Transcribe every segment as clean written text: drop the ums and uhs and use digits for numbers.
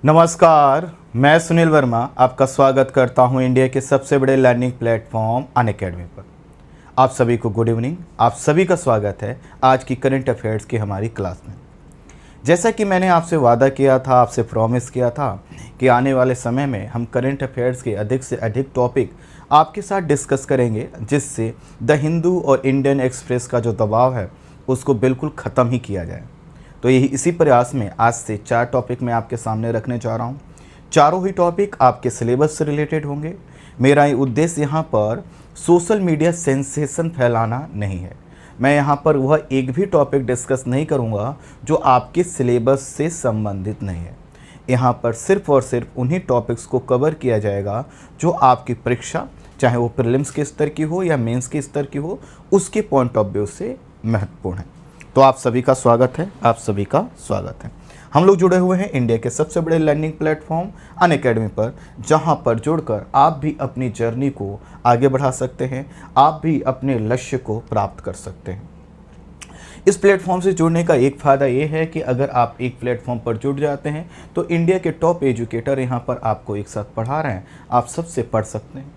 नमस्कार, मैं सुनील वर्मा आपका स्वागत करता हूं इंडिया के सबसे बड़े लर्निंग प्लेटफॉर्म अनअकैडमी पर। आप सभी को गुड इवनिंग। आप सभी का स्वागत है आज की करंट अफेयर्स की हमारी क्लास में। जैसा कि मैंने आपसे वादा किया था, आपसे प्रॉमिस किया था कि आने वाले समय में हम करंट अफेयर्स के अधिक से अधिक टॉपिक आपके साथ डिस्कस करेंगे, जिससे द हिंदू और इंडियन एक्सप्रेस का जो दबाव है उसको बिल्कुल ख़त्म ही किया जाए। तो यही इसी प्रयास में आज से 4 टॉपिक मैं आपके सामने रखने जा रहा हूँ। चारों ही टॉपिक आपके सिलेबस से रिलेटेड होंगे। मेरा ये उद्देश्य यहाँ पर सोशल मीडिया सेंसेशन फैलाना नहीं है। मैं यहाँ पर वह एक भी टॉपिक डिस्कस नहीं करूँगा जो आपके सिलेबस से संबंधित नहीं है। यहाँ पर सिर्फ और सिर्फ उन्हीं टॉपिक्स को कवर किया जाएगा जो आपकी परीक्षा, चाहे वो प्रीलिम्स के स्तर की हो या मेंस के स्तर की हो, उसके पॉइंट ऑफ व्यू से महत्वपूर्ण है। तो आप सभी का स्वागत है, आप सभी का स्वागत है। हम लोग जुड़े हुए हैं इंडिया के सबसे बड़े लर्निंग प्लेटफॉर्म अनअकैडमी पर, जहां पर जुड़कर आप भी अपनी जर्नी को आगे बढ़ा सकते हैं, आप भी अपने लक्ष्य को प्राप्त कर सकते हैं। इस प्लेटफॉर्म से जुड़ने का एक फ़ायदा ये है कि अगर आप एक प्लेटफॉर्म पर जुड़ जाते हैं तो इंडिया के टॉप एजुकेटर यहाँ पर आपको एक साथ पढ़ा रहे हैं, आप सबसे पढ़ सकते हैं।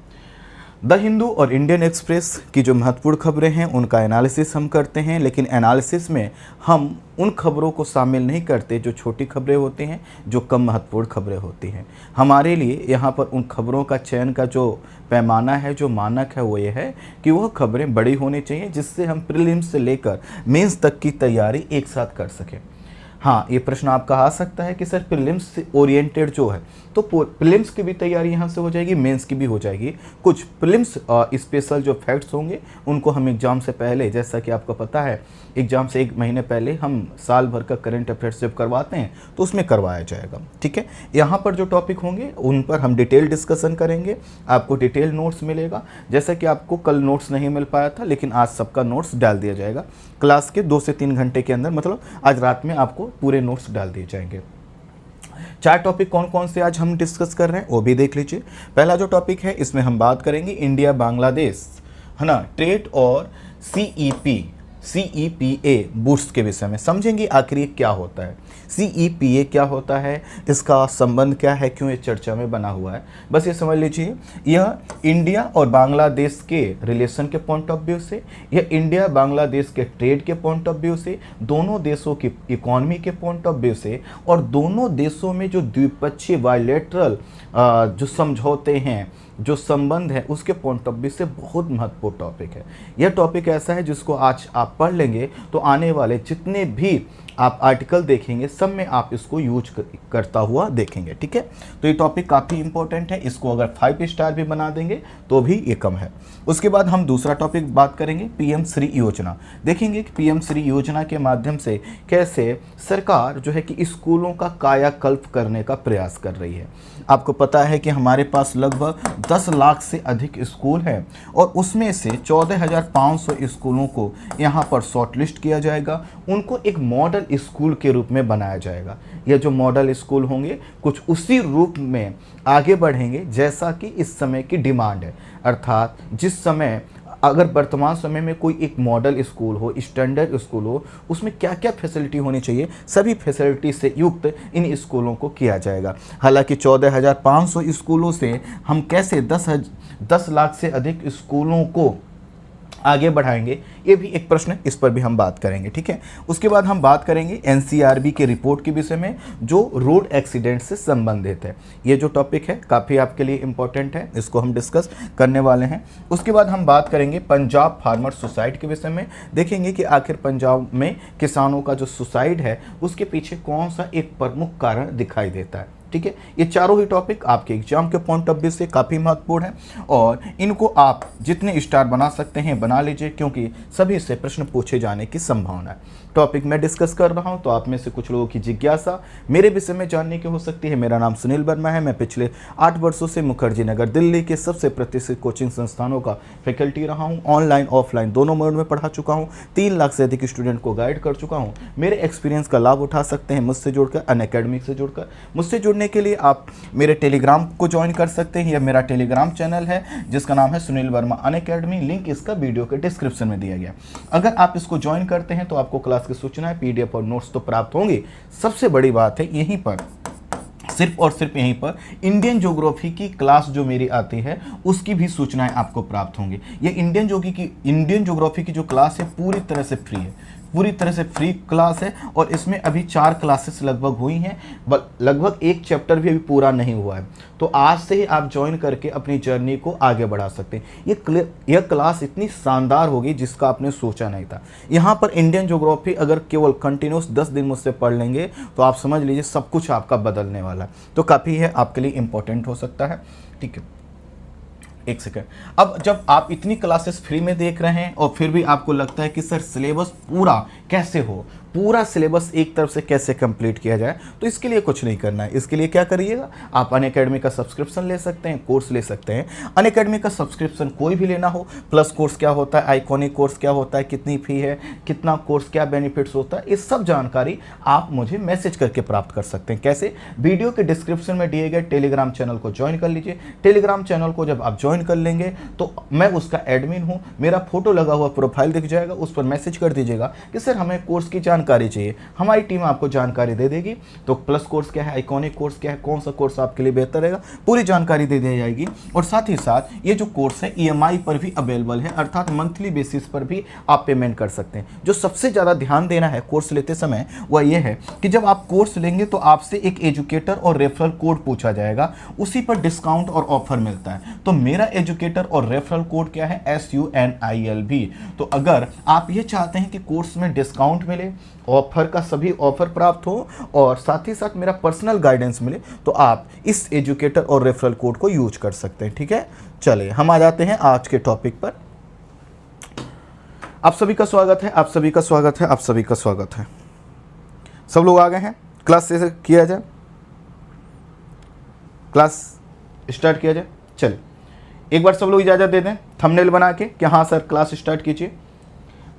द हिंदू और इंडियन एक्सप्रेस की जो महत्वपूर्ण खबरें हैं उनका एनालिसिस हम करते हैं, लेकिन एनालिसिस में हम उन खबरों को शामिल नहीं करते जो छोटी खबरें होती हैं, जो कम महत्वपूर्ण खबरें होती हैं। हमारे लिए यहाँ पर उन खबरों का चयन का जो पैमाना है, जो मानक है, वो ये है कि वह खबरें बड़ी होनी चाहिए, जिससे हम प्रीलिम्स से लेकर मेंस तक की तैयारी एक साथ कर सकें। हाँ, ये प्रश्न आपका आ सकता है कि सर प्रीलिम्स से ओरिएंटेड जो है, तो प्रीलिम्स की भी तैयारी यहाँ से हो जाएगी, मेंस की भी हो जाएगी। कुछ प्रीलिम्स स्पेशल जो फैक्ट्स होंगे उनको हम एग्ज़ाम से पहले, जैसा कि आपको पता है एग्ज़ाम से 1 महीने पहले हम साल भर का करंट अफेयर्स जब करवाते हैं तो उसमें करवाया जाएगा। ठीक है, यहाँ पर जो टॉपिक होंगे उन पर हम डिटेल डिस्कशन करेंगे, आपको डिटेल नोट्स मिलेगा। जैसा कि आपको कल नोट्स नहीं मिल पाया था, लेकिन आज सबका नोट्स डाल दिया जाएगा क्लास के 2 से 3 घंटे के अंदर, मतलब आज रात में आपको पूरे नोट्स डाल दिए जाएंगे। 4 टॉपिक कौन कौन से आज हम डिस्कस कर रहे हैं वो भी देख लीजिए। पहला जो टॉपिक है इसमें हम बात करेंगे इंडिया बांग्लादेश, है ना, ट्रेड और CEPA बूस्ट के विषय में समझेंगे आखिर ये क्या होता है, CEPA क्या होता है, इसका संबंध क्या है, क्यों ये चर्चा में बना हुआ है। बस ये समझ लीजिए, यह इंडिया और बांग्लादेश के रिलेशन के पॉइंट ऑफ व्यू से, यह इंडिया बांग्लादेश के ट्रेड के पॉइंट ऑफ व्यू से, दोनों देशों की इकोनॉमी के पॉइंट ऑफ व्यू से, और दोनों देशों में जो द्विपक्षीय बायलैटरल जो समझौते हैं, जो संबंध है, उसके पॉइंट ऑफ व्यू से बहुत महत्वपूर्ण टॉपिक है। यह टॉपिक ऐसा है जिसको आज आप पढ़ लेंगे तो आने वाले जितने भी आप आर्टिकल देखेंगे सब में आप इसको यूज करता हुआ देखेंगे। ठीक है, तो ये टॉपिक काफ़ी इंपॉर्टेंट है, इसको अगर 5 स्टार भी बना देंगे तो भी ये कम है। उसके बाद हम दूसरा टॉपिक बात करेंगे PM श्री योजना। देखेंगे कि PM श्री योजना के माध्यम से कैसे सरकार जो है कि स्कूलों का कायाकल्प करने का प्रयास कर रही है। आपको पता है कि हमारे पास लगभग 10 लाख से अधिक स्कूल हैं और उसमें से 14,500 स्कूलों को यहाँ पर शॉर्टलिस्ट किया जाएगा, उनको एक मॉडल स्कूल के रूप में बनाया जाएगा। यह जो मॉडल स्कूल होंगे कुछ उसी रूप में आगे बढ़ेंगे जैसा कि इस समय की डिमांड है। अर्थात जिस समय, अगर वर्तमान समय में कोई एक मॉडल स्कूल हो, स्टैंडर्ड स्कूल हो, उसमें क्या क्या फैसिलिटी होनी चाहिए, सभी फैसिलिटी से युक्त इन स्कूलों को किया जाएगा। हालांकि 14,500 स्कूलों से हम कैसे 10 लाख से अधिक स्कूलों को आगे बढ़ाएंगे, ये भी एक प्रश्न है, इस पर भी हम बात करेंगे। ठीक है, उसके बाद हम बात करेंगे NCRB के रिपोर्ट के विषय में जो रोड एक्सीडेंट से संबंधित है। ये जो टॉपिक है काफ़ी आपके लिए इंपॉर्टेंट है, इसको हम डिस्कस करने वाले हैं। उसके बाद हम बात करेंगे पंजाब फार्मर सुसाइड के विषय में। देखेंगे कि आखिर पंजाब में किसानों का जो सुसाइड है उसके पीछे कौन सा एक प्रमुख कारण दिखाई देता है। ठीक है, ये चारों ही टॉपिक आपके एग्जाम के पॉइंट ऑफ व्यू से काफ़ी महत्वपूर्ण है और इनको आप जितने स्टार बना सकते हैं बना लीजिए, क्योंकि सभी से प्रश्न पूछे जाने की संभावना है। टॉपिक मैं डिस्कस कर रहा हूं तो आप में से कुछ लोगों की जिज्ञासा मेरे विषय में जानने की हो सकती है। मेरा नाम सुनील वर्मा है, मैं पिछले 8 वर्षों से मुखर्जी नगर दिल्ली के सबसे प्रतिष्ठित कोचिंग संस्थानों का फैकल्टी रहा हूँ। ऑनलाइन ऑफलाइन दोनों मोड में पढ़ा चुका हूँ, 3 लाख से अधिक स्टूडेंट को गाइड कर चुका हूँ। मेरे एक्सपीरियंस का लाभ उठा सकते हैं मुझसे जुड़कर, अनअकैडमी से जुड़कर। मुझसे जुड़ने के लिए आप मेरे टेलीग्राम को ज्वाइन कर सकते हैं। यह मेरा टेलीग्राम चैनल है जिसका नाम है सुनील वर्मा अनअकैडमी, लिंक इसका वीडियो के डिस्क्रिप्शन में दिया गया। अगर आप इसको ज्वाइन करते हैं तो आपको क्लास की सूचनाएं, PDF और नोट्स तो प्राप्त होंगी। सबसे बड़ी बात है यहीं पर सिर्फ और सिर्फ यहीं पर इंडियन ज्योग्राफी की क्लास जो मेरी आती है उसकी भी सूचनाएं आपको प्राप्त होंगी। ये इंडियन ज्योग्राफी की जो क्लास है पूरी तरह से फ्री है, पूरी तरह से फ्री क्लास है। और इसमें अभी 4 क्लासेस लगभग हुई हैं, लगभग एक चैप्टर भी अभी पूरा नहीं हुआ है। तो आज से ही आप ज्वाइन करके अपनी जर्नी को आगे बढ़ा सकते हैं। यह क्लास इतनी शानदार होगी जिसका आपने सोचा नहीं था। यहाँ पर इंडियन ज्योग्राफी अगर केवल कंटिन्यूस 10 दिन मुझसे पढ़ लेंगे तो आप समझ लीजिए सब कुछ आपका बदलने वाला है। तो काफ़ी है आपके लिए इंपॉर्टेंट हो सकता है। ठीक है, एक सेकंड। अब जब आप इतनी क्लासेस फ्री में देख रहे हैं और फिर भी आपको लगता है कि सर सिलेबस पूरा कैसे हो, पूरा सिलेबस एक तरफ से कैसे कंप्लीट किया जाए, तो इसके लिए कुछ नहीं करना है। इसके लिए क्या करिएगा, आप अनअकैडमी का सब्सक्रिप्शन ले सकते हैं, कोर्स ले सकते हैं। अनअकैडमी का सब्सक्रिप्शन कोई भी लेना हो, प्लस कोर्स क्या होता है, आइकॉनिक कोर्स क्या होता है, कितनी फी है, कितना कोर्स क्या बेनिफिट्स होता है, इस सब जानकारी आप मुझे मैसेज करके प्राप्त कर सकते हैं। कैसे, वीडियो के डिस्क्रिप्शन में दिए गए टेलीग्राम चैनल को ज्वाइन कर लीजिए। टेलीग्राम चैनल को जब आप ज्वाइन कर लेंगे तो मैं उसका एडमिन हूँ, मेरा फोटो लगा हुआ प्रोफाइल दिख जाएगा, उस पर मैसेज कर दीजिएगा कि सर हमें कोर्स की जानकारी चाहिए, हमारी टीम आपको जानकारी दे देगी। तो प्लस कोर्स क्या है, आइकॉनिक कोर्स क्या है, कौन सा कोर्स आपके लिए बेहतर रहेगा, पूरी जानकारी दे दी जाएगी। और साथ ही साथ ये जो कोर्स है EMI पर भी अवेलेबल है, अर्थात मंथली बेसिस पर भी आप पेमेंट कर सकते हैं। जो सबसे ज़्यादा ध्यान देना है कोर्स लेते समय वह यह है कि जब आप कोर्स लेंगे तो आपसे एक एजुकेटर और रेफरल कोड पूछा जाएगा, उसी पर डिस्काउंट और ऑफर मिलता है। तो मेरा एजुकेटर और रेफरल कोड क्या है, SUNILB। तो अगर आप ये चाहते हैं कि कोर्स में डिस्काउंट मिले, ऑफर का सभी ऑफर प्राप्त हो और साथ ही साथ मेरा पर्सनल गाइडेंस मिले, तो आप इस एजुकेटर और रेफरल कोड को यूज कर सकते हैं। ठीक है, चलिए हम आ जाते हैं आज के टॉपिक पर। आप सभी का स्वागत है, आप सभी का स्वागत है, आप सभी का स्वागत है। सब लोग आ गए हैं, क्लास से किया जाए, क्लास स्टार्ट किया जाए। चलिए एक बार सब लोग इजाज़त दे दें थंबनेल बना के कि हाँ सर क्लास स्टार्ट कीजिए।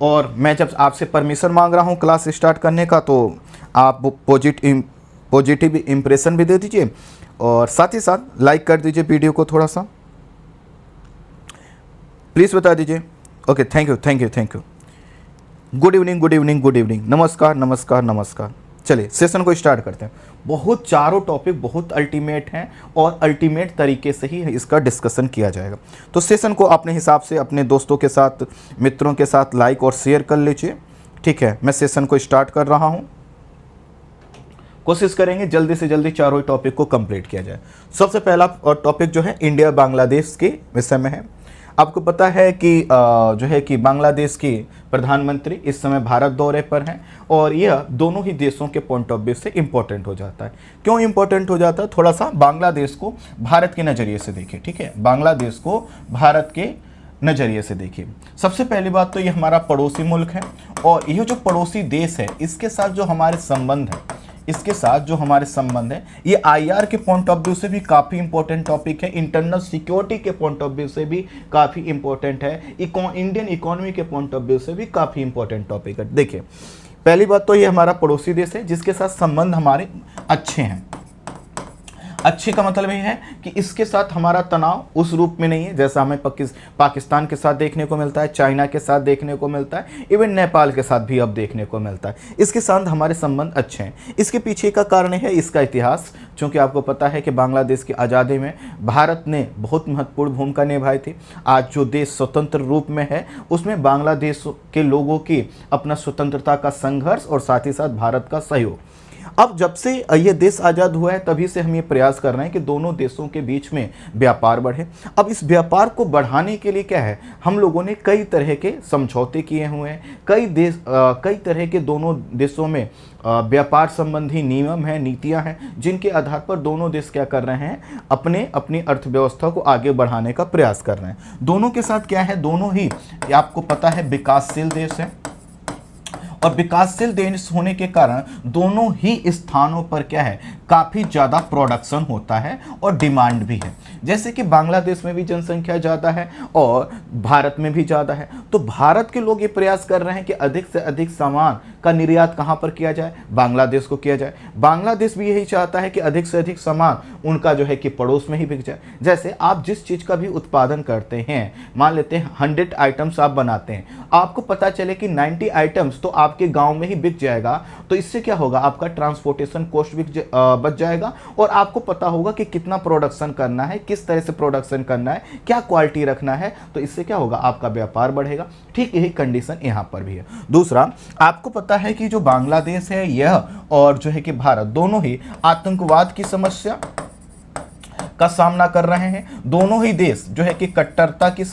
और मैं जब आपसे परमिशन मांग रहा हूँ क्लास स्टार्ट करने का तो आप पॉजिटिव इम्प्रेशन भी दे दीजिए और साथ ही साथ लाइक कर दीजिए वीडियो को थोड़ा सा, प्लीज़ बता दीजिए। Okay, thank you thank you thank you. Good evening good evening good evening, नमस्कार नमस्कार नमस्कार। चलिए सेशन को स्टार्ट करते हैं। बहुत चारों टॉपिक बहुत अल्टीमेट हैं और अल्टीमेट तरीके से ही इसका डिस्कशन किया जाएगा। तो सेशन को अपने हिसाब से अपने दोस्तों के साथ, मित्रों के साथ लाइक और शेयर कर लीजिए। ठीक है, मैं सेशन को स्टार्ट कर रहा हूं। कोशिश करेंगे जल्दी से जल्दी चारों टॉपिक को कंप्लीट किया जाए। सबसे पहला टॉपिक जो है इंडिया बांग्लादेश के विषय में है। आपको पता है कि जो है कि बांग्लादेश की प्रधानमंत्री इस समय भारत दौरे पर हैं और यह दोनों ही देशों के पॉइंट ऑफ व्यू से इम्पोर्टेंट हो जाता है। क्यों इम्पोर्टेंट हो जाता है, थोड़ा सा बांग्लादेश को भारत के नज़रिए से देखिए। ठीक है, बांग्लादेश को भारत के नज़रिए से देखिए। सबसे पहली बात तो ये हमारा पड़ोसी मुल्क है और यह जो पड़ोसी देश है इसके साथ जो हमारे संबंध है, ये IR के पॉइंट ऑफ व्यू से भी काफ़ी इंपॉर्टेंट टॉपिक है, इंटरनल सिक्योरिटी के पॉइंट ऑफ व्यू से भी काफ़ी इंपॉर्टेंट है, इंडियन इकोनॉमी के पॉइंट ऑफ व्यू से भी काफ़ी इंपॉर्टेंट टॉपिक है। देखिए पहली बात तो ये हमारा पड़ोसी देश है जिसके साथ संबंध हमारे अच्छे हैं। अच्छे का मतलब ये है कि इसके साथ हमारा तनाव उस रूप में नहीं है जैसा हमें पाकिस्तान के साथ देखने को मिलता है, चाइना के साथ देखने को मिलता है, इवन नेपाल के साथ भी अब देखने को मिलता है। इसके साथ हमारे संबंध अच्छे हैं। इसके पीछे का कारण है इसका इतिहास। चूँकि आपको पता है कि बांग्लादेश की आज़ादी में भारत ने बहुत महत्वपूर्ण भूमिका निभाई थी। आज जो देश स्वतंत्र रूप में है उसमें बांग्लादेश के लोगों की अपना स्वतंत्रता का संघर्ष और साथ ही साथ भारत का सहयोग। अब जब से ये देश आज़ाद हुआ है तभी से हम ये प्रयास कर रहे हैं कि दोनों देशों के बीच में व्यापार बढ़े। अब इस व्यापार को बढ़ाने के लिए क्या है, हम लोगों ने कई तरह के समझौते किए हुए हैं। कई तरह के दोनों देशों में व्यापार संबंधी नियम हैं, नीतियां हैं, जिनके आधार पर दोनों देश क्या कर रहे हैं, अपनी अर्थव्यवस्था को आगे बढ़ाने का प्रयास कर रहे हैं। दोनों के साथ क्या है, दोनों ही आपको पता है विकासशील देश है और विकासशील देश होने के कारण दोनों ही स्थानों पर क्या है, काफ़ी ज़्यादा प्रोडक्शन होता है और डिमांड भी है। जैसे कि बांग्लादेश में भी जनसंख्या ज़्यादा है और भारत में भी ज़्यादा है, तो भारत के लोग ये प्रयास कर रहे हैं कि अधिक से अधिक सामान का निर्यात कहाँ पर किया जाए, बांग्लादेश को किया जाए। बांग्लादेश भी यही चाहता है कि अधिक से अधिक सामान उनका जो है कि पड़ोस में ही बिक जाए। जैसे आप जिस चीज़ का भी उत्पादन करते हैं, मान लेते हैं 100 आइटम्स आप बनाते हैं, आपको पता चले कि 90 आइटम्स तो आपके गाँव में ही बिक जाएगा, तो इससे क्या होगा, आपका ट्रांसपोर्टेशन कॉस्ट बच जाएगा और आपको पता होगा कि कितना प्रोडक्शन करना है, किस तरह से प्रोडक्शन करना है, क्या क्वालिटी रखना है, तो इससे क्या होगा, आपका व्यापार बढ़ेगा। ठीक यही कंडीशन यहाँ पर भी है। दूसरा, आपको पता है कि जो बांग्लादेश है यह और जो है कि भारत दोनों ही आतंकवाद की समस्या का सामना कर रहे हैं। दोनों ही देश जो है कि कट्टरता की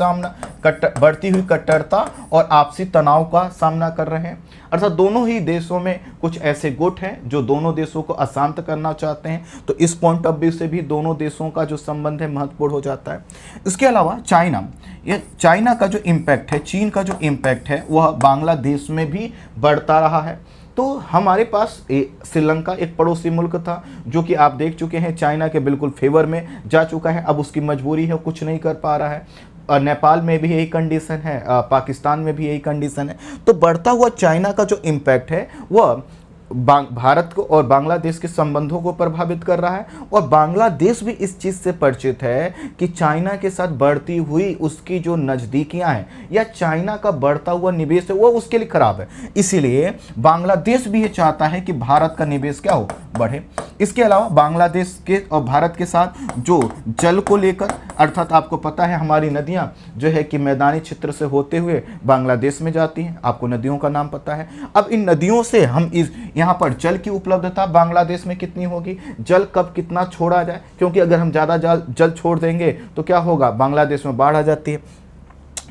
बढ़ती हुई कट्टरता और आपसी तनाव का सामना कर रहे हैं। अर्थात दोनों ही देशों में कुछ ऐसे गुट हैं जो दोनों देशों को अशांत करना चाहते हैं। तो इस पॉइंट ऑफ व्यू से भी दोनों देशों का जो संबंध है महत्वपूर्ण हो जाता है। इसके अलावा चाइना का जो इम्पैक्ट है, चीन का जो इम्पैक्ट है, वह बांग्लादेश में भी बढ़ता रहा है। तो हमारे पास श्रीलंका एक पड़ोसी मुल्क था जो कि आप देख चुके हैं चाइना के बिल्कुल फेवर में जा चुका है। अब उसकी मजबूरी है, कुछ नहीं कर पा रहा है। नेपाल में भी यही कंडीशन है, पाकिस्तान में भी यही कंडीशन है। तो बढ़ता हुआ चाइना का जो इम्पैक्ट है वह भारत को और बांग्लादेश के संबंधों को प्रभावित कर रहा है। और बांग्लादेश भी इस चीज़ से परिचित है कि चाइना के साथ बढ़ती हुई उसकी जो नज़दीकियां हैं या चाइना का बढ़ता हुआ निवेश है वो उसके लिए खराब है। इसीलिए बांग्लादेश भी ये चाहता है कि भारत का निवेश क्या हो, बढ़े। इसके अलावा बांग्लादेश के और भारत के साथ जो जल को लेकर, अर्थात आपको पता है हमारी नदियाँ जो है कि मैदानी क्षेत्र से होते हुए बांग्लादेश में जाती हैं। आपको नदियों का नाम पता है। अब इन नदियों से हम यहाँ पर जल की उपलब्धता बांग्लादेश में कितनी होगी, जल कब कितना छोड़ा जाए, क्योंकि अगर हम ज़्यादा जल छोड़ देंगे तो क्या होगा, बांग्लादेश में बाढ़ आ जाती है।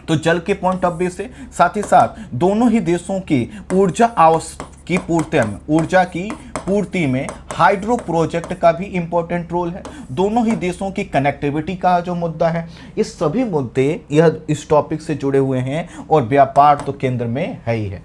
तो जल के पॉइंट ऑफ व्यू से, साथ ही साथ दोनों ही देशों की ऊर्जा की पूर्ति में हाइड्रो प्रोजेक्ट का भी इंपॉर्टेंट रोल है। दोनों ही देशों की कनेक्टिविटी का जो मुद्दा है, ये सभी मुद्दे यह इस टॉपिक से जुड़े हुए हैं और व्यापार तो केंद्र में है ही है।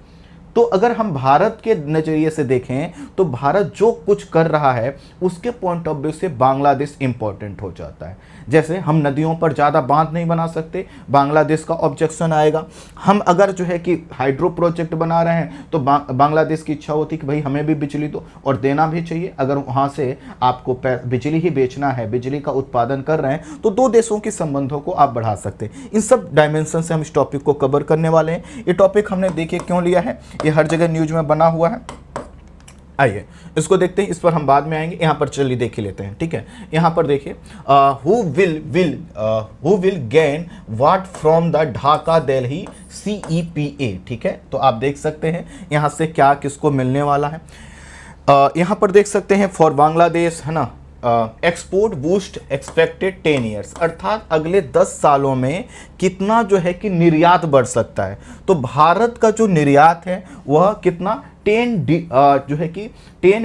तो अगर हम भारत के नज़रिए से देखें तो भारत जो कुछ कर रहा है उसके पॉइंट ऑफ व्यू से बांग्लादेश इंपॉर्टेंट हो जाता है। जैसे हम नदियों पर ज़्यादा बांध नहीं बना सकते, बांग्लादेश का ऑब्जेक्शन आएगा। हम अगर जो है कि हाइड्रो प्रोजेक्ट बना रहे हैं तो बांग्लादेश की इच्छा होती कि भाई हमें भी बिजली दो, और देना भी चाहिए। अगर वहाँ से आपको बिजली ही बेचना है, बिजली का उत्पादन कर रहे हैं, तो दो देशों के संबंधों को आप बढ़ा सकते हैं। इन सब डायमेंशन से हम इस टॉपिक को कवर करने वाले हैं। ये टॉपिक हमने देखिए क्यों लिया है, ये हर जगह न्यूज में बना हुआ है। आइए इसको देखते हैं, इस पर हम बाद में आएंगे। यहाँ पर चलिए देख ही लेते हैं, ठीक है। यहाँ पर देखिए, who will gain what from the Dhaka Delhi CEPA, ठीक है। तो आप देख सकते हैं यहाँ से क्या किसको मिलने वाला है। यहाँ पर देख सकते हैं फॉर बांग्लादेश, है ना, एक्सपोर्ट बूस्ट एक्सपेक्टेड 10 ईयर्स, अर्थात अगले 10 सालों में कितना जो है कि निर्यात बढ़ सकता है। तो भारत का जो निर्यात है वह कितना 10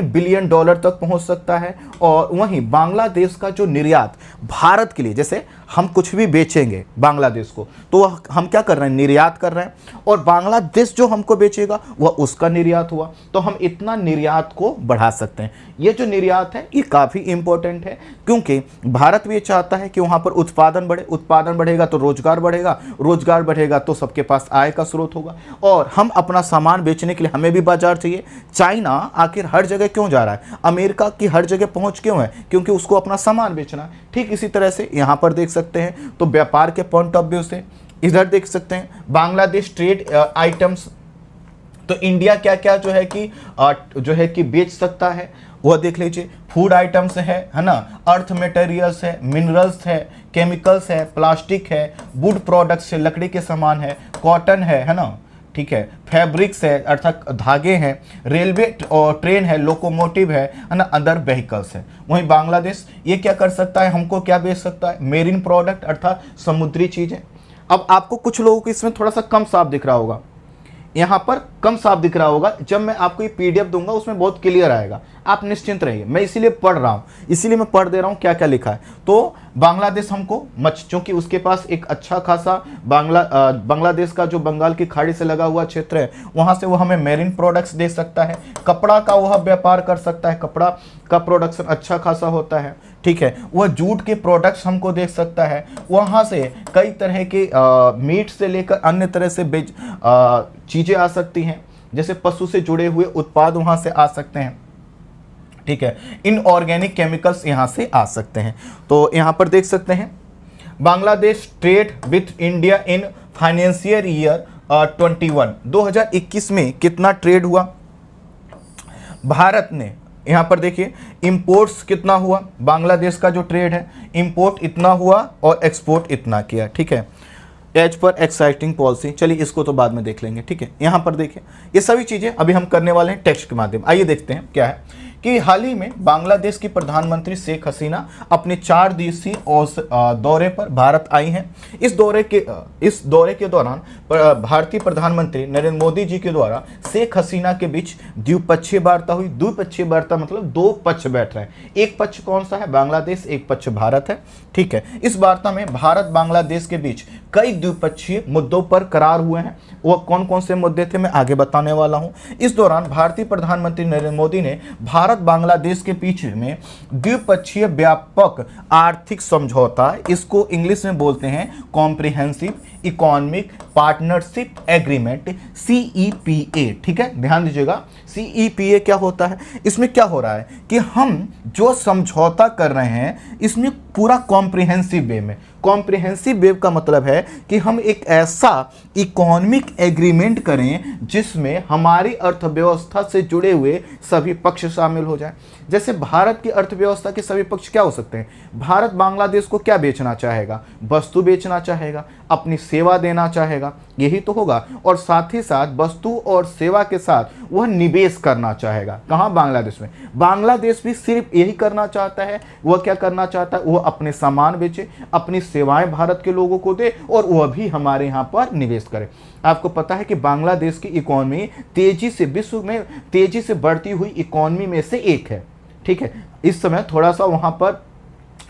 बिलियन डॉलर तक पहुंच सकता है। और वहीं बांग्लादेश का जो निर्यात भारत के लिए, जैसे हम कुछ भी बेचेंगे बांग्लादेश को तो हम क्या कर रहे हैं, निर्यात कर रहे हैं, और बांग्लादेश जो हमको बेचेगा वह उसका निर्यात हुआ, तो हम इतना निर्यात को बढ़ा सकते हैं। ये जो निर्यात है ये काफ़ी इंपॉर्टेंट है, क्योंकि भारत भी ये चाहता है कि वहाँ पर उत्पादन बढ़े, उत्पादन बढ़ेगा तो रोजगार बढ़ेगा, रोजगार बढ़ेगा तो सबके पास आय का स्रोत होगा, और हम अपना सामान बेचने के लिए हमें भी बाजार चाहिए। चाइना आखिर हर जगह क्यों जा रहा है, अमेरिका की हर जगह पहुंच क्यों है, क्योंकि उसको अपना सामान बेचना है। ठीक इसी तरह से यहाँ पर देख सकते हैं, तो व्यापार के पॉइंट ऑफ व्यू से इधर देख सकते हैं बांग्लादेश ट्रेड आइटम्स, तो इंडिया क्या क्या जो है कि बेच सकता है वह देख लीजिए। फूड आइटम्स है ना, अर्थ मटेरियल्स है, मिनरल्स है, केमिकल्स है, प्लास्टिक है, वुड प्रोडक्ट्स है, लकड़ी के सामान है, कॉटन है ना, ठीक है, फैब्रिक्स है अर्थात धागे हैं, रेलवे और ट्रेन है, लोकोमोटिव है ना, अदर व्हीकल्स है। वहीं बांग्लादेश ये क्या कर सकता है, हमको क्या बेच सकता है, मेरीन प्रोडक्ट अर्थात समुद्री चीज़ें। अब आपको कुछ लोगों को इसमें थोड़ा सा कम साफ दिख रहा होगा, यहाँ पर कम साफ दिख रहा होगा, जब मैं आपको ये PDF दूंगा उसमें बहुत क्लियर आएगा, आप निश्चिंत रहिए। मैं इसीलिए पढ़ रहा हूँ, इसीलिए मैं पढ़ दे रहा हूँ क्या क्या लिखा है। तो बांग्लादेश हमको चूंकि उसके पास एक अच्छा खासा बांग्लादेश का जो बंगाल की खाड़ी से लगा हुआ क्षेत्र है, वहाँ से वो हमें मेरीन प्रोडक्ट्स दे सकता है, कपड़ा का वह व्यापार कर सकता है, कपड़ा का प्रोडक्शन अच्छा खासा होता है, ठीक है। वह जूट के प्रोडक्ट्स हमको दे सकता है, वहाँ से कई तरह के मीट से लेकर अन्य तरह से चीज़ें आ सकती हैं, जैसे पशु से जुड़े हुए उत्पाद वहाँ से आ सकते हैं, ठीक है। इनऑर्गेनिक केमिकल्स यहाँ से आ सकते हैं। तो यहाँ पर देख सकते हैं Bangladesh trade with India in financial year 2021 में कितना ट्रेड हुआ, भारत ने यहाँ पर देखिए इंपोर्ट्स कितना हुआ, बांग्लादेश का जो ट्रेड है इंपोर्ट इतना हुआ और एक्सपोर्ट इतना किया, ठीक है, एज पर एक्साइटिंग पॉलिसी। चलिए इसको तो बाद में देख लेंगे, ठीक है। यहाँ पर देखिए ये सभी चीज़ें अभी हम करने वाले हैं टेक्स्ट के माध्यम। आइए देखते हैं क्या है कि हाल ही में बांग्लादेश की प्रधानमंत्री शेख हसीना अपने 4 दिवसीय दौरे पर भारत आई हैं। इस दौरे के दौरान भारतीय प्रधानमंत्री नरेंद्र मोदी जी के द्वारा शेख हसीना के बीच द्विपक्षीय वार्ता हुई। द्विपक्षीय वार्ता मतलब 2 पक्ष बैठ रहे हैं, एक पक्ष कौन सा है, बांग्लादेश, एक पक्ष भारत है, ठीक है। इस वार्ता में भारत बांग्लादेश के बीच कई द्विपक्षीय मुद्दों पर करार हुए हैं। वो कौन कौन से मुद्दे थे मैं आगे बताने वाला हूं। इस दौरान भारतीय प्रधानमंत्री नरेंद्र मोदी ने भारत बांग्लादेश के बीच में द्विपक्षीय व्यापक आर्थिक समझौता, इसको इंग्लिश में बोलते हैं comprehensive economic partnership agreement, CEPA, ठीक है, ध्यान दीजिएगा। CEPA क्या होता है, इसमें क्या हो रहा है कि हम जो समझौता कर रहे हैं इसमें पूरा कॉम्प्रिहेंसिव वे में, कॉम्प्रिहेंसिव वे का मतलब है कि हम एक ऐसा इकोनॉमिक एग्रीमेंट करें जिसमें हमारी अर्थव्यवस्था से जुड़े हुए सभी पक्ष शामिल हो जाएं। जैसे भारत की अर्थव्यवस्था के सभी पक्ष क्या हो सकते हैं, भारत बांग्लादेश को क्या बेचना चाहेगा, वस्तु बेचना चाहेगा, अपनी सेवा देना चाहेगा, यही तो होगा, और साथ ही साथ वस्तु और सेवा के साथ वह निवेश करना चाहेगा। कहाँ, बांग्लादेश में। बांग्लादेश भी सिर्फ यही करना चाहता है, वह क्या करना चाहता है, वह अपने सामान बेचे, अपनी सेवाएं भारत के लोगों को दे और वह भी हमारे यहाँ पर निवेश करे। आपको पता है कि बांग्लादेश की इकोनॉमी तेजी से, विश्व में तेजी से बढ़ती हुई इकोनॉमी में से एक है, ठीक है। इस समय थोड़ा सा वहां पर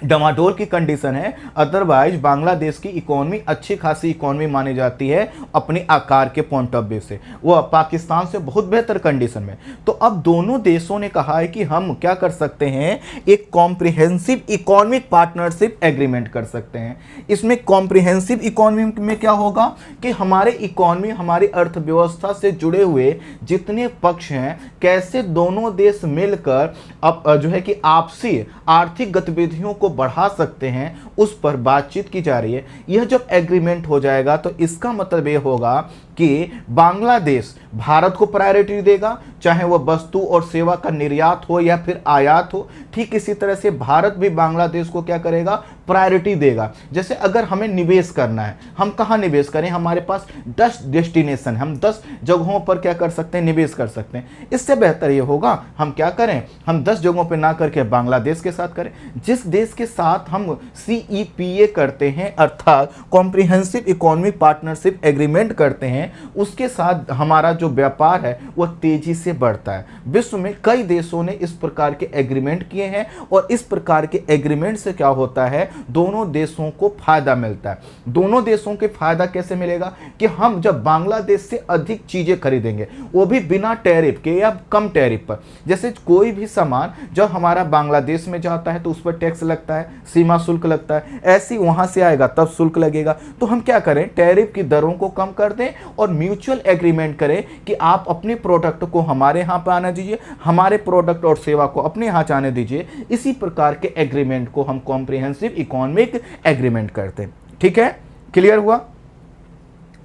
डमाडोल की कंडीशन है, अदरवाइज बांग्लादेश की इकोनॉमी अच्छी खासी इकोनॉमी मानी जाती है अपने आकार के पॉइंट ऑफ व्यू से, वो पाकिस्तान से बहुत बेहतर कंडीशन में। तो अब दोनों देशों ने कहा है कि हम क्या कर सकते हैं, एक कॉम्प्रिहेंसिव इकोनॉमिक पार्टनरशिप एग्रीमेंट कर सकते हैं। इसमें कॉम्प्रिहेंसिव इकोनॉमी में क्या होगा कि हमारे इकोनॉमी, हमारी अर्थव्यवस्था से जुड़े हुए जितने पक्ष हैं, कैसे दोनों देश मिलकर अब जो है कि आपसी आर्थिक गतिविधियों को बढ़ा सकते हैं, उस पर बातचीत की जा रही है। यह जब एग्रीमेंट हो जाएगा तो इसका मतलब यह होगा कि बांग्लादेश भारत को प्रायोरिटी देगा, चाहे वह वस्तु और सेवा का निर्यात हो या फिर आयात हो। ठीक इसी तरह से भारत भी बांग्लादेश को क्या करेगा, प्रायोरिटी देगा। जैसे अगर हमें निवेश करना है, हम कहाँ निवेश करें, हमारे पास 10 डेस्टिनेशन, हम 10 जगहों पर क्या कर सकते हैं, निवेश कर सकते हैं। इससे बेहतर ये होगा हम क्या करें, हम 10 जगहों पर ना करके बांग्लादेश के साथ करें। जिस देश के साथ हम CEPA करते हैं, अर्थात कॉम्प्रिहेंसिव इकोनॉमिक पार्टनरशिप एग्रीमेंट करते हैं, उसके साथ हमारा जो व्यापार है वह तेजी से बढ़ता है। विश्व में कई देशों ने इस प्रकार के एग्रीमेंट किए हैं और इस प्रकार के एग्रीमेंट से क्या होता है, दोनों देशों को फायदा मिलता है। दोनों देशों के फायदा कैसे मिलेगा कि हम जब बांग्लादेश से अधिक चीजें खरीदेंगे, वो भी बिना टैरिफ के या कम टैरिफ पर। जैसे कोई भी सामान जब हमारा बांग्लादेश में जाता है तो उस पर टैक्स लगता है, सीमा शुल्क लगता है, ऐसी वहां से आएगा तब शुल्क लगेगा। तो हम क्या करें, टैरिफ की दरों को कम कर दें और म्यूचुअल एग्रीमेंट करें कि आप अपने प्रोडक्ट को हमारे यहाँ पे आने दीजिए, हमारे प्रोडक्ट और सेवा को अपने यहाँ आने दीजिए। इसी प्रकार के एग्रीमेंट को हम कॉम्प्रिहेंसिव इकोनॉमिक एग्रीमेंट करते हैं। ठीक है, क्लियर हुआ?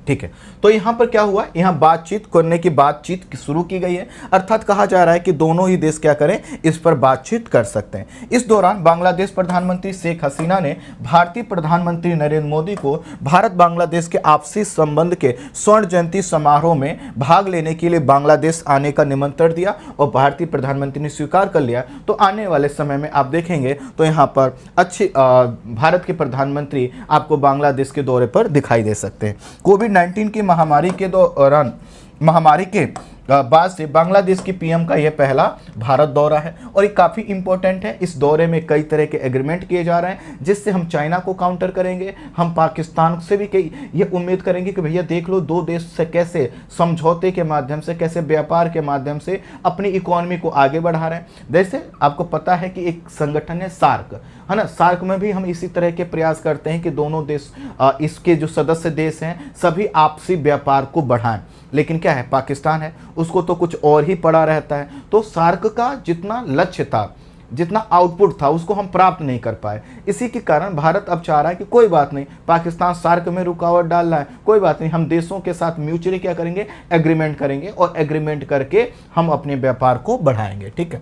ठीक है, तो यहां पर क्या हुआ, यहां बातचीत करने की बातचीत शुरू की गई है, अर्थात कहा जा रहा है कि दोनों ही देश क्या करें, इस पर बातचीत कर सकते हैं। इस दौरान बांग्लादेश प्रधानमंत्री शेख हसीना ने भारतीय प्रधानमंत्री नरेंद्र मोदी को भारत बांग्लादेश के आपसी संबंध के स्वर्ण जयंती समारोह में भाग लेने के लिए बांग्लादेश आने का निमंत्रण दिया और भारतीय प्रधानमंत्री ने स्वीकार कर लिया। तो आने वाले समय में आप देखेंगे तो यहाँ पर अच्छी भारत के प्रधानमंत्री आपको बांग्लादेश के दौरे पर दिखाई दे सकते हैं। कोविड-19 की महामारी के दौरान, महामारी के बाद से बांग्लादेश की पीएम का यह पहला भारत दौरा है और ये काफ़ी इंपॉर्टेंट है। इस दौरे में कई तरह के एग्रीमेंट किए जा रहे हैं, जिससे हम चाइना को काउंटर करेंगे, हम पाकिस्तान से भी कई ये उम्मीद करेंगे कि भैया देख लो, दो देश से कैसे समझौते के माध्यम से, कैसे व्यापार के माध्यम से अपनी इकोनॉमी को आगे बढ़ा रहे हैं। जैसे आपको पता है कि एक संगठन है सार्क, है ना, सार्क में भी हम इसी तरह के प्रयास करते हैं कि दोनों देश, इसके जो सदस्य देश हैं, सभी आपसी व्यापार को बढ़ाएं। लेकिन क्या है, पाकिस्तान है, उसको तो कुछ और ही पड़ा रहता है। तो सार्क का जितना लक्ष्य था, जितना आउटपुट था, उसको हम प्राप्त नहीं कर पाए। इसी के कारण भारत अब चाह रहा है कि कोई बात नहीं, पाकिस्तान सार्क में रुकावट डाल रहा है, कोई बात नहीं, हम देशों के साथ म्यूचुअली क्या करेंगे, एग्रीमेंट करेंगे और एग्रीमेंट करके हम अपने व्यापार को बढ़ाएंगे। ठीक है,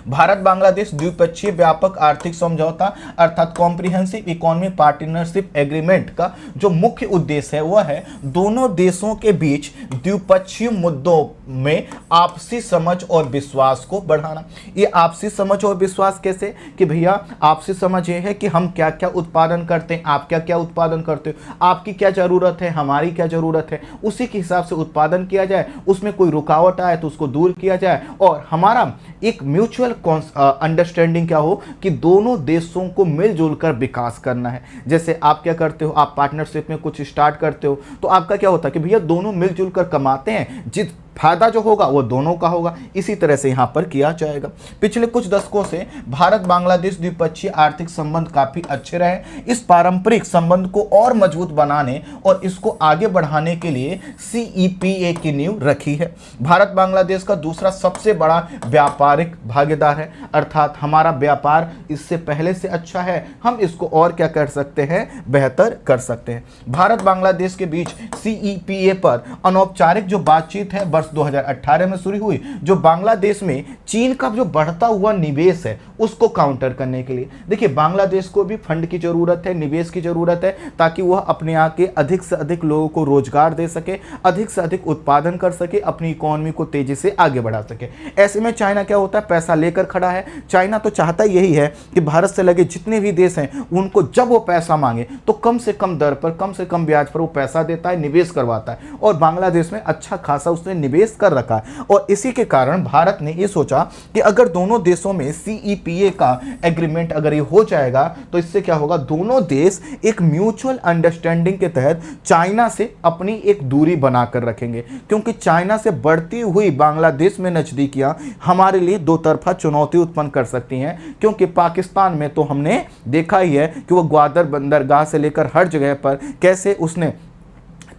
भारत बांग्लादेश द्विपक्षीय व्यापक आर्थिक समझौता अर्थात कॉम्प्रिहेंसिव इकोनॉमिक पार्टनरशिप एग्रीमेंट का जो मुख्य उद्देश्य है वह है दोनों देशों के बीच द्विपक्षीय मुद्दों में आपसी समझ और विश्वास को बढ़ाना। ये आपसी समझ और विश्वास कैसे कि भैया आपसी समझ ये है कि हम क्या क्या उत्पादन करते हैं, आप क्या क्या उत्पादन करते हो, आपकी क्या जरूरत है, हमारी क्या जरूरत है, उसी के हिसाब से उत्पादन किया जाए, उसमें कोई रुकावट आए तो उसको दूर किया जाए और हमारा एक म्यूचुअल अंडरस्टैंडिंग क्या हो कि दोनों देशों को मिलजुल कर विकास करना है। जैसे आप क्या करते हो, आप पार्टनरशिप में कुछ स्टार्ट करते हो तो आपका क्या होता है कि भैया दोनों मिलजुल कर कमाते हैं, जिस फायदा जो होगा वो दोनों का होगा। इसी तरह से यहां पर किया जाएगा। पिछले कुछ दशकों से भारत बांग्लादेश द्विपक्षीय आर्थिक संबंध काफी अच्छे रहे। इस पारंपरिक संबंध को और मजबूत बनाने और इसको आगे बढ़ाने के लिए CEPA की नींव रखी है। भारत बांग्लादेश का दूसरा सबसे बड़ा व्यापारिक भागीदार है, अर्थात हमारा व्यापार इससे पहले से अच्छा है, हम इसको और क्या कर सकते हैं, बेहतर कर सकते हैं। भारत बांग्लादेश के बीच CEPA पर अनौपचारिक जो बातचीत है वर्ष 2018 में शुरू हुई, जो बांग्लादेश में चीन का जो बढ़ता हुआ निवेश है उसको काउंटर करने के लिए। देखिए बांग्लादेश को भी फंड की जरूरत है, निवेश की जरूरत है, ताकि वह अपने यहाँ के अधिक से अधिक लोगों को रोजगार दे सके, अधिक से अधिक उत्पादन कर सके, अपनी इकोनॉमी को तेजी से आगे बढ़ा सके। ऐसे में चाइना क्या होता है, पैसा लेकर खड़ा है। चाइना तो चाहता यही है कि भारत से लगे जितने भी देश हैं उनको जब वो पैसा मांगे तो कम से कम दर पर, कम से कम ब्याज पर वो पैसा देता है, निवेश करवाता है, और बांग्लादेश में अच्छा खासा उसने निवेश कर रखा है। और इसी के कारण भारत ने ये सोचा कि अगर दोनों देशों में CEPA का एग्रीमेंट अगर ये हो जाएगा तो इससे क्या होगा, दोनों देश एक म्यूचुअल अंडरस्टैंडिंग के तहत चाइना से अपनी एक दूरी बनाकर रखेंगे, क्योंकि चाइना से बढ़ती हुई बांग्लादेश में नजदीकियां हमारे लिए दो तरफा चुनौती उत्पन्न कर सकती हैं। क्योंकि पाकिस्तान में तो हमने देखा ही है कि वो ग्वादर बंदरगाह से लेकर हर जगह पर कैसे उसने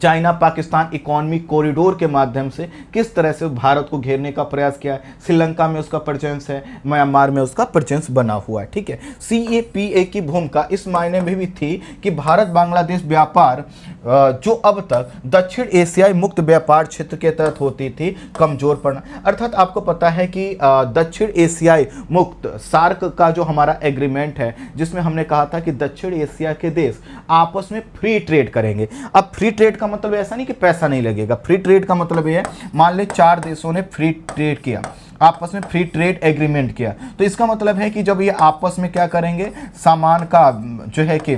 चाइना पाकिस्तान इकोनॉमिक कॉरिडोर के माध्यम से किस तरह से भारत को घेरने का प्रयास किया है। श्रीलंका में उसका प्रेजेंस है, म्यांमार में उसका प्रेजेंस बना हुआ है। ठीक है, CEPA की भूमिका इस मायने में भी थी कि भारत बांग्लादेश व्यापार जो अब तक दक्षिण एशियाई मुक्त व्यापार क्षेत्र के तहत होती थी, कमजोर पड़ना। अर्थात आपको पता है कि दक्षिण एशियाई मुक्त सार्क का जो हमारा एग्रीमेंट है, जिसमें हमने कहा था कि दक्षिण एशिया के देश आपस में फ्री ट्रेड करेंगे। अब फ्री ट्रेड का मतलब ऐसा नहीं कि पैसा नहीं लगेगा, फ्री ट्रेड का मतलब यह है, मान ले 4 देशों ने फ्री ट्रेड किया, आपस में फ्री ट्रेड एग्रीमेंट किया, तो इसका मतलब है कि जब ये आपस में क्या करेंगे, सामान का जो है कि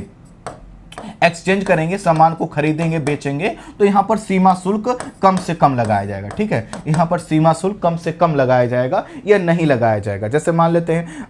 एक्सचेंज करेंगे, सामान को खरीदेंगे बेचेंगे, तो यहां पर सीमा शुल्क कम से कम लगाया जाएगा। ठीक है, यहां पर सीमा शुल्क कम से कम लगाया जाएगा या नहीं लगाया जाएगा। जैसे मान लेते हैं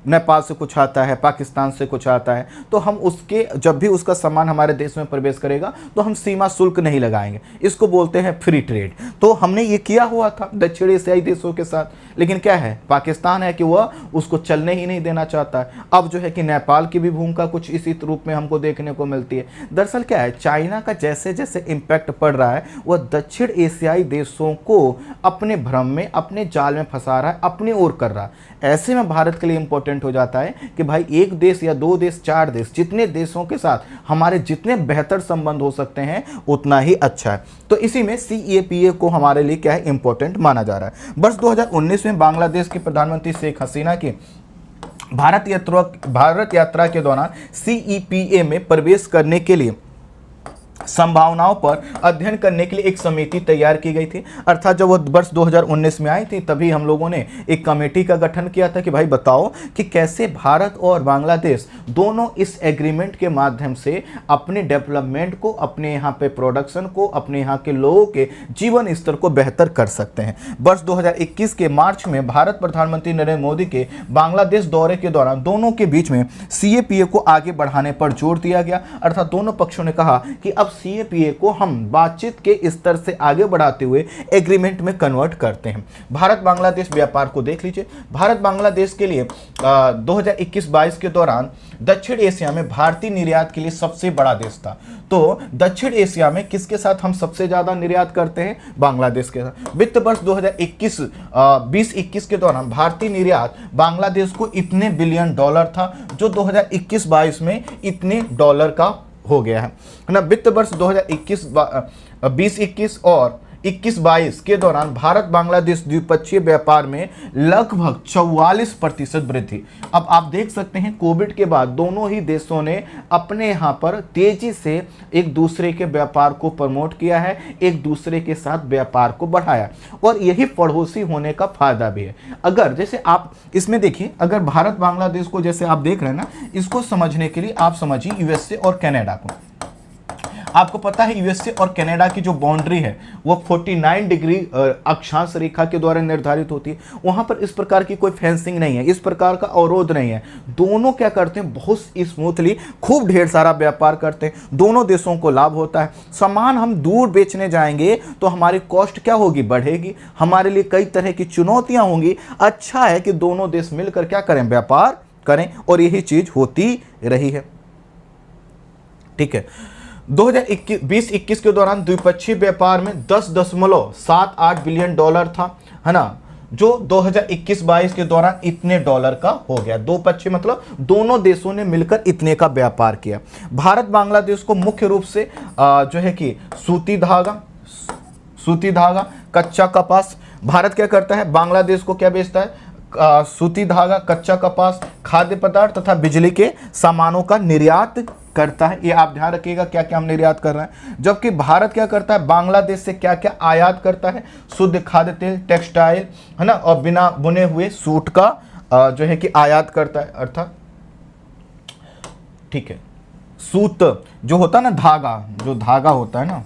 नेपाल से कुछ आता है, पाकिस्तान से कुछ आता है, तो हम उसके जब भी उसका सामान हमारे देश में प्रवेश करेगा तो हम सीमा शुल्क नहीं लगाएंगे, इसको बोलते हैं फ्री ट्रेड। तो हमने ये किया हुआ था दक्षिण एशियाई देशों के साथ, लेकिन क्या है, पाकिस्तान है कि वह उसको चलने ही नहीं देना चाहता है। अब जो है कि नेपाल की भी भूमिका कुछ इसी रूप में हमको देखने को मिलती है। दरअसल क्या है, चाइना का जैसे जैसे इंपैक्ट पड़ रहा है वह दक्षिण एशियाई देशों को अपने भ्रम में, अपने जाल में फंसा रहा है, अपनी ओर कर रहा है। ऐसे में भारत के लिए इंपॉर्टेंट हो जाता है कि भाई एक देश या 2 देश, 4 देश, जितने देशों के साथ हमारे जितने बेहतर संबंध हो सकते हैं उतना ही अच्छा है। तो इसी में CEPA को हमारे लिए क्या है, इंपॉर्टेंट माना जा रहा है। वर्ष 2019 में बांग्लादेश की प्रधानमंत्री शेख हसीना की भारत यात्रा के दौरान CEPA में प्रवेश करने के लिए संभावनाओं पर अध्ययन करने के लिए एक समिति तैयार की गई थी। अर्थात जब वो वर्ष 2019 में आई थी तभी हम लोगों ने एक कमेटी का गठन किया था कि भाई बताओ कि कैसे भारत और बांग्लादेश दोनों इस एग्रीमेंट के माध्यम से अपने डेवलपमेंट को, अपने यहाँ पे प्रोडक्शन को, अपने यहाँ के लोगों के जीवन स्तर को बेहतर कर सकते हैं। वर्ष 2021 के मार्च में भारत प्रधानमंत्री नरेंद्र मोदी के बांग्लादेश दौरे के दौरान दोनों के बीच में CEPA को आगे बढ़ाने पर जोर दिया गया। अर्थात दोनों पक्षों ने कहा कि अब CEPA को हम बातचीत के स्तर से आगे बढ़ाते हुए एग्रीमेंट में कन्वर्ट करते हैं। भारत बांग्लादेश व्यापार को देख लीजिए। भारत बांग्लादेश के लिए 2021-22 के दौरान दक्षिण एशिया में भारतीय निर्यात के लिए सबसे बड़ा देश था। तो दक्षिण एशिया में किसके साथ हम सबसे ज्यादा निर्यात करते हैं, बांग्लादेश के साथ। वित्त वर्ष 2021 के दौरान भारतीय निर्यात बांग्लादेश को इतने बिलियन डॉलर था, जो 2021-22 में इतने डॉलर का हो गया है ना। वित्त वर्ष 2021-20 और 2021-22 के दौरान भारत बांग्लादेश द्विपक्षीय व्यापार में लगभग 44% वृद्धि। अब आप देख सकते हैं कोविड के बाद दोनों ही देशों ने अपने यहाँ पर तेजी से एक दूसरे के व्यापार को प्रमोट किया है, एक दूसरे के साथ व्यापार को बढ़ाया, और यही पड़ोसी होने का फायदा भी है। अगर जैसे आप इसमें देखिए, अगर भारत बांग्लादेश को जैसे आप देख रहे हैं ना, इसको समझने के लिए आप समझिए यूएसए और कनाडा को। आपको पता है यूएसए और कनाडा की जो बाउंड्री है वो 49 डिग्री अक्षांश रेखा के द्वारा निर्धारित होती है। वहां पर इस प्रकार की कोई फेंसिंग नहीं है, इस प्रकार का अवरोध नहीं है। दोनों क्या करते हैं, बहुत स्मूथली खूब ढेर सारा व्यापार करते हैं, दोनों देशों को लाभ होता है। सामान हम दूर बेचने जाएंगे तो हमारी कॉस्ट क्या होगी, बढ़ेगी, हमारे लिए कई तरह की चुनौतियां होंगी। अच्छा है कि दोनों देश मिलकर क्या करें, व्यापार करें, और यही चीज होती रही है। ठीक है, 2020-21 के दौरान द्विपक्षीय व्यापार में 10.78 बिलियन डॉलर था, है ना, जो 2021-22 के दौरान इतने डॉलर का हो गया। दो पक्षी मतलब दोनों देशों ने मिलकर इतने का व्यापार किया। भारत बांग्लादेश को मुख्य रूप से जो है कि सूती धागा, कच्चा कपास, भारत क्या करता है, बांग्लादेश को क्या बेचता है, सूती धागा, कच्चा कपास, खाद्य पदार्थ तथा बिजली के सामानों का निर्यात करता है। ये आप ध्यान रखिएगा क्या क्या हम निर्यात कर रहे हैं। जबकि भारत क्या करता है, बांग्लादेश से क्या क्या आयात करता है, शुद्ध खाद्य तेल, टेक्सटाइल, है ना, और बिना बुने हुए सूट का जो है कि आयात करता है। अर्थात ठीक है, सूत जो होता है ना, जो धागा होता है ना,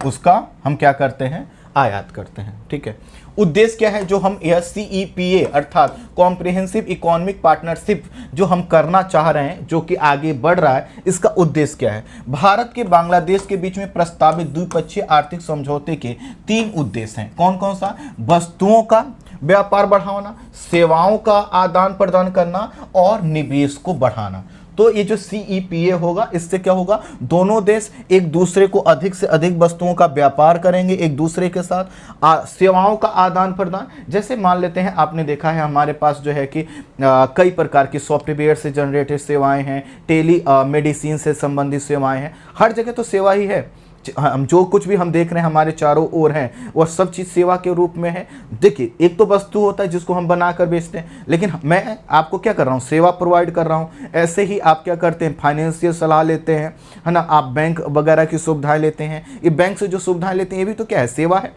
उसका हम क्या करते हैं, आयात करते हैं। ठीक है, उद्देश्य क्या है जो हम यह CEPA अर्थात कॉम्प्रिहेंसिव इकोनॉमिक पार्टनरशिप जो हम करना चाह रहे हैं, जो कि आगे बढ़ रहा है, इसका उद्देश्य क्या है। भारत के बांग्लादेश के बीच में प्रस्तावित द्विपक्षीय आर्थिक समझौते के 3 उद्देश्य हैं। कौन कौन सा, वस्तुओं का व्यापार बढ़ाना, सेवाओं का आदान प्रदान करना और निवेश को बढ़ाना। तो ये जो CEPA होगा, इससे क्या होगा, दोनों देश एक दूसरे को अधिक से अधिक वस्तुओं का व्यापार करेंगे, एक दूसरे के साथ सेवाओं का आदान प्रदान। जैसे मान लेते हैं, आपने देखा है हमारे पास जो है कि कई प्रकार की सॉफ्टवेयर से जनरेटेड सेवाएं हैं, टेली मेडिसिन से संबंधित सेवाएं हैं, हर जगह तो सेवा ही है। हम जो कुछ भी हम देख रहे हैं हमारे चारों ओर हैं, वो सब चीज़ सेवा के रूप में है। देखिए, एक तो वस्तु होता है जिसको हम बनाकर बेचते हैं, लेकिन मैं आपको क्या कर रहा हूँ, सेवा प्रोवाइड कर रहा हूँ। ऐसे ही आप क्या करते हैं, फाइनेंशियल सलाह लेते हैं, है ना, आप बैंक वगैरह की सुविधाएं लेते हैं। ये बैंक से जो सुविधाएं लेते हैं, ये भी तो क्या है, सेवा है।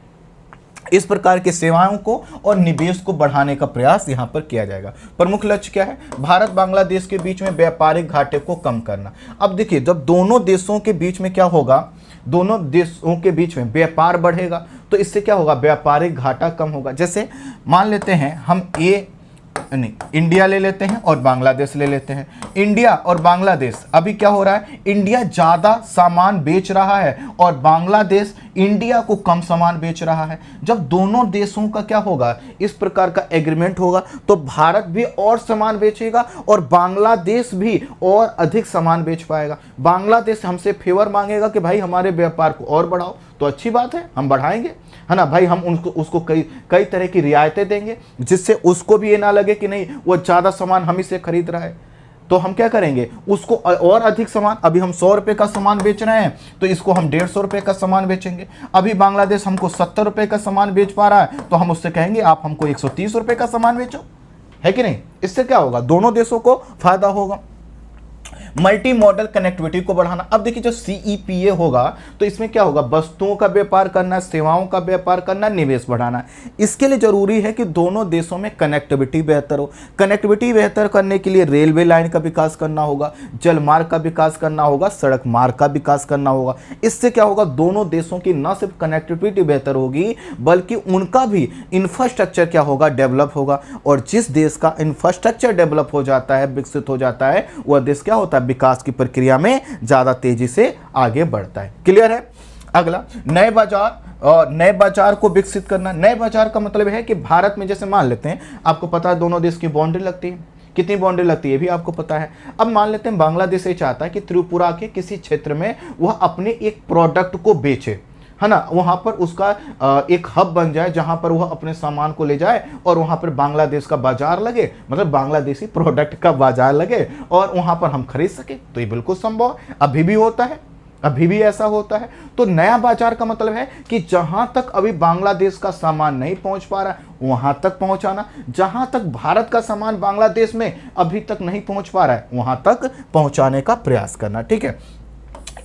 इस प्रकार के सेवाओं को और निवेश को बढ़ाने का प्रयास यहां पर किया जाएगा। प्रमुख लक्ष्य क्या है, भारत बांग्लादेश के बीच में व्यापारिक घाटे को कम करना। अब देखिए, जब दोनों देशों के बीच में क्या होगा, दोनों देशों के बीच में व्यापार बढ़ेगा, तो इससे क्या होगा, व्यापारिक घाटा कम होगा। जैसे मान लेते हैं हम इंडिया ले लेते हैं और बांग्लादेश ले लेते हैं। इंडिया और बांग्लादेश, अभी क्या हो रहा है, इंडिया ज्यादा सामान बेच रहा है और बांग्लादेश इंडिया को कम सामान बेच रहा है। जब दोनों देशों का क्या होगा, इस प्रकार का एग्रीमेंट होगा, तो भारत भी और सामान बेचेगा और बांग्लादेश भी और अधिक सामान बेच पाएगा। बांग्लादेश हमसे फेवर मांगेगा कि भाई हमारे व्यापार को और बढ़ाओ, तो अच्छी बात है, हम बढ़ाएंगे, है ना भाई। हम उसको कई तरह की रियायतें देंगे, जिससे उसको भी ये ना लगे कि नहीं वो ज़्यादा सामान हम ही से खरीद रहा है। तो हम क्या करेंगे, उसको और अधिक सामान, अभी हम 100 रुपये का सामान बेच रहे हैं, तो इसको हम 150 रुपये का सामान बेचेंगे। अभी बांग्लादेश हमको 70 रुपये का सामान बेच पा रहा है, तो हम उससे कहेंगे आप हमको 130 रुपये का सामान बेचो, है कि नहीं। इससे क्या होगा, दोनों देशों को फायदा होगा। मल्टी मॉडल कनेक्टिविटी को बढ़ाना। अब देखिए, जो CEPA होगा, तो इसमें क्या होगा, वस्तुओं का व्यापार करना, सेवाओं का व्यापार करना, निवेश बढ़ाना। इसके लिए जरूरी है कि दोनों देशों में कनेक्टिविटी बेहतर हो। कनेक्टिविटी बेहतर करने के लिए रेलवे लाइन का विकास करना होगा, जल मार्ग का विकास करना होगा, सड़क मार्ग का विकास करना होगा। इससे क्या होगा, दोनों देशों की न सिर्फ कनेक्टिविटी बेहतर होगी, बल्कि उनका भी इंफ्रास्ट्रक्चर क्या होगा, डेवलप होगा। और जिस देश का इंफ्रास्ट्रक्चर डेवलप हो जाता है, विकसित हो जाता है, वह देश क्या होता है, विकास की प्रक्रिया में ज्यादा तेजी से आगे बढ़ता है। क्लियर है। अगला, नए बाजार और नए बाजार को विकसित करना। नए बाजार का मतलब है कि भारत में, जैसे मान लेते हैं, आपको पता है दोनों देश की बाउंड्री लगती है, कितनी बाउंड्री लगती है भी आपको पता है। अब मान लेते हैं बांग्लादेश ये चाहता है कि त्रिपुरा के किसी क्षेत्र में वह अपने एक प्रोडक्ट को बेचे, है ना, वहां पर उसका एक हब बन जाए, जहां पर वह अपने सामान को ले जाए और वहां पर बांग्लादेश का बाजार लगे, मतलब बांग्लादेशी प्रोडक्ट का बाजार लगे और वहां पर हम खरीद सके। तो ये बिल्कुल संभव अभी भी होता है, अभी भी ऐसा होता है। तो नया बाजार का मतलब है कि जहां तक अभी बांग्लादेश का सामान नहीं पहुंच पा रहा है वहां तक पहुंचाना, जहां तक भारत का सामान बांग्लादेश में अभी तक नहीं पहुंच पा रहा है वहां तक पहुंचाने का प्रयास करना। ठीक है,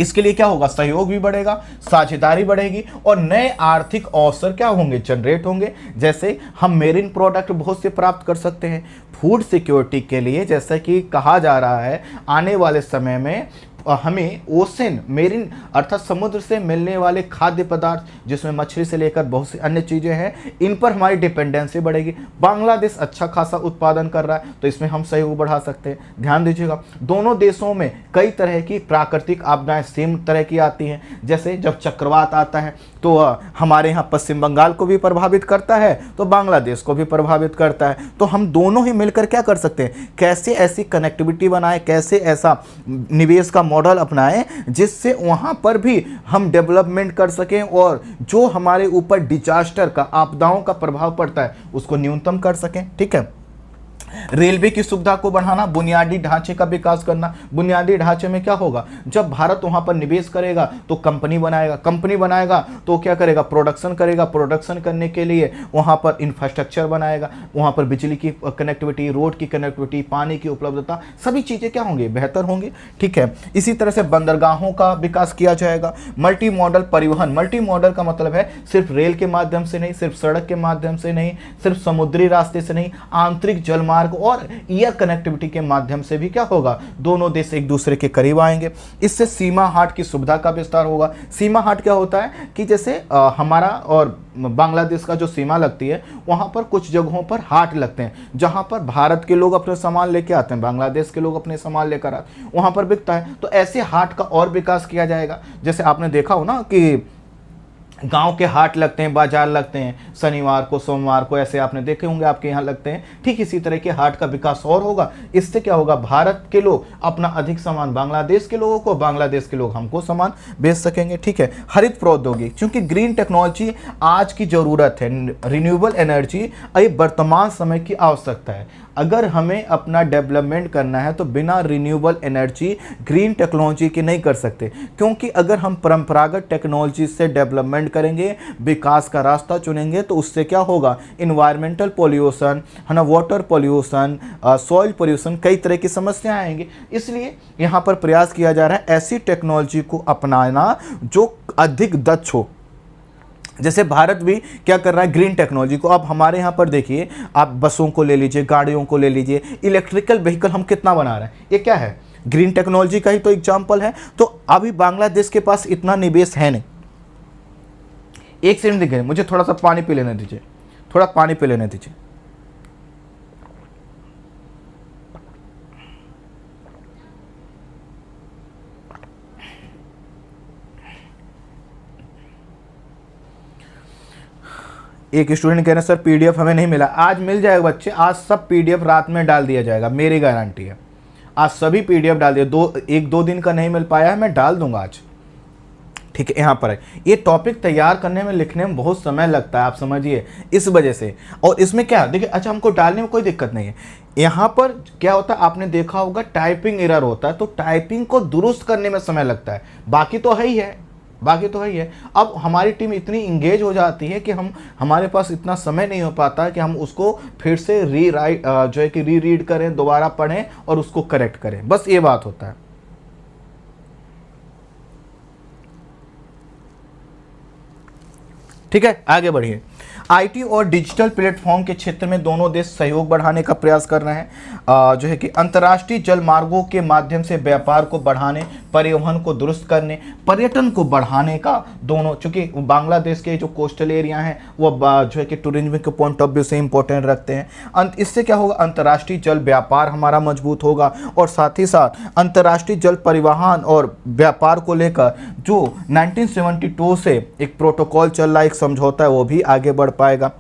इसके लिए क्या होगा, सहयोग भी बढ़ेगा, साझेदारी बढ़ेगी और नए आर्थिक अवसर क्या होंगे, जनरेट होंगे। जैसे हम मेरीन प्रोडक्ट बहुत से प्राप्त कर सकते हैं फूड सिक्योरिटी के लिए, जैसा कि कहा जा रहा है आने वाले समय में हमें ओशन मेरीन अर्थात समुद्र से मिलने वाले खाद्य पदार्थ जिसमें मछली से लेकर बहुत सी अन्य चीज़ें हैं, इन पर हमारी डिपेंडेंसी बढ़ेगी। बांग्लादेश अच्छा खासा उत्पादन कर रहा है तो इसमें हम सहयोग बढ़ा सकते हैं। ध्यान दीजिएगा, दोनों देशों में कई तरह की प्राकृतिक आपदाएं सेम तरह की आती हैं। जैसे जब चक्रवात आता है तो हमारे यहाँ पश्चिम बंगाल को भी प्रभावित करता है तो बांग्लादेश को भी प्रभावित करता है। तो हम दोनों ही मिलकर क्या कर सकते हैं, कैसे ऐसी कनेक्टिविटी बनाए, कैसे ऐसा निवेश का मॉडल अपनाएं जिससे वहां पर भी हम डेवलपमेंट कर सकें और जो हमारे ऊपर डिजास्टर का, आपदाओं का प्रभाव पड़ता है उसको न्यूनतम कर सकें। ठीक है, रेलवे की सुविधा को बढ़ाना, बुनियादी ढांचे का विकास करना। बुनियादी ढांचे में क्या होगा, जब भारत वहां पर निवेश करेगा तो कंपनी बनाएगा, कंपनी बनाएगा तो क्या करेगा, प्रोडक्शन करेगा, प्रोडक्शन करने के लिए वहां पर इंफ्रास्ट्रक्चर बनाएगा, वहां पर बिजली की कनेक्टिविटी, रोड की कनेक्टिविटी, पानी की उपलब्धता, सभी चीजें क्या होंगी, बेहतर होंगी। ठीक है, इसी तरह से बंदरगाहों का विकास किया जाएगा। मल्टी मॉडल परिवहन, मल्टी मॉडल का मतलब है सिर्फ रेल के माध्यम से नहीं, सिर्फ सड़क के माध्यम से नहीं, सिर्फ समुद्री रास्ते से नहीं, आंतरिक जलमार्ग और एयर कनेक्टिविटी के माध्यम से भी क्या होगा, दोनों देश एक दूसरे के करीब आएंगे। इससे सीमा हाट की सुविधा का विस्तार होगा। सीमा हाट क्या होता है कि जैसे हमारा और बांग्लादेश का जो सीमा लगती है वहां पर कुछ जगहों पर हाट लगते हैं जहां पर भारत के लोग अपने सामान लेके आते हैं, बांग्लादेश के लोग अपने सामान लेकर आते हैं, वहां पर बिकता है। तो ऐसे हाट का और विकास किया जाएगा। जैसे आपने देखा हो ना कि गांव के हाट लगते हैं, बाजार लगते हैं, शनिवार को, सोमवार को, ऐसे आपने देखे होंगे आपके यहाँ लगते हैं। ठीक इसी तरह के हाट का विकास और होगा। इससे क्या होगा, भारत के लोग अपना अधिक सामान बांग्लादेश के लोगों को, बांग्लादेश के लोग हमको सामान बेच सकेंगे। ठीक है, हरित प्रौद्योगिकी, क्योंकि ग्रीन टेक्नोलॉजी आज की जरूरत है, रिन्यूएबल एनर्जी ये वर्तमान समय की आवश्यकता है। अगर हमें अपना डेवलपमेंट करना है तो बिना रिन्यूएबल एनर्जी, ग्रीन टेक्नोलॉजी के नहीं कर सकते, क्योंकि अगर हम परंपरागत टेक्नोलॉजी से डेवलपमेंट करेंगे, विकास का रास्ता चुनेंगे तो उससे क्या होगा, इन्वायरमेंटल पोल्यूशन है ना, वाटर पोल्यूशन, सॉइल पोल्यूशन, कई तरह की समस्याएं आएंगी। इसलिए यहाँ पर प्रयास किया जा रहा है ऐसी टेक्नोलॉजी को अपनाना जो अधिक दक्ष हो। जैसे भारत भी क्या कर रहा है, ग्रीन टेक्नोलॉजी को। अब हमारे यहाँ पर देखिए, आप बसों को ले लीजिए, गाड़ियों को ले लीजिए, इलेक्ट्रिकल व्हीकल हम कितना बना रहे हैं, ये क्या है, ग्रीन टेक्नोलॉजी का ही तो एग्जाम्पल है। तो अभी बांग्लादेश के पास इतना निवेश है नहीं। एक सेकंड देखिए, मुझे थोड़ा सा पानी पी लेने दीजिए, थोड़ा पानी पी लेने दीजिए। एक स्टूडेंट कह रहे हैं सर पीडीएफ हमें नहीं मिला। आज मिल जाएगा बच्चे, आज सब पीडीएफ रात में डाल दिया जाएगा, मेरी गारंटी है। आज सभी पीडीएफ डाल दिया, एक दो दिन का नहीं मिल पाया है, मैं डाल दूंगा आज। ठीक है, यहाँ पर है, ये टॉपिक तैयार करने में, लिखने में बहुत समय लगता है, आप समझिए, इस वजह से। और इसमें क्या देखिए, अच्छा हमको डालने में कोई दिक्कत नहीं है। यहाँ पर क्या होता है, आपने देखा होगा टाइपिंग एरर होता है, तो टाइपिंग को दुरुस्त करने में समय लगता है, बाकी तो है ही है, बाकी तो है ही है। अब हमारी टीम इतनी इंगेज हो जाती है कि हमारे पास इतना समय नहीं हो पाता कि हम उसको फिर से रीराइट जो है कि रीरीड करें, दोबारा पढ़ें और उसको करेक्ट करें, बस ये बात होता है। ठीक है, आगे बढ़िए। आईटी और डिजिटल प्लेटफॉर्म के क्षेत्र में दोनों देश सहयोग बढ़ाने का प्रयास कर रहे हैं। जो है कि अंतर्राष्ट्रीय जल मार्गों के माध्यम से व्यापार को बढ़ाने, परिवहन को दुरुस्त करने, पर्यटन को बढ़ाने का दोनों, चूंकि बांग्लादेश के जो कोस्टल एरिया हैं वो जो है कि टूरिज्म के पॉइंट ऑफ व्यू से इंपॉर्टेंट रखते हैं। इससे क्या होगा, अंतर्राष्ट्रीय जल व्यापार हमारा मजबूत होगा और साथ ही साथ अंतर्राष्ट्रीय जल परिवहन और व्यापार को लेकर जो 1972 से एक प्रोटोकॉल चल रहा है, एक समझौता है, वो भी आगे बढ़ पाएगा।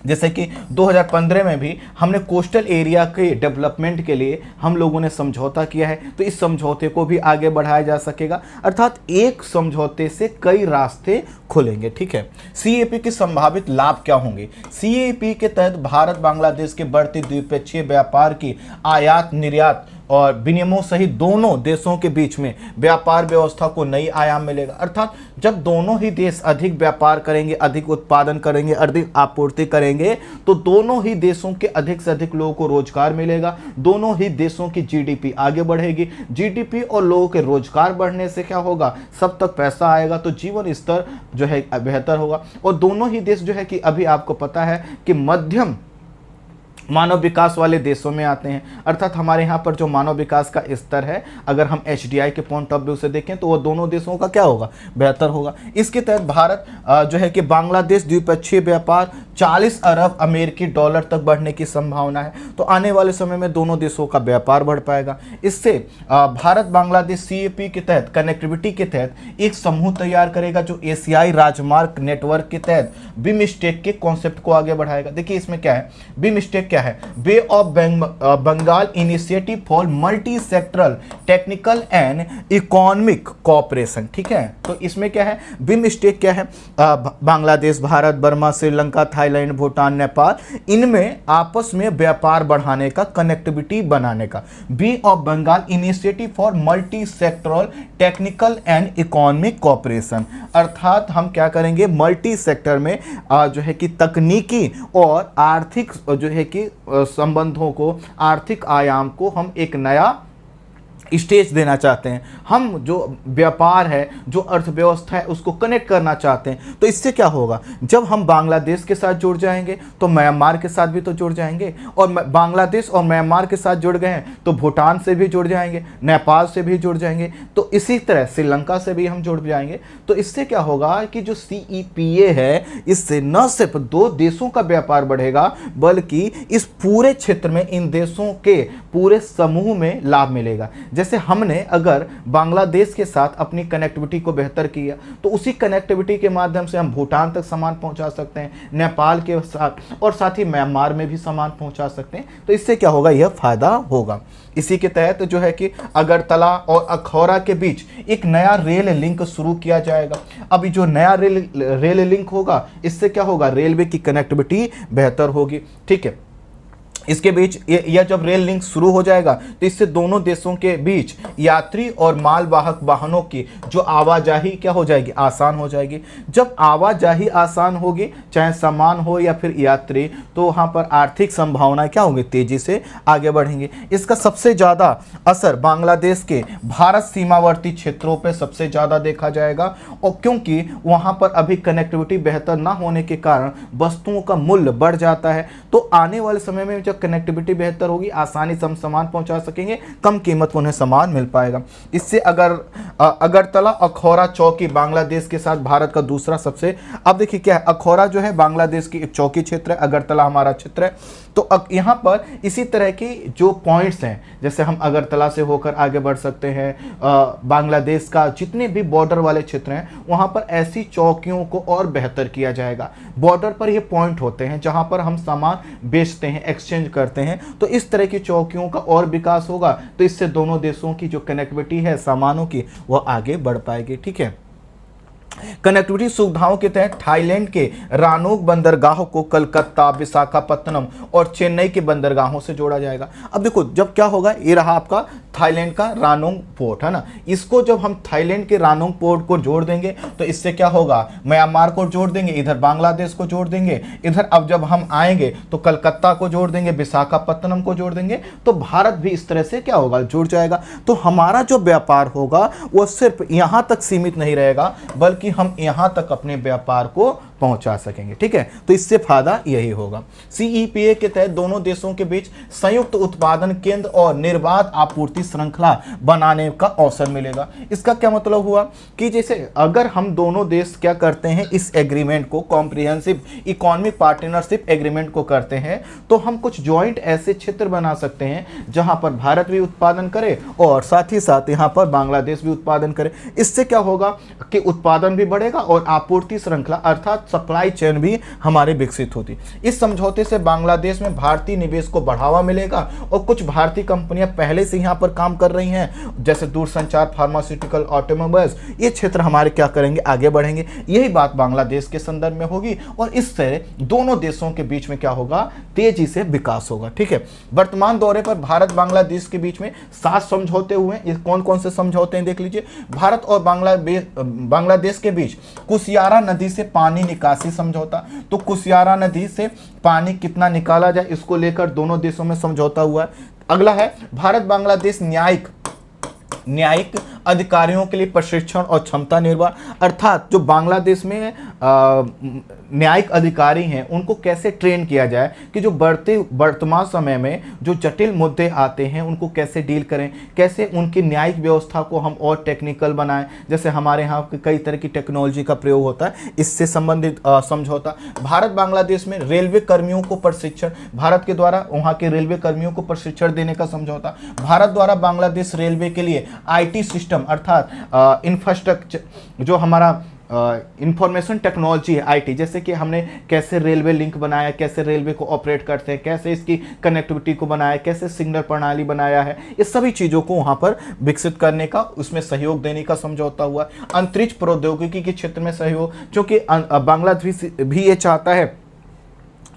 जैसे कि 2015 में भी हमने कोस्टल एरिया के डेवलपमेंट के लिए हम लोगों ने समझौता किया है, तो इस समझौते को भी आगे बढ़ाया जा सकेगा, अर्थात एक समझौते से कई रास्ते खुलेंगे। ठीक है, सीएपी के संभावित लाभ क्या होंगे। सीएपी के तहत भारत बांग्लादेश के बढ़ते द्विपक्षीय व्यापार की आयात निर्यात और विनिमयों सहित दोनों देशों के बीच में व्यापार व्यवस्था को नई आयाम मिलेगा। अर्थात जब दोनों ही देश अधिक व्यापार करेंगे, अधिक उत्पादन करेंगे, अधिक आपूर्ति करेंगे, तो दोनों ही देशों के अधिक से अधिक लोगों को रोजगार मिलेगा, दोनों ही देशों की जीडीपी आगे बढ़ेगी। जीडीपी और लोगों के रोजगार बढ़ने से क्या होगा, सब तक पैसा आएगा तो जीवन स्तर जो है बेहतर होगा। और दोनों ही देश जो है कि अभी आपको पता है कि मध्यम मानव विकास वाले देशों में आते हैं। अर्थात हमारे यहाँ पर जो मानव विकास का स्तर है, अगर हम HDI के पॉइंट ऑफ व्यू से देखें तो वो दोनों देशों का क्या होगा, बेहतर होगा। इसके तहत भारत जो है कि बांग्लादेश द्विपक्षीय व्यापार 40 अरब अमेरिकी डॉलर तक बढ़ने की संभावना है। तो आने वाले समय में दोनों देशों का व्यापार बढ़ पाएगा। इससे भारत बांग्लादेश CAP के तहत, कनेक्टिविटी के तहत एक समूह तैयार करेगा जो एशियाई राजमार्ग नेटवर्क के तहत बिमस्टेक के कॉन्सेप्ट को आगे बढ़ाएगा। देखिए इसमें क्या है, बिमस्टेक क्या है, bay of Bengal initiative for multi sectoral technical and economic cooperation. ठीक है, तो इसमें क्या है, बिमस्टेक क्या है, बांग्लादेश, भारत, बर्मा, श्रीलंका, थाईलैंड, भूटान, नेपाल, इनमें आपस में व्यापार बढ़ाने का, कनेक्टिविटी बनाने का। Bay of Bengal initiative for multi sectoral technical and economic cooperation, अर्थात हम क्या करेंगे, मल्टी सेक्टर में जो है कि तकनीकी और आर्थिक जो है कि संबंधों को, आर्थिक आयाम को हम एक नया स्टेज देना चाहते हैं। हम जो व्यापार है, जो अर्थव्यवस्था है, उसको कनेक्ट करना चाहते हैं। तो इससे क्या होगा, जब हम बांग्लादेश के साथ जुड़ जाएंगे तो म्यांमार के साथ भी तो जुड़ जाएंगे, और बांग्लादेश और म्यांमार के साथ जुड़ गए हैं तो भूटान से भी जुड़ जाएंगे, नेपाल से भी जुड़ जाएंगे, तो इसी तरह श्रीलंका से भी हम जुड़ जाएंगे। तो इससे क्या होगा कि जो CEPA है, इससे न सिर्फ दो देशों का व्यापार बढ़ेगा, बल्कि इस पूरे क्षेत्र में इन देशों के पूरे समूह में लाभ मिलेगा। जैसे हमने अगर बांग्लादेश के साथ अपनी कनेक्टिविटी को बेहतर किया तो उसी कनेक्टिविटी के माध्यम से हम भूटान तक सामान पहुंचा सकते हैं, नेपाल के साथ, और साथ ही म्यांमार में भी सामान पहुंचा सकते हैं। तो इससे क्या होगा, यह फायदा होगा। इसी के तहत जो है कि अगरतला और अखौरा के बीच एक नया रेल लिंक शुरू किया जाएगा। अभी जो नया रेल लिंक होगा, इससे क्या होगा, रेलवे की कनेक्टिविटी बेहतर होगी। ठीक है, इसके बीच यह जब रेल लिंक शुरू हो जाएगा तो इससे दोनों देशों के बीच यात्री और मालवाहक वाहनों की जो आवाजाही क्या हो जाएगी, आसान हो जाएगी। जब आवाजाही आसान होगी, चाहे सामान हो या फिर यात्री, तो वहाँ पर आर्थिक संभावनाएं क्या होंगी, तेजी से आगे बढ़ेंगी। इसका सबसे ज़्यादा असर बांग्लादेश के भारत सीमावर्ती क्षेत्रों पर सबसे ज़्यादा देखा जाएगा, और क्योंकि वहाँ पर अभी कनेक्टिविटी बेहतर ना होने के कारण वस्तुओं का मूल्य बढ़ जाता है। तो आने वाले समय में जब कनेक्टिविटी बेहतर होगी, आसानी से हम सामान पहुंचा सकेंगे, कम कीमत में उन्हें सामान मिल पाएगा। इससे अगरतला अखौरा चौकी बांग्लादेश के साथ भारत का दूसरा सबसे, अब देखिए क्या है, अखौरा जो है बांग्लादेश की एक चौकी क्षेत्र है, अगरतला हमारा क्षेत्र है। तो यहाँ पर इसी तरह की जो पॉइंट्स हैं, जैसे हम अगरतला से होकर आगे बढ़ सकते हैं, बांग्लादेश का जितने भी बॉर्डर वाले क्षेत्र हैं वहाँ पर ऐसी चौकियों को और बेहतर किया जाएगा। बॉर्डर पर ये पॉइंट होते हैं जहाँ पर हम सामान बेचते हैं, एक्सचेंज करते हैं, तो इस तरह की चौकियों का और विकास होगा। तो इससे दोनों देशों की जो कनेक्टिविटी है सामानों की, वह आगे बढ़ पाएगी। ठीक है, कनेक्टिविटी सुविधाओं के तहत थाईलैंड के रानोंग बंदरगाह को कलकत्ता, विशाखापत्तनम और चेन्नई के बंदरगाहों से जोड़ा जाएगा। अब देखो जब क्या होगा, ये रहा आपका थाईलैंड का रानोंग पोर्ट है ना, इसको जब हम थाईलैंड के रानोंग पोर्ट को जोड़ देंगे तो इससे क्या होगा, म्यांमार को जोड़ देंगे, इधर बांग्लादेश को जोड़ देंगे, इधर अब जब हम आएंगे तो कलकत्ता को जोड़ देंगे, विशाखापत्तनम को जोड़ देंगे, तो भारत भी इस तरह से क्या होगा, जुड़ जाएगा। तो हमारा जो व्यापार होगा वो सिर्फ यहाँ तक सीमित नहीं रहेगा, बल्कि हम यहां तक अपने व्यापार को पहुंचा सकेंगे। ठीक है, तो इससे फायदा यही होगा। CEPA के तहत दोनों देशों के बीच संयुक्त उत्पादन केंद्र और निर्बाध आपूर्ति श्रृंखला बनाने का अवसर मिलेगा। इसका क्या मतलब हुआ कि जैसे अगर हम दोनों देश क्या करते हैं, इस एग्रीमेंट को, कॉम्प्रिहेंसिव इकोनॉमिक पार्टनरशिप एग्रीमेंट को करते हैं, तो हम कुछ ज्वाइंट ऐसे क्षेत्र बना सकते हैं जहां पर भारत भी उत्पादन करे और साथ ही साथ यहां पर बांग्लादेश भी उत्पादन करे। इससे क्या होगा कि उत्पादन भी बढ़ेगा और आपूर्ति श्रृंखला, अर्थात साथ सप्लाई चेन भी हमारे विकसित होती। इस समझौते से बांग्लादेश में भारतीय निवेश को बढ़ावा मिलेगा और कुछ भारतीय कंपनियां पहले से यहाँ पर काम कर रही हैं, जैसे दूरसंचार, फार्मास्यूटिकल, ऑटोमोबाइल्स, ये क्षेत्र हमारे क्या करेंगे, आगे बढ़ेंगे। यही बात बांग्लादेश के संदर्भ में होगी और इससे दोनों देशों के बीच में क्या होगा, तेजी से विकास होगा। ठीक है, वर्तमान दौरे पर भारत बांग्लादेश के बीच में 7 समझौते हुए। ये कौन कौन से समझौते हैं देख लीजिए। भारत और बांग्लादेश के बीच कुशियारा नदी से पानी निकासी समझौता, तो कुशियारा नदी से पानी कितना निकाला जाए इसको लेकर दोनों देशों में समझौता हुआ है। अगला है भारत बांग्लादेश न्यायिक अधिकारियों के लिए प्रशिक्षण और क्षमता निर्माण, अर्थात जो बांग्लादेश में न्यायिक अधिकारी हैं उनको कैसे ट्रेन किया जाए कि जो वर्तमान समय में जो जटिल मुद्दे आते हैं उनको कैसे डील करें, कैसे उनकी न्यायिक व्यवस्था को हम और टेक्निकल बनाएं। जैसे हमारे यहाँ कई तरह की टेक्नोलॉजी का प्रयोग होता है, इससे संबंधित समझौता। भारत बांग्लादेश में रेलवे कर्मियों को प्रशिक्षण, भारत के द्वारा वहाँ के रेलवे कर्मियों को प्रशिक्षण देने का समझौता। भारत द्वारा बांग्लादेश रेलवे के लिए IT सिस्टम अर्थात इंफ्रास्ट्रक्चर, जो हमारा इंफॉर्मेशन टेक्नोलॉजी है IT, जैसे कि हमने कैसे रेलवे लिंक बनाया, कैसे रेलवे को ऑपरेट करते हैं, कैसे इसकी कनेक्टिविटी को बनाया, कैसे सिग्नल प्रणाली बनाया है, इस सभी चीज़ों को वहाँ पर विकसित करने का, उसमें सहयोग देने का समझौता हुआ। अंतरिक्ष प्रौद्योगिकी के क्षेत्र में सहयोग, क्योंकि बांग्लादेश भी ये चाहता है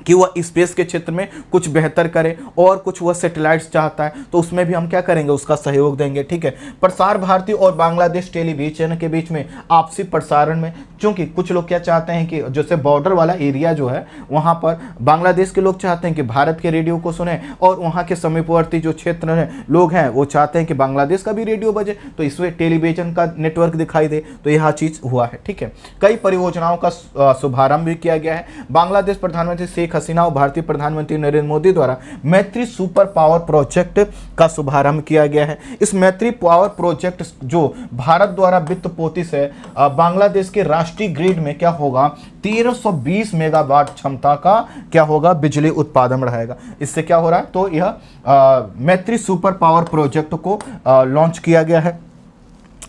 कि वह स्पेस के क्षेत्र में कुछ बेहतर करे और कुछ वह सैटेलाइट्स चाहता है, तो उसमें भी हम क्या करेंगे, उसका सहयोग देंगे। ठीक है, प्रसार भारती और बांग्लादेश टेलीविजन के बीच में आपसी प्रसारण में, क्योंकि कुछ लोग क्या चाहते हैं कि जैसे बॉर्डर वाला एरिया जो है वहाँ पर बांग्लादेश के लोग चाहते हैं कि भारत के रेडियो को सुने और वहाँ के समीपवर्ती जो क्षेत्र हैं लोग हैं वो चाहते हैं कि बांग्लादेश का भी रेडियो बजे, तो इसमें टेलीविजन का नेटवर्क दिखाई दे, तो यह चीज़ हुआ है। ठीक है, कई परियोजनाओं का शुभारंभ भी किया गया है। बांग्लादेश प्रधानमंत्री शेख हसीना और भारतीय प्रधानमंत्री नरेंद्र मोदी द्वारा मैत्री सुपर पावर प्रोजेक्ट का शुभारंभ किया गया है। इस मैत्री पावर प्रोजेक्ट जो भारत द्वारा वित्त पोषित से बांग्लादेश के राष्ट्रीय ग्रिड में क्या होगा, 1320 मेगावाट क्षमता का क्या होगा, बिजली उत्पादन बढ़ाएगा। इससे क्या हो रहा है, तो यह मैत्री सुपर पावर प्रोजेक्ट को लॉन्च किया गया है।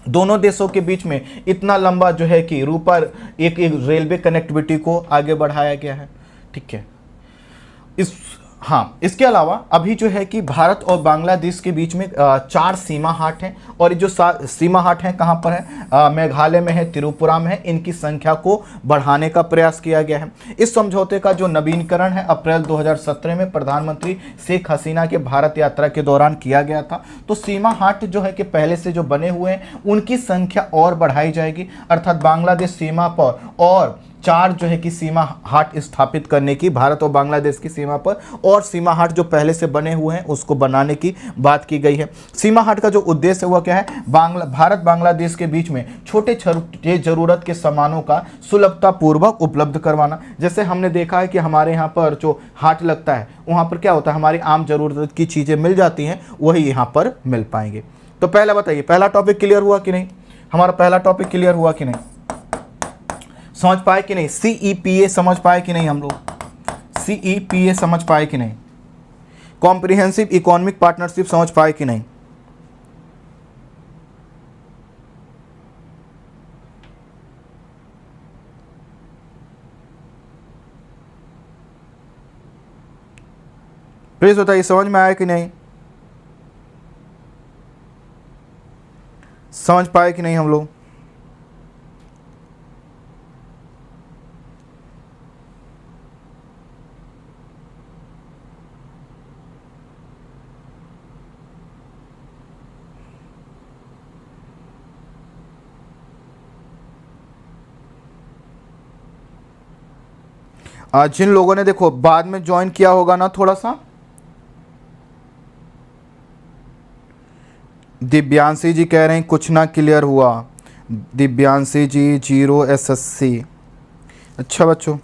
दोनों देशों के बीच में इतना लंबा जो है कि रूपर एक रेलवे कनेक्टिविटी को आगे बढ़ाया गया है। ठीक है, इसके अलावा अभी जो है कि भारत और बांग्लादेश के बीच में 4 सीमा हाट हैं, और जो सीमा हाट हैं कहाँ पर है, मेघालय में है, त्रिपुरा में है। इनकी संख्या को बढ़ाने का प्रयास किया गया है। इस समझौते का जो नवीनीकरण है अप्रैल 2017 में प्रधानमंत्री शेख हसीना के भारत यात्रा के दौरान किया गया था। तो सीमा हाट जो है कि पहले से जो बने हुए हैं उनकी संख्या और बढ़ाई जाएगी, अर्थात बांग्लादेश सीमा पर और 4 जो है कि सीमा हाट स्थापित करने की, भारत और बांग्लादेश की सीमा पर, और सीमा हाट जो पहले से बने हुए हैं उसको बनाने की बात की गई है। सीमा हाट का जो उद्देश्य हुआ क्या है, भारत बांग्लादेश के बीच में छोटे छोटे जरूरत के सामानों का सुलभता पूर्वक उपलब्ध करवाना। जैसे हमने देखा है कि हमारे यहाँ पर जो हाट लगता है वहाँ पर क्या होता है, हमारी आम जरूरत की चीज़ें मिल जाती हैं, वही यहाँ पर मिल पाएंगे। तो पहला बताइए, पहला टॉपिक क्लियर हुआ कि नहीं, हमारा पहला टॉपिक क्लियर हुआ कि नहीं, समझ पाए कि नहीं, CEPA समझ पाए कि नहीं, हम लोग CEPA समझ पाए कि नहीं, कॉम्प्रिहेंसिव इकोनॉमिक पार्टनरशिप समझ पाए कि नहीं। प्लीज बताइए, समझ में आया कि नहीं, समझ पाए कि नहीं हम लोग। जिन लोगों ने देखो बाद में ज्वाइन किया होगा ना, थोड़ा सा, दिव्यांशी जी कह रहे हैं कुछ ना क्लियर हुआ, दिव्यांशी जी 0 SSC। अच्छा बच्चों,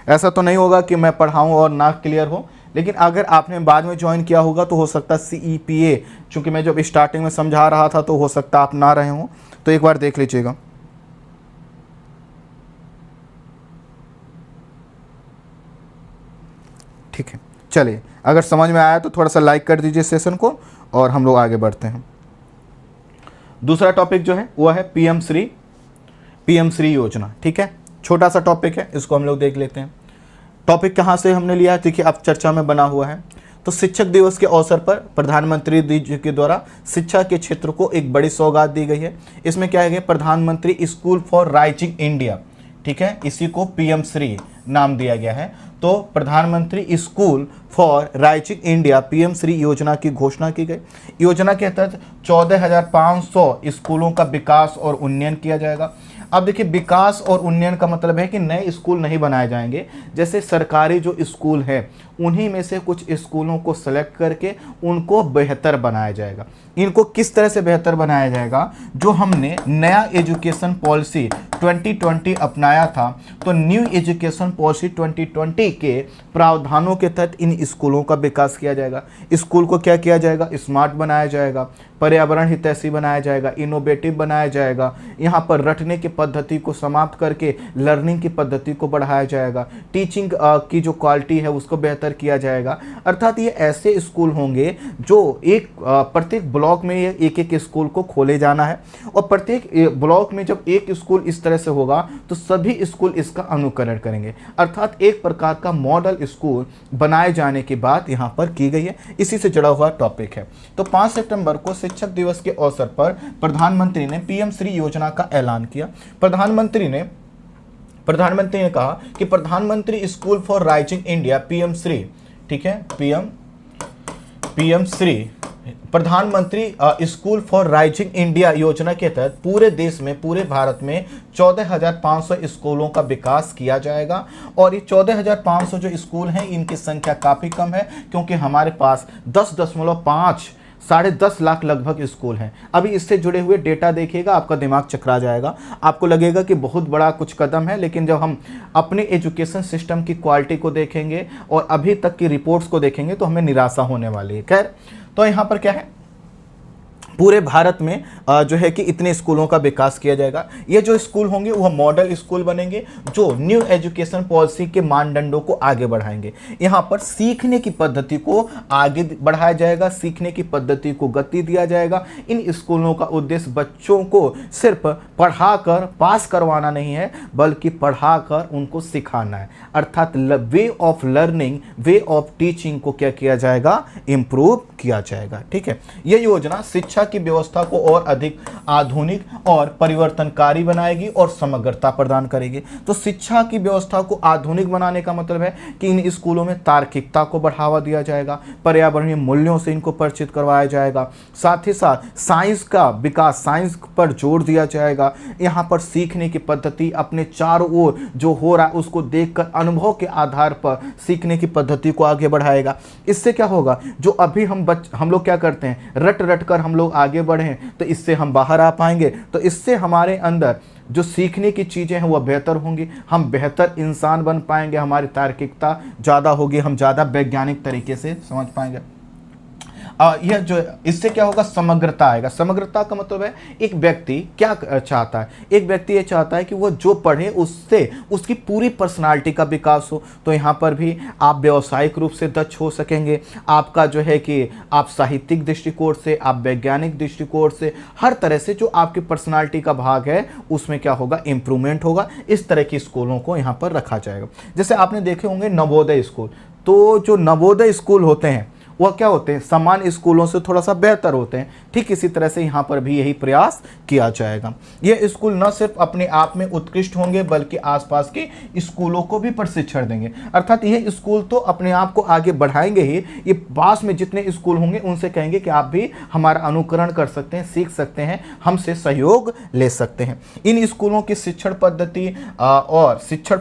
ऐसा तो नहीं होगा कि मैं पढ़ाऊं और ना क्लियर हो, लेकिन अगर आपने बाद में ज्वाइन किया होगा तो हो सकता है CEPA, चूंकि मैं जब स्टार्टिंग में समझा रहा था तो हो सकता आप ना रहे हों, तो एक बार देख लीजिएगा। ठीक है, चलिए, अगर समझ में आया तो थोड़ा सा लाइक कर दीजिए सेशन को और हम लोग आगे बढ़ते हैं। दूसरा टॉपिक जो है वो है PM श्री योजना। ठीक है, छोटा सा टॉपिक है, इसको हम लोग देख लेते हैं। टॉपिक कहाँ से हमने लिया है, देखिए अब चर्चा में बना हुआ है। तो शिक्षक दिवस के अवसर पर प्रधानमंत्री जी के द्वारा शिक्षा के क्षेत्र को एक बड़ी सौगात दी गई है। इसमें क्या है, प्रधानमंत्री स्कूल फॉर राइजिंग इंडिया, ठीक है, इसी को पीएम श्री नाम दिया गया है। तो प्रधानमंत्री school for rising India PM Shri योजना की घोषणा की गई। योजना के तहत 14,500 स्कूलों का विकास और उन्नयन किया जाएगा। अब देखिए, विकास और उन्नयन का मतलब है कि नए स्कूल नहीं बनाए जाएंगे, जैसे सरकारी जो स्कूल है उन्हीं में से कुछ स्कूलों को सेलेक्ट करके उनको बेहतर बनाया जाएगा। इनको किस तरह से बेहतर बनाया जाएगा, जो हमने नया एजुकेशन पॉलिसी 2020 अपनाया था, तो न्यू एजुकेशन पॉलिसी 2020 के प्रावधानों के तहत इन स्कूलों का विकास किया जाएगा। स्कूल को क्या किया जाएगा, स्मार्ट बनाया जाएगा, पर्यावरण हितैषी बनाया जाएगा, इनोवेटिव बनाया जाएगा। यहाँ पर रटने की पद्धति को समाप्त करके लर्निंग की पद्धति को बढ़ाया जाएगा। टीचिंग की जो क्वालिटी है उसको बेहतर किया जाएगा। अर्थात ये ऐसे स्कूल होंगे जो प्रत्येक ब्लॉक में एक एक स्कूल को खोले जाना है, और प्रत्येक ब्लॉक में जब एक स्कूल इस तरह से होगा तो सभी स्कूल इसका अनुकरण करेंगे। अर्थात एक प्रकार का मॉडल स्कूल बनाए जाने की बात यहाँ पर की गई है। इसी से जुड़ा हुआ टॉपिक है। तो 5 सितंबर को शिक्षक दिवस के अवसर पर प्रधानमंत्री ने पीएम श्री योजना का ऐलान किया। प्रधानमंत्री ने कहा कि प्रधानमंत्री school for rising India PM Shri, ठीक है, पीएम श्री प्रधानमंत्री स्कूल फॉर राइजिंग इंडिया योजना के तहत पूरे देश में, पूरे भारत में 14,500 स्कूलों का विकास किया जाएगा। और ये 14,500 जो स्कूल हैं इनकी संख्या काफ़ी कम है, क्योंकि हमारे पास 10.5 साढ़े 10 लाख लगभग स्कूल हैं। अभी इससे जुड़े हुए डेटा देखिएगा, आपका दिमाग चकरा जाएगा, आपको लगेगा कि बहुत बड़ा कुछ कदम है, लेकिन जब हम अपने एजुकेशन सिस्टम की क्वालिटी को देखेंगे और अभी तक की रिपोर्ट्स को देखेंगे तो हमें निराशा होने वाली है। खैर, तो यहाँ पर क्या है, पूरे भारत में जो है कि इतने स्कूलों का विकास किया जाएगा। ये जो स्कूल होंगे वह मॉडल स्कूल बनेंगे जो न्यू एजुकेशन पॉलिसी के मानदंडों को आगे बढ़ाएंगे। यहाँ पर सीखने की पद्धति को आगे बढ़ाया जाएगा, सीखने की पद्धति को गति दिया जाएगा। इन स्कूलों का उद्देश्य बच्चों को सिर्फ पढ़ाकर पास करवाना नहीं है, बल्कि पढ़ाकर उनको सिखाना है। अर्थात way of learning, way of teaching को क्या किया जाएगा, इम्प्रूव किया जाएगा। ठीक है, यह योजना शिक्षा की व्यवस्था को और अधिक आधुनिक और परिवर्तनकारी बनाएगी और समग्रता प्रदान करेगी। तो शिक्षा की व्यवस्था को आधुनिक बनाने का मतलब है कि इन स्कूलों में तार्किकता को बढ़ावा दिया जाएगा, पर्यावरणीय मूल्यों से इनको परिचित करवाया जाएगा, साथ ही साथ साइंस का विकास, साइंस पर जोर दिया जाएगा। यहाँ पर सीखने की पद्धति अपने चारों ओर जो हो रहा है उसको देखकर अनुभव के आधार पर सीखने की पद्धति को आगे बढ़ाएगा। इससे क्या होगा, जो अभी हम लोग क्या करते हैं, रट रट कर हम लोग आगे बढ़ें, तो इससे हम बाहर आ पाएंगे। तो इससे हमारे अंदर जो सीखने की चीज़ें हैं वह बेहतर होंगी, हम बेहतर इंसान बन पाएंगे, हमारी तार्किकता ज़्यादा होगी, हम ज़्यादा वैज्ञानिक तरीके से समझ पाएंगे। यह जो इससे क्या होगा, समग्रता आएगा। समग्रता का मतलब है एक व्यक्ति क्या चाहता है, एक व्यक्ति ये चाहता है कि वो जो पढ़े उससे उसकी पूरी पर्सनालिटी का विकास हो। तो यहाँ पर भी आप व्यावसायिक रूप से दक्ष हो सकेंगे, आपका जो है कि आप साहित्यिक दृष्टिकोण से, आप वैज्ञानिक दृष्टिकोण से, हर तरह से जो आपकी पर्सनालिटी का भाग है उसमें क्या होगा, इम्प्रूवमेंट होगा। इस तरह की स्कूलों को यहाँ पर रखा जाएगा। जैसे आपने देखे होंगे नवोदय स्कूल, तो जो नवोदय स्कूल होते हैं वह क्या होते हैं, सामान्य स्कूलों से थोड़ा सा बेहतर होते हैं। ठीक इसी तरह से यहाँ पर भी यही प्रयास किया जाएगा। यह स्कूल न सिर्फ अपने आप में उत्कृष्ट होंगे बल्कि आसपास के स्कूलों को भी प्रशिक्षण देंगे। अर्थात यह स्कूल तो अपने आप को आगे बढ़ाएंगे ही, ये पास में जितने स्कूल होंगे उनसे कहेंगे कि आप भी हमारा अनुकरण कर सकते हैं, सीख सकते हैं, हमसे सहयोग ले सकते हैं। इन स्कूलों की शिक्षण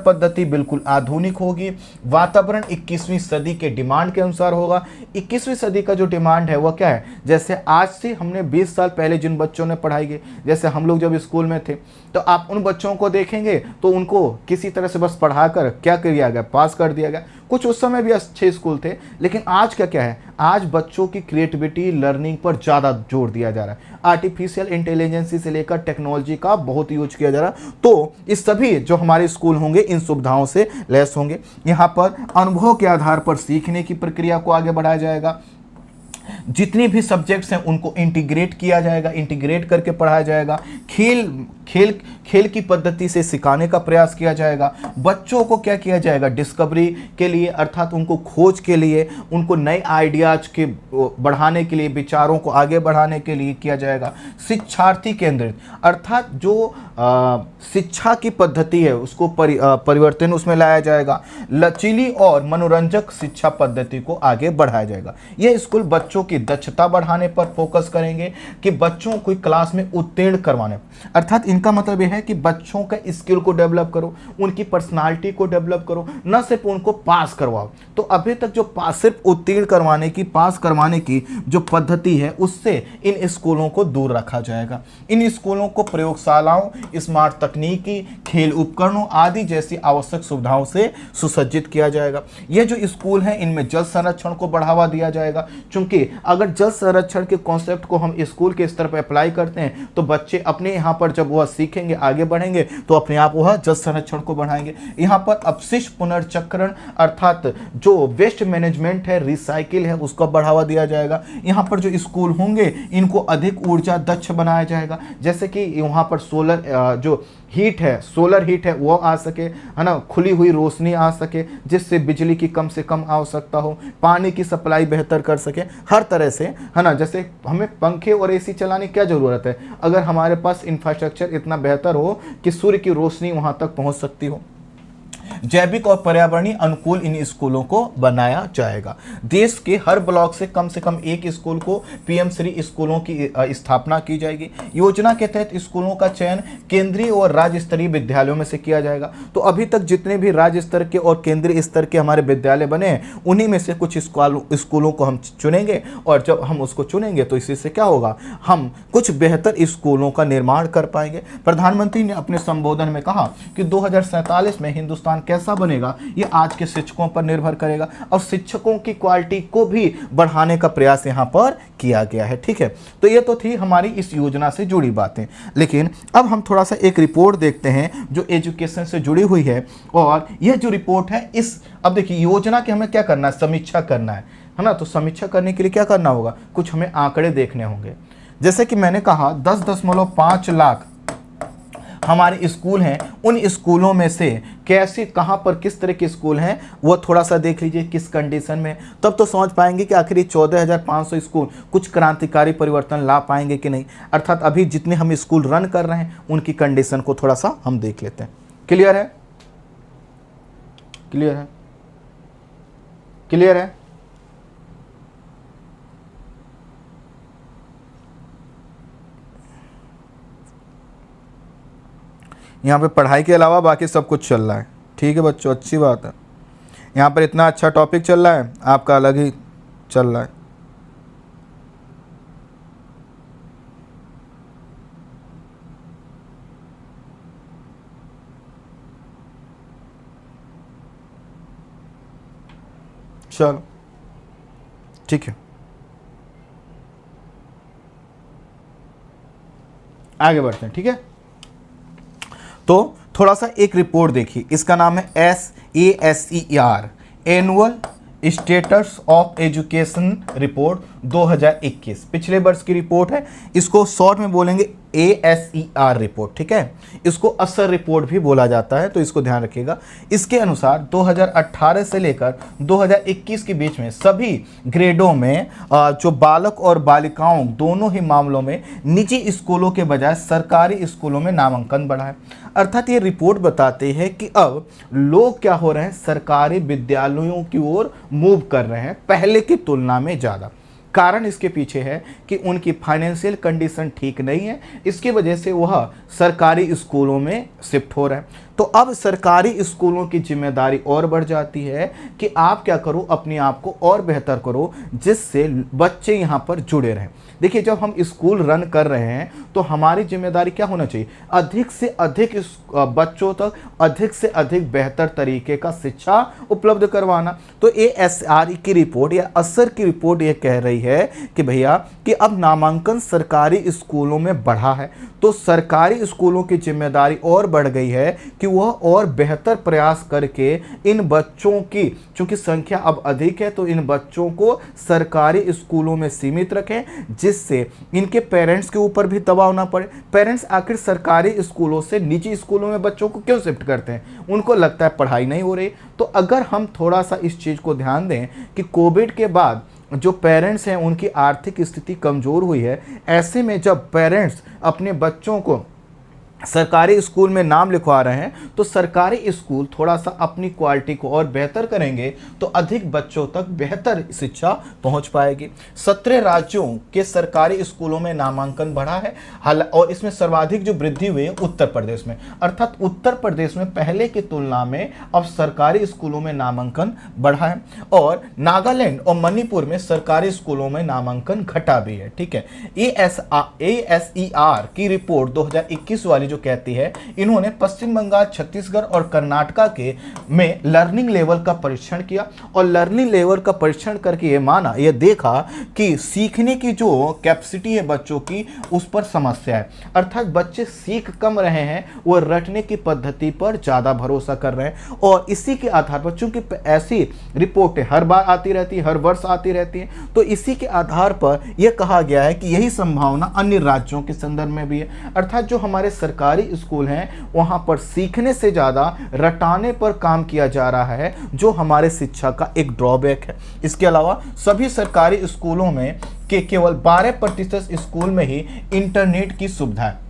पद्धति बिल्कुल आधुनिक होगी। वातावरण 21वीं सदी के डिमांड के अनुसार होगा। 21वीं सदी का जो डिमांड है वह क्या है, जैसे आज से हमने 20 साल पहले जिन बच्चों ने पढ़ाई की, जैसे हम लोग जब स्कूल में थे तो आप उन बच्चों को देखेंगे तो उनको किसी तरह से बस पढ़ाकर क्या किया गया, पास कर दिया गया। कुछ उस समय भी अच्छे स्कूल थे, लेकिन आज क्या है, आज बच्चों की क्रिएटिविटी, लर्निंग पर ज़्यादा जोर दिया जा रहा है। आर्टिफिशियल इंटेलिजेंसी से लेकर टेक्नोलॉजी का बहुत यूज किया जा रहा है। तो इस सभी जो हमारे स्कूल होंगे इन सुविधाओं से लैस होंगे। यहाँ पर अनुभव के आधार पर सीखने की प्रक्रिया को आगे बढ़ाया जाएगा। जितने भी सब्जेक्ट्स हैं उनको इंटीग्रेट किया जाएगा, इंटीग्रेट करके पढ़ाया जाएगा। खेल खेल खेल की पद्धति से सिखाने का प्रयास किया जाएगा। बच्चों को क्या किया जाएगा, डिस्कवरी के लिए अर्थात उनको खोज के लिए, उनको नए आइडियाज के बढ़ाने के लिए, विचारों को आगे बढ़ाने के लिए किया जाएगा। शिक्षार्थी केंद्रित अर्थात जो शिक्षा की पद्धति है उसको परिवर्तन उसमें लाया जाएगा। लचीली और मनोरंजक शिक्षा पद्धति को आगे बढ़ाया जाएगा। यह स्कूल बच्चों की दक्षता बढ़ाने पर फोकस करेंगे कि बच्चों को क्लास में उत्तीर्ण करवाने, अर्थात इनका मतलब यह है कि बच्चों का स्किल को डेवलप करो, उनकी पर्सनालिटी को डेवलप करो, न सिर्फ उनको पास करवाओ। तो अभी तक जो सिर्फ उत्तीर्ण करवाने की, पास करवाने की जो पद्धति है उससे इन स्कूलों को दूर रखा जाएगा। इन स्कूलों को प्रयोगशालाओं, स्मार्ट तकनीकी, खेल उपकरणों आदि जैसी आवश्यक सुविधाओं से सुसज्जित किया जाएगा। यह जो स्कूल हैं इनमें जल संरक्षण को बढ़ावा दिया जाएगा, क्योंकि अगर जल संरक्षण के कॉन्सेप्ट को हम स्कूल के स्तर पर अप्लाई करते हैं तो बच्चे अपने यहाँ पर जब वह सीखेंगे, आगे बढ़ेंगे तो अपने आप वह जल संरक्षण को बढ़ाएंगे। यहाँ पर अपशिष्ट पुनर्चक्रण अर्थात जो वेस्ट मैनेजमेंट है, रिसाइकिल है, उसको बढ़ावा दिया जाएगा। यहाँ पर जो स्कूल होंगे इनको अधिक ऊर्जा दक्ष बनाया जाएगा, जैसे कि वहाँ पर सोलर जो हीट है, सोलर हीट है वो आ सके, है ना, खुली हुई रोशनी आ सके जिससे बिजली की कम से कम आवश्यकता हो, पानी की सप्लाई बेहतर कर सके, हर तरह से, है ना। जैसे हमें पंखे और एसी चलाने की क्या ज़रूरत है अगर हमारे पास इंफ्रास्ट्रक्चर इतना बेहतर हो कि सूर्य की रोशनी वहाँ तक पहुँच सकती हो। जैविक और पर्यावरणीय अनुकूल इन स्कूलों को बनाया जाएगा। देश के हर ब्लॉक से कम एक स्कूल को पीएम श्री स्कूलों की स्थापना की जाएगी। योजना के तहत स्कूलों का चयन केंद्रीय और राज्य स्तरीय विद्यालयों में से किया जाएगा। तो अभी तक जितने भी राज्य स्तर के और केंद्रीय स्तर के हमारे विद्यालय बने हैं उन्हीं में से कुछ स्कूलों को हम चुनेंगे, और जब हम उसको चुनेंगे तो इसी से क्या होगा, हम कुछ बेहतर स्कूलों का निर्माण कर पाएंगे। प्रधानमंत्री ने अपने संबोधन में कहा कि 2047 में हिंदुस्तान कैसा बनेगा ये आज के शिक्षकों पर निर्भर करेगा, और शिक्षकों की क्वालिटी को भी बढ़ाने का प्रयास यहाँ पर किया गया है। ठीक है, तो ये तो थी हमारी इस योजना से जुड़ी बातें। लेकिन अब हम थोड़ा सा एक रिपोर्ट देखते हैं जो एजुकेशन से जुड़ी हुई है, और यह जो रिपोर्ट है अब देखिए योजना की हमें क्या करना है, समीक्षा करना है ना। तो समीक्षा करने के लिए क्या करना होगा, कुछ हमें आंकड़े देखने होंगे। जैसे कि मैंने कहा 10.5 लाख हमारे स्कूल हैं, उन स्कूलों में से कैसे, कहां पर किस तरह के स्कूल हैं वो थोड़ा सा देख लीजिए किस कंडीशन में, तब तो समझ पाएंगे कि आखिर 14,500 स्कूल कुछ क्रांतिकारी परिवर्तन ला पाएंगे कि नहीं। अर्थात अभी जितने हम स्कूल रन कर रहे हैं उनकी कंडीशन को थोड़ा सा हम देख लेते हैं। क्लियर है, क्लियर है, क्लियर है। यहाँ पे पढ़ाई के अलावा बाकी सब कुछ चल रहा है। ठीक है बच्चों, अच्छी बात है। यहाँ पर इतना अच्छा टॉपिक चल रहा है, आपका अलग ही चल रहा है। चलो ठीक है, आगे बढ़ते हैं। ठीक है, तो थोड़ा सा एक रिपोर्ट देखिए, इसका नाम है SASER annual status of education report 2021, पिछले वर्ष की रिपोर्ट है। इसको शॉर्ट में बोलेंगे ASER रिपोर्ट। ठीक है, इसको असर रिपोर्ट भी बोला जाता है, तो इसको ध्यान रखिएगा। इसके अनुसार 2018 से लेकर 2021 के बीच में सभी ग्रेडों में जो बालक और बालिकाओं दोनों ही मामलों में निजी स्कूलों के बजाय सरकारी स्कूलों में नामांकन बढ़ा है। अर्थात ये रिपोर्ट बताते हैं कि अब लोग क्या हो रहे हैं, सरकारी विद्यालयों की ओर मूव कर रहे हैं पहले की तुलना में ज़्यादा। कारण इसके पीछे है कि उनकी फाइनेंशियल कंडीशन ठीक नहीं है, इसकी वजह से वह सरकारी स्कूलों में शिफ्ट हो रहे हैं। तो अब सरकारी स्कूलों की जिम्मेदारी और बढ़ जाती है कि आप क्या करो, अपने आप को और बेहतर करो जिससे बच्चे यहाँ पर जुड़े रहें। देखिए, जब हम स्कूल रन कर रहे हैं तो हमारी जिम्मेदारी क्या होना चाहिए, अधिक से अधिक बच्चों तक अधिक से अधिक बेहतर तरीके का शिक्षा उपलब्ध करवाना। तो ASER की रिपोर्ट या असर की रिपोर्ट ये कह रही है कि भैया कि अब नामांकन सरकारी स्कूलों में बढ़ा है, तो सरकारी स्कूलों की जिम्मेदारी और बढ़ गई है कि कि वह और बेहतर प्रयास करके इन बच्चों की, चूंकि संख्या अब अधिक है, तो इन बच्चों को सरकारी स्कूलों में सीमित रखें, जिससे इनके पेरेंट्स के ऊपर भी दबाव ना पड़े। पेरेंट्स आखिर सरकारी स्कूलों से निजी स्कूलों में बच्चों को क्यों शिफ्ट करते हैं? उनको लगता है पढ़ाई नहीं हो रही। तो अगर हम थोड़ा सा इस चीज़ को ध्यान दें कि कोविड के बाद जो पेरेंट्स हैं उनकी आर्थिक स्थिति कमज़ोर हुई है, ऐसे में जब पेरेंट्स अपने बच्चों को सरकारी स्कूल में नाम लिखवा रहे हैं, तो सरकारी स्कूल थोड़ा सा अपनी क्वालिटी को और बेहतर करेंगे तो अधिक बच्चों तक बेहतर शिक्षा पहुंच पाएगी। 17 राज्यों के सरकारी स्कूलों में नामांकन बढ़ा है, और इसमें सर्वाधिक जो वृद्धि हुई है उत्तर प्रदेश में, अर्थात उत्तर प्रदेश में पहले की तुलना में अब सरकारी स्कूलों में नामांकन बढ़ा है। और नागालैंड और मणिपुर में सरकारी स्कूलों में नामांकन घटा भी है। ठीक है, ASER की रिपोर्ट 2021 वाली जो कहती है, इन्होंने पश्चिम बंगाल, छत्तीसगढ़ और कर्नाटका के में लर्निंग लेवल का परीक्षण किया, और लर्निंग लेवल का परीक्षण करके ये देखा कि सीखने की जो कैपेसिटी है बच्चों की, उस पर समस्या है। अर्थात बच्चे सीख कम रहे हैं, वो रटने की पद्धति पर ज्यादा भरोसा कर रहे हैं। और इसी के आधार पर, चूंकि ऐसी रिपोर्टें हर बार आती रहती है, हर वर्ष आती रहती है, तो इसी के आधार पर यह कहा गया है कि यही संभावना अन्य राज्यों के संदर्भ में भी है। अर्थात जो हमारे सरकारी स्कूल हैं, वहां पर सीखने से ज्यादा रटाने पर काम किया जा रहा है, जो हमारे शिक्षा का एक ड्रॉबैक है। इसके अलावा सभी सरकारी स्कूलों में केवल 12% स्कूल में ही इंटरनेट की सुविधा है।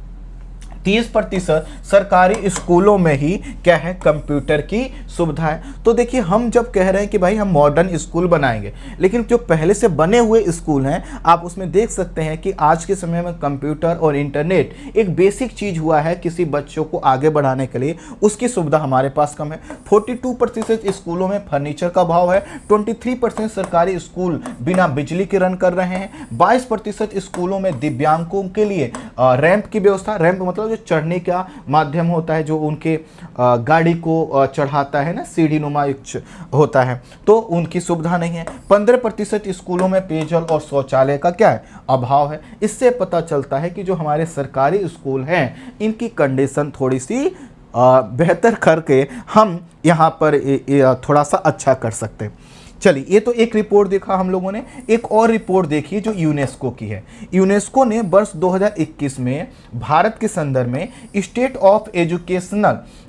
30% सरकारी स्कूलों में ही क्या है, कंप्यूटर की सुविधा है। तो देखिए, हम जब कह रहे हैं कि भाई हम मॉडर्न स्कूल बनाएंगे, लेकिन जो पहले से बने हुए स्कूल हैं, आप उसमें देख सकते हैं कि आज के समय में कंप्यूटर और इंटरनेट एक बेसिक चीज हुआ है किसी बच्चों को आगे बढ़ाने के लिए। उसकी सुविधा हमारे पास कम है। 42% स्कूलों में फर्नीचर का अभाव है। 23% सरकारी स्कूल बिना बिजली के रन कर रहे हैं। 22% स्कूलों में दिव्यांगों के लिए रैंप की व्यवस्था, रैंप मतलब चढ़ने का माध्यम होता है, जो उनके गाड़ी को चढ़ाता है ना, सीढ़ी नुमा होता है, तो उनकी सुविधा नहीं है। 15% स्कूलों में पेयजल और शौचालय का क्या है, अभाव है। इससे पता चलता है कि जो हमारे सरकारी स्कूल हैं, इनकी कंडीशन थोड़ी सी बेहतर करके हम यहाँ पर थोड़ा सा अच्छा कर सकते हैं। चलिए, ये तो एक रिपोर्ट देखा हम लोगों ने। एक और रिपोर्ट देखी जो यूनेस्को की है। यूनेस्को ने वर्ष 2021 में भारत के संदर्भ में state of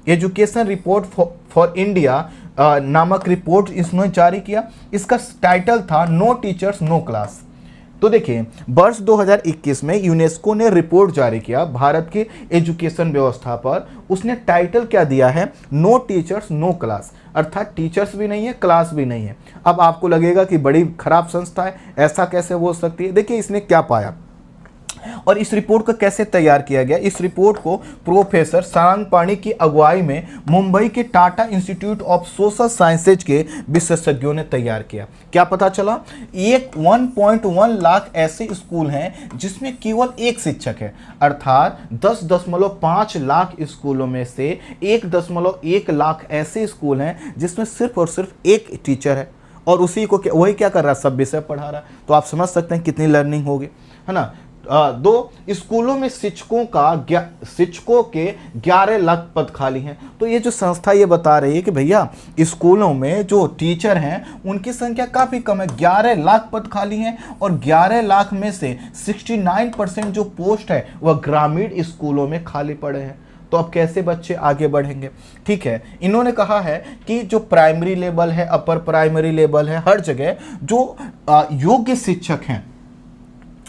education report for India नामक रिपोर्ट इसने जारी किया। इसका टाइटल था नो टीचर्स नो क्लास। तो देखिए, वर्ष 2021 में यूनेस्को ने रिपोर्ट जारी किया भारत की एजुकेशन व्यवस्था पर। उसने टाइटल क्या दिया है, नो टीचर्स नो क्लास, अर्थात टीचर्स भी नहीं है, क्लास भी नहीं है। अब आपको लगेगा कि बड़ी खराब संस्था है, ऐसा कैसे हो सकती है। देखिए, इसने क्या पाया और इस रिपोर्ट को कैसे तैयार किया गया। इस रिपोर्ट को प्रोफेसर सारंग पाणी की अगुवाई में मुंबई के Tata institute of social sciences के विशेषज्ञों ने तैयार किया। क्या पता चला, 1.1 लाख ऐसे स्कूल हैं जिसमें केवल एक शिक्षक है, अर्थात 10.5 लाख स्कूलों में से 1.1 लाख ऐसे स्कूल हैं जिसमें सिर्फ और सिर्फ एक टीचर है, और उसी को वही क्या कर रहा है, सब विषय पढ़ा रहा है। तो आप समझ सकते हैं कितनी लर्निंग होगी, है ना। 2 स्कूलों में शिक्षकों के 11 लाख पद खाली हैं। तो ये जो संस्था ये बता रही है कि भैया स्कूलों में जो टीचर हैं उनकी संख्या काफ़ी कम है, 11 लाख पद खाली हैं, और 11 लाख में से 69% जो पोस्ट है वह ग्रामीण स्कूलों में खाली पड़े हैं। तो अब कैसे बच्चे आगे बढ़ेंगे। ठीक है, इन्होंने कहा है कि जो प्राइमरी लेवल है, अपर प्राइमरी लेवल है, हर जगह जो योग्य शिक्षक हैं,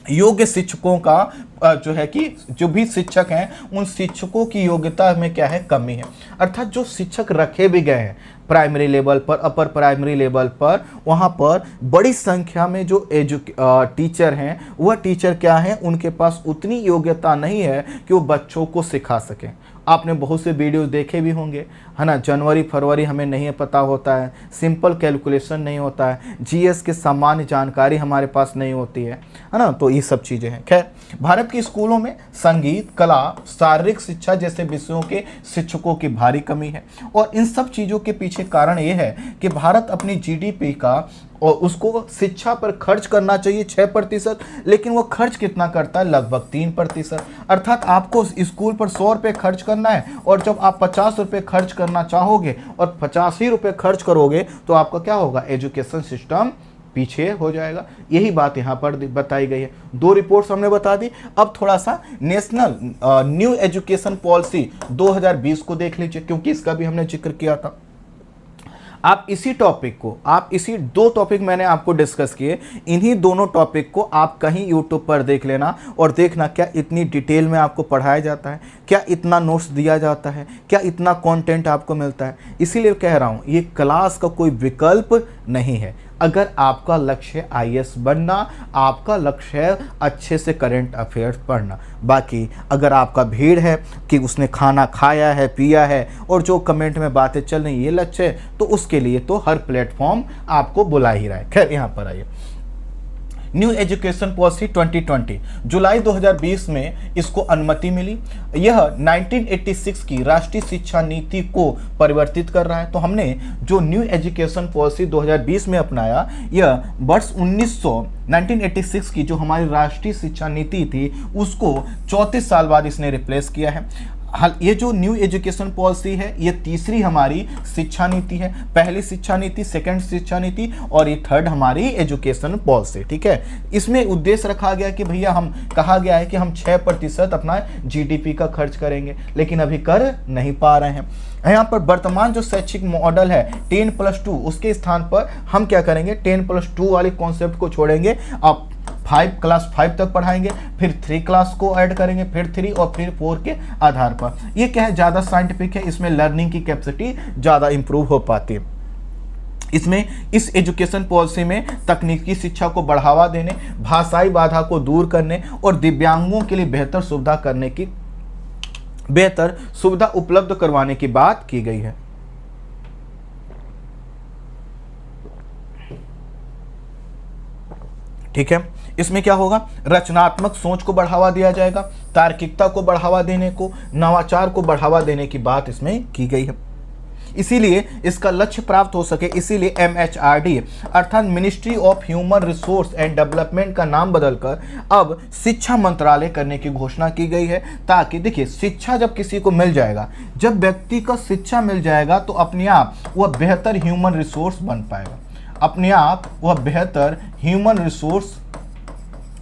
योग्य शिक्षकों का जो है कि जो भी शिक्षक हैं उन शिक्षकों की योग्यता में क्या है, कमी है। अर्थात जो शिक्षक रखे भी गए हैं प्राइमरी लेवल पर, अपर प्राइमरी लेवल पर, वहाँ पर बड़ी संख्या में जो टीचर हैं, वह टीचर क्या हैं, उनके पास उतनी योग्यता नहीं है कि वो बच्चों को सिखा सकें। आपने बहुत से वीडियोस देखे भी होंगे, है ना। जनवरी फरवरी हमें नहीं पता होता है, सिंपल कैलकुलेशन नहीं होता है, जीएस की सामान्य जानकारी हमारे पास नहीं होती है ना। तो ये सब चीज़ें हैं। खैर, भारत के स्कूलों में संगीत, कला, शारीरिक शिक्षा जैसे विषयों के शिक्षकों की भारी कमी है, और इन सब चीज़ों के पीछे कारण ये है कि भारत अपनी जीडीपी का और उसको शिक्षा पर खर्च करना चाहिए 6%, लेकिन वो खर्च कितना करता है, लगभग 3%। अर्थात आपको स्कूल पर 100 रुपये खर्च करना करना है, और जब आप 50 रुपये खर्च करना चाहोगे और 85 रुपये खर्च करोगे तो आपका क्या होगा, एजुकेशन सिस्टम पीछे हो जाएगा। यही बात यहाँ पर बताई गई है। 2 रिपोर्ट्स हमने बता दी। अब थोड़ा सा नेशनल न्यू एजुकेशन पॉलिसी 2020 को देख लीजिए, क्योंकि इसका भी हमने जिक्र किया था। आप इसी टॉपिक को, आप इसी 2 टॉपिक मैंने आपको डिस्कस किए, इन्हीं दोनों टॉपिक को आप कहीं यूट्यूब पर देख लेना और देखना क्या इतनी डिटेल में आपको पढ़ाया जाता है, क्या इतना नोट्स दिया जाता है, क्या इतना कंटेंट आपको मिलता है। इसीलिए कह रहा हूँ ये क्लास का कोई विकल्प नहीं है। अगर आपका लक्ष्य आईएएस बनना, आपका लक्ष्य है अच्छे से करंट अफेयर्स पढ़ना, बाकी अगर आपका भीड़ है कि उसने खाना खाया है, पिया है और जो कमेंट में बातें चल रही ये लक्ष्य है, तो उसके लिए तो हर प्लेटफॉर्म आपको बुला ही रहा है। खैर यहाँ पर आइए, न्यू एजुकेशन पॉलिसी 2020 जुलाई 2020 में इसको अनुमति मिली। यह 1986 की राष्ट्रीय शिक्षा नीति को परिवर्तित कर रहा है। तो हमने जो न्यू एजुकेशन पॉलिसी 2020 में अपनाया, यह वर्ष 1986 की जो हमारी राष्ट्रीय शिक्षा नीति थी उसको 34 साल बाद इसने रिप्लेस किया है। ये जो न्यू एजुकेशन पॉलिसी है ये तीसरी हमारी शिक्षा नीति है। पहली शिक्षा नीति, सेकंड शिक्षा नीति और ये थर्ड हमारी एजुकेशन पॉलिसी। ठीक है, इसमें उद्देश्य रखा गया कि भैया हम कहा गया है कि हम 6% अपना जीडीपी का खर्च करेंगे, लेकिन अभी कर नहीं पा रहे हैं। यहाँ पर वर्तमान जो शैक्षिक मॉडल है 10+2, उसके स्थान पर हम क्या करेंगे, 10+2 वाले कॉन्सेप्ट को छोड़ेंगे। अब क्लास 5 तक पढ़ाएंगे, फिर 3 क्लास को ऐड करेंगे, फिर 3 और फिर 4 के आधार पर। ये क्या है, ज़्यादा साइंटिफिक है, इसमें लर्निंग की कैपेसिटी ज़्यादा इंप्रूव हो पाती है। इसमें इस एजुकेशन पॉलिसी में तकनीकी शिक्षा को बढ़ावा देने, भाषाई बाधा को दूर करने और दिव्यांगों के लिए बेहतर सुविधा उपलब्ध करवाने की बात की गई है। ठीक है, इसमें क्या होगा, रचनात्मक सोच को बढ़ावा दिया जाएगा, तार्किकता को बढ़ावा देने को, नवाचार को बढ़ावा देने की बात इसमें की गई है। इसीलिए इसका लक्ष्य प्राप्त हो सके, इसीलिए MHRD अर्थात ministry of human resource and development का नाम बदलकर अब शिक्षा मंत्रालय करने की घोषणा की गई है। ताकि देखिए, शिक्षा जब किसी को मिल जाएगा, जब व्यक्ति को शिक्षा मिल जाएगा तो अपने आप वह बेहतर ह्यूमन रिसोर्स बन पाएगा, अपने आप वह बेहतर ह्यूमन रिसोर्स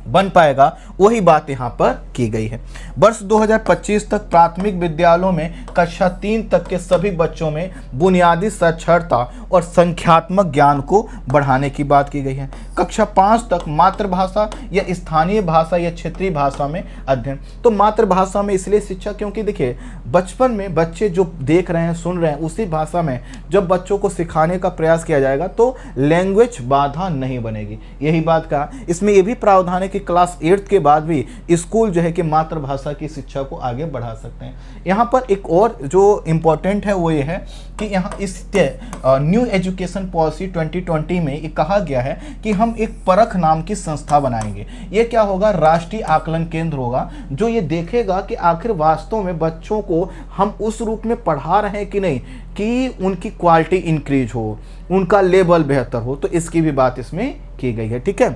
बन पाएगा। वही बात यहाँ पर की गई है। वर्ष 2025 तक प्राथमिक विद्यालयों में कक्षा 3 तक के सभी बच्चों में बुनियादी साक्षरता और संख्यात्मक ज्ञान को बढ़ाने की बात की गई है। कक्षा 5 तक मातृभाषा या स्थानीय भाषा या क्षेत्रीय भाषा में अध्ययन। तो मातृभाषा में इसलिए शिक्षा, क्योंकि देखिए बचपन में बच्चे जो देख रहे हैं, सुन रहे हैं, उसी भाषा में जब बच्चों को सिखाने का प्रयास किया जाएगा तो लैंग्वेज बाधा नहीं बनेगी। यही बात का इसमें ये भी प्रावधान है कि क्लास 8 के बाद भी स्कूल जो है कि मातृभाषा की शिक्षा को आगे बढ़ा सकते हैं। यहाँ पर एक और जो इम्पोर्टेंट है वो ये है कि यहाँ इस न्यू एजुकेशन पॉलिसी 2020 में ये कहा गया है कि हम एक परख नाम की संस्था बनाएंगे। ये क्या होगा, राष्ट्रीय आकलन केंद्र होगा जो ये देखेगा कि आखिर वास्तव में बच्चों को हम उस रूप में पढ़ा रहे हैं कि नहीं, कि उनकी क्वालिटी इंक्रीज हो, उनका लेवल बेहतर हो। तो इसकी भी बात इसमें की गई है। ठीक है,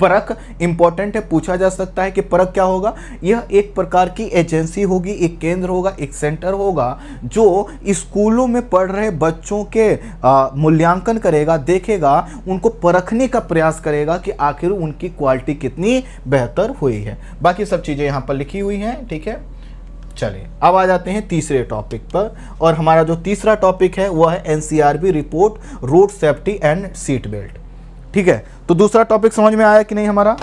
परख इंपॉर्टेंट है, पूछा जा सकता है कि परख क्या होगा। यह एक प्रकार की एजेंसी होगी, एक केंद्र होगा, एक सेंटर होगा जो स्कूलों में पढ़ रहे बच्चों के मूल्यांकन करेगा, देखेगा, उनको परखने का प्रयास करेगा कि आखिर उनकी क्वालिटी कितनी बेहतर हुई है। बाकी सब चीज़ें यहाँ पर लिखी हुई हैं। ठीक है, चलिए अब आ जाते हैं तीसरे टॉपिक पर, और हमारा जो तीसरा टॉपिक है वह है NCRB report road safety and seat belt. ठीक है, तो दूसरा टॉपिक समझ में आया कि नहीं, हमारा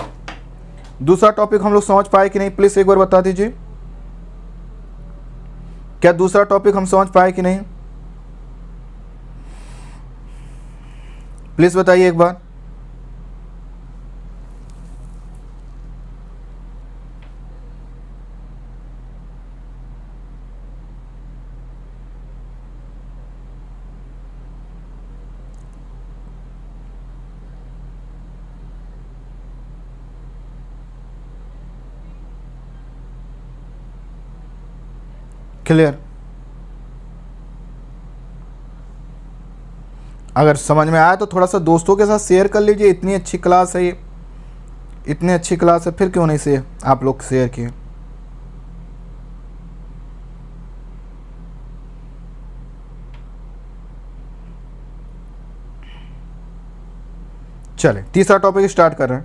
दूसरा टॉपिक हम लोग समझ पाए कि नहीं, प्लीज एक बार बता दीजिए, क्या दूसरा टॉपिक हम समझ पाए कि नहीं, प्लीज बताइए एक बार। क्लियर, अगर समझ में आया तो थोड़ा सा दोस्तों के साथ शेयर कर लीजिए। इतनी अच्छी क्लास है ये, इतनी अच्छी क्लास है, फिर क्यों नहीं से आप लोग शेयर किए। चले तीसरा टॉपिक स्टार्ट कर रहे